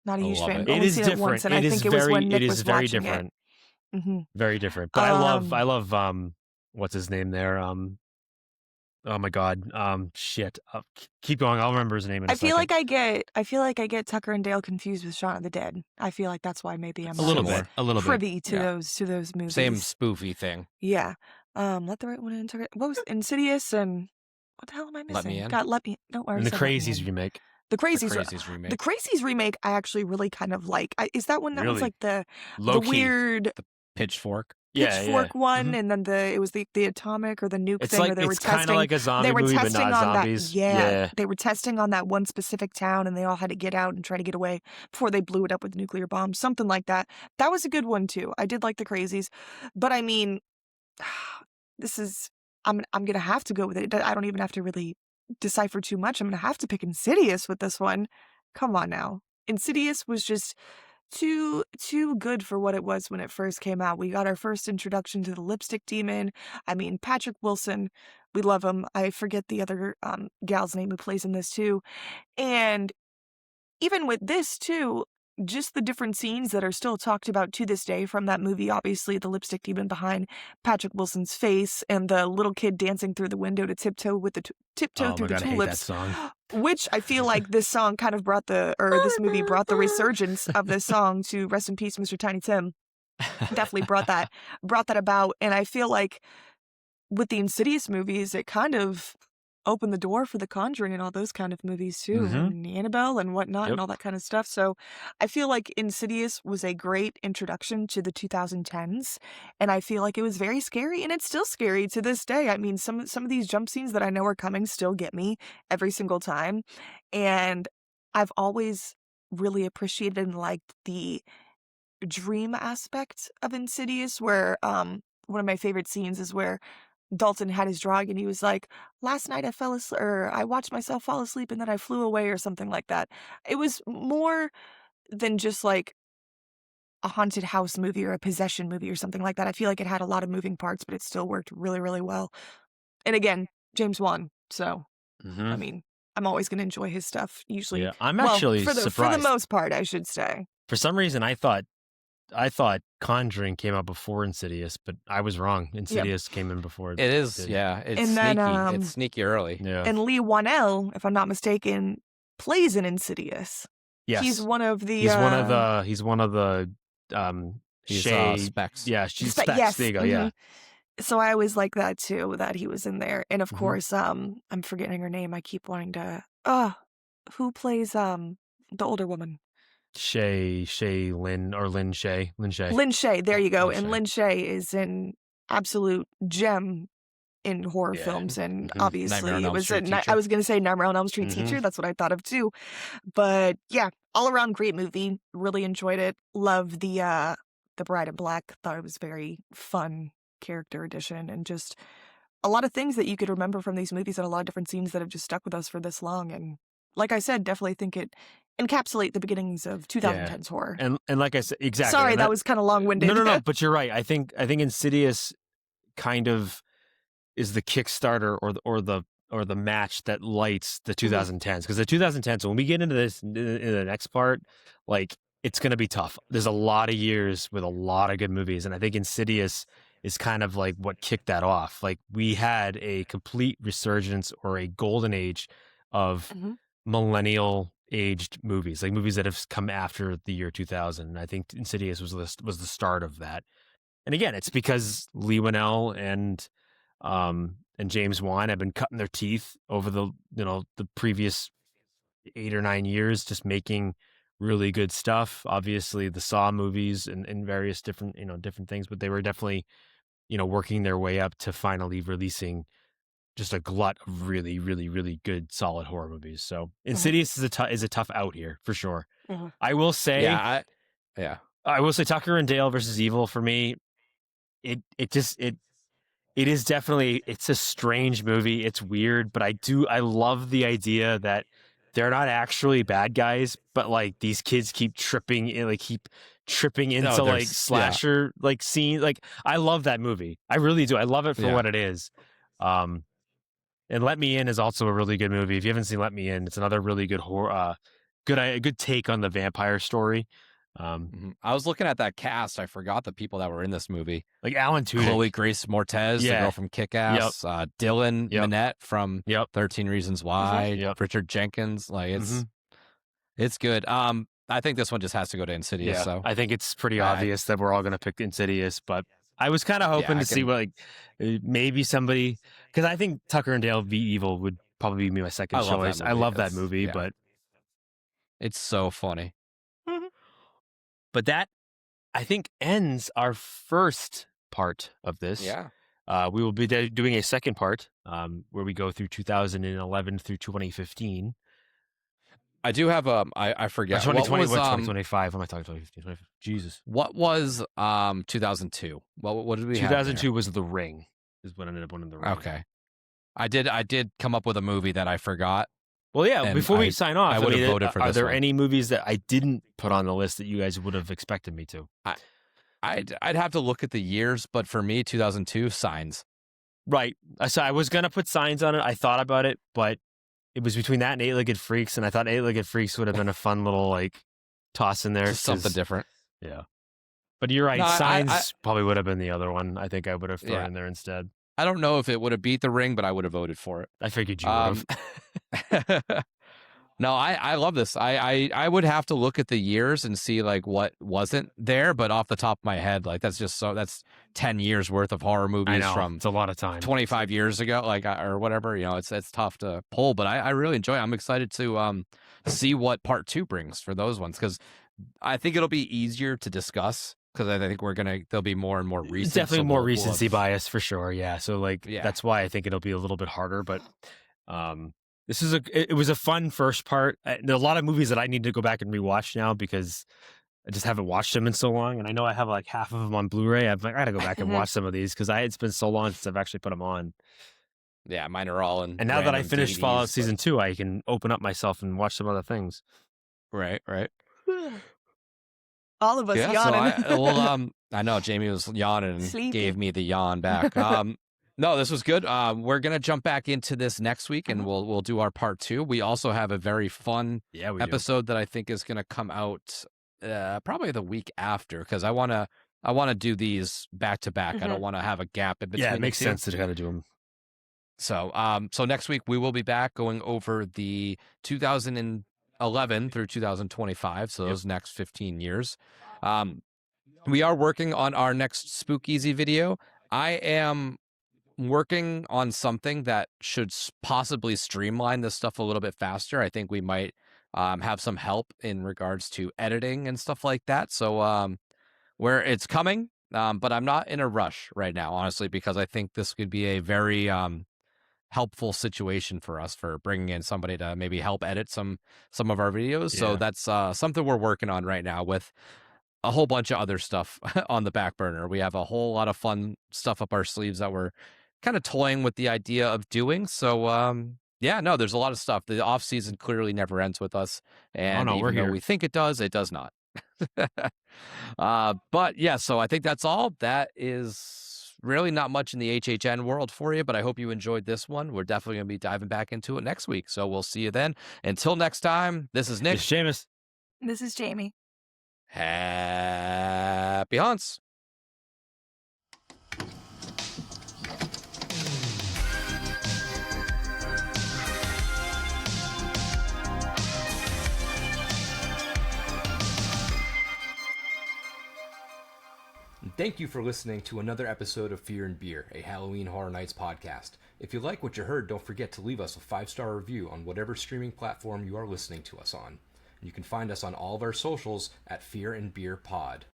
E: Not a
D: I
E: huge
D: love
E: fan.
D: it.
B: It
E: Only
B: is
E: seen
B: different.
E: It once, and
B: It
E: I
B: is
E: think it was
B: very.
E: when Nick
B: It is
E: was
B: very
E: watching
B: different.
E: it. Mm-hmm.
B: Very different. But I love what's his name there? Oh my God. Shit. Keep going. I'll remember his name in a second.
E: I feel like I get Tucker and Dale confused with Shaun of the Dead. I feel like that's why maybe I'm
B: a little
E: not
B: bit. A little bit.
E: privy to
D: Yeah.
E: those movies.
D: Same spoofy thing.
E: Yeah. Let the right one in. What was Insidious and what the hell am I missing?
D: Let Me In?
E: God, Let Me. No,
B: And the Crazies remake.
E: The Crazies.
D: The Crazies remake.
E: The Crazies remake. I actually really kind of like. Is that one that was
B: Really?
E: like the
B: Low-key.
E: weird
D: Pitchfork.
E: pitchfork one,
B: Mhm.
E: and then it was the atomic or the nuke
B: It's
E: thing,
B: like
E: where they were
B: it's kind of
E: testing.
B: like a zombie
E: They were
B: movie, but
E: testing
B: not
E: on
B: zombies.
E: that. Yeah, they were testing on that one specific town, and they all had to get out and try to get away before they blew it up with nuclear bombs. Something like that. That was a good one too. I did like the Crazies, but I mean, this is. I'm gonna have to go with it. I don't even have to really decipher too much. I'm gonna have to pick Insidious with this one. Come on now, Insidious was just too good for what it was when it first came out. We got our first introduction to the lipstick demon. I mean, Patrick Wilson, we love him. I forget the other gal's name who plays in this too. And even with this too, just the different scenes that are still talked about to this day from that movie, obviously the lipstick demon behind Patrick Wilson's face and the little kid dancing through the window to tiptoe with the tiptoe through the
B: I hate that
E: tulips.
B: song.
E: Which I feel like this song kind of this movie brought the resurgence of this song to rest in peace, Mr. Tiny Tim. Definitely brought that about. And I feel like with the Insidious movies, it kind of opened the door for The Conjuring and all those kind of movies too,
B: Mhm.
E: and Annabelle and whatnot
B: Yep.
E: and all that kind of stuff. So I feel like Insidious was a great introduction to the 2010s, and I feel like it was very scary, and it's still scary to this day. I mean, some of these jump scenes that I know are coming still get me every single time, and I've always really appreciated and liked the dream aspect of Insidious, where one of my favorite scenes is where Dalton had his drug and he was like, last night I fell asleep, or I watched myself fall asleep and then I flew away, or something like that. It was more than just like a haunted house movie or a possession movie or something like that. I feel like it had a lot of moving parts, but it still worked really, really well. And again, James Wan. So, I mean, I'm always going to enjoy his stuff usually.
B: Yeah, I'm actually
E: for the
B: surprised.
E: most part, I should say.
B: For some reason, I thought Conjuring came out before Insidious, but I was wrong. Insidious came in before.
D: It is,
B: did.
D: yeah. It's
E: And
D: sneaky.
E: then,
D: It's sneaky early.
B: Yeah.
E: And Lee Wanell, if I'm not mistaken, plays in Insidious.
B: Yes.
E: He's one of the.
B: He's one of the. He's one of the.
D: He's
B: Shay.
D: Specs.
B: Yeah, she's
E: Spe-
B: Specs.
E: yes,
B: There you go.
E: mhm.
B: Yeah.
E: So I always like that too, that he was in there. And of
B: Mhm.
E: course, I'm forgetting her name. I keep wanting to. Who plays the older woman?
B: Shay Lynn or Lynn Shay.
E: Lynn Shay. There you go.
B: Lynn
E: And
B: Shay.
E: Lynn Shay is an absolute gem in horror
B: Yeah.
E: films, and
B: Mhm.
E: obviously
D: Nightmare on
E: it
D: Elm
E: was.
D: Street teacher.
E: I was going to say Nightmare on Elm Street
B: Mhm.
E: teacher. That's what I thought of too. But yeah, all around great movie. Really enjoyed it. Love the Bride in Black. Thought it was very fun character addition, and just a lot of things that you could remember from these movies, and a lot of different scenes that have just stuck with us for this long. And like I said, definitely think it encapsulate the beginnings of 2010s horror.
B: And like I said, exactly.
E: Sorry,
B: and
E: that was kind of long-winded.
B: No. But you're right. I think Insidious kind of is the Kickstarter or the match that lights the 2010s, because the 2010s, when we get into this in the next part, like, it's going to be tough. There's a lot of years with a lot of good movies, and I think Insidious is kind of like what kicked that off. Like, we had a complete resurgence or a golden age of millennial aged movies, like movies that have come after the year 2000. And I think Insidious was the start of that. And again, it's because Leigh Whannell and James Wan have been cutting their teeth over the previous 8 or 9 years, just making really good stuff. Obviously the Saw movies and various different things, but they were definitely, working their way up to finally releasing just a glut of really, really, really good, solid horror movies. So Insidious is a tough out here for sure. I will say, I will say Tucker and Dale versus Evil for me. It is definitely, it's a strange movie. It's weird, but I love the idea that they're not actually bad guys, but like these kids keep tripping into slasher scenes. Like I love that movie. I really do. I love it for what it is. And Let Me In is also a really good movie. If you haven't seen Let Me In, it's another really good horror, good take on the vampire story.
D: I was looking at that cast. I forgot the people that were in this movie.
B: Like Alan Tudyk,
D: Chloe Grace Moretz, the girl from Kick-Ass, Dylan Minnette from 13 Reasons Why, Richard Jenkins. Like it's good. I think this one just has to go to Insidious.
B: Yeah.
D: So
B: I think it's pretty obvious that we're all going to pick Insidious, but I was kind of hoping to see what maybe somebody, because I think Tucker and Dale v. Evil would probably be my second choice. I love that movie, but
D: it's so funny.
B: But that, I think, ends our first part of this.
D: Yeah.
B: We will be doing a second part where we go through 2011 through 2015.
D: I do have I forget.
B: 2020, 2025. What am I talking? 2015, Jesus.
D: What was 2002? What did we
B: 2002 was The Ring. Is what ended up winning The Ring.
D: Okay. I did come up with a movie that I forgot.
B: Well, yeah. Before we sign off,
D: I would have voted for this.
B: Are there
D: one.
B: any movies that I didn't put on the list that you guys would have expected me to?
D: I'd have to look at the years, but for me, 2002, Signs.
B: Right. So I was gonna put Signs on it. I thought about it, but it was between that and Eight-Legged Freaks, and I thought Eight-Legged Freaks would have been a fun little toss in there.
D: Just something different.
B: Yeah. But you're right. No, Signs probably would have been the other one. I think I would have thrown in there instead.
D: I don't know if it would have beat The Ring, but I would have voted for it.
B: I figured you would have.
D: No, I love this. I would have to look at the years and see what wasn't there, but off the top of my head, that's 10 years worth of horror movies from
B: it's a lot of time.
D: 25 years ago, or whatever. It's tough to pull, but I really enjoy it. I'm excited to see what part 2 brings for those ones, because I think it'll be easier to discuss. Because I think there'll be more and more recent.
B: Definitely more recency bias for sure. Yeah. So that's why I think it'll be a little bit harder. But it was a fun first part. There are a lot of movies that I need to go back and rewatch now because I just haven't watched them in so long. And I know I have half of them on Blu-ray. I got to go back and watch some of these because it's been so long since I've actually put them on.
D: Yeah, mine are all in.
B: And now that I finished Fallout Season 2, I can open up myself and watch some other things.
D: Right.
E: All of us yawning.
D: I know Jamie was yawning and gave me the yawn back. No, this was good. We're gonna jump back into this next week, and we'll do our part 2. We also have a very fun episode that I think is gonna come out probably the week after, because I wanna do these back to back. I don't want to have a gap in between.
B: Yeah, it makes sense to kind of do them.
D: So, so next week we will be back going over the 2011 through 2025, so those next 15 years. We are working on our next Spookeasy video. I am working on something that should possibly streamline this stuff a little bit faster. I think we might have some help in regards to editing and stuff like that. So where it's coming, but I'm not in a rush right now, honestly, because I think this could be a very helpful situation for us for bringing in somebody to maybe help edit some of our videos. Yeah. So that's something we're working on right now with a whole bunch of other stuff on the back burner. We have a whole lot of fun stuff up our sleeves that we're kind of toying with the idea of doing. So there's a lot of stuff. The off season clearly never ends with us. And even though we think it does not. But yeah, so I think that's all. That is really not much in the HHN world for you, but I hope you enjoyed this one. We're definitely going to be diving back into it next week. So we'll see you then. Until next time, this is Nick.
B: This is Seamus.
E: This is Jamie.
D: Happy haunts.
A: And thank you for listening to another episode of Fear and Beer, a Halloween Horror Nights podcast. If you like what you heard, don't forget to leave us a 5-star review on whatever streaming platform you are listening to us on. You can find us on all of our socials at Fear and Beer Pod.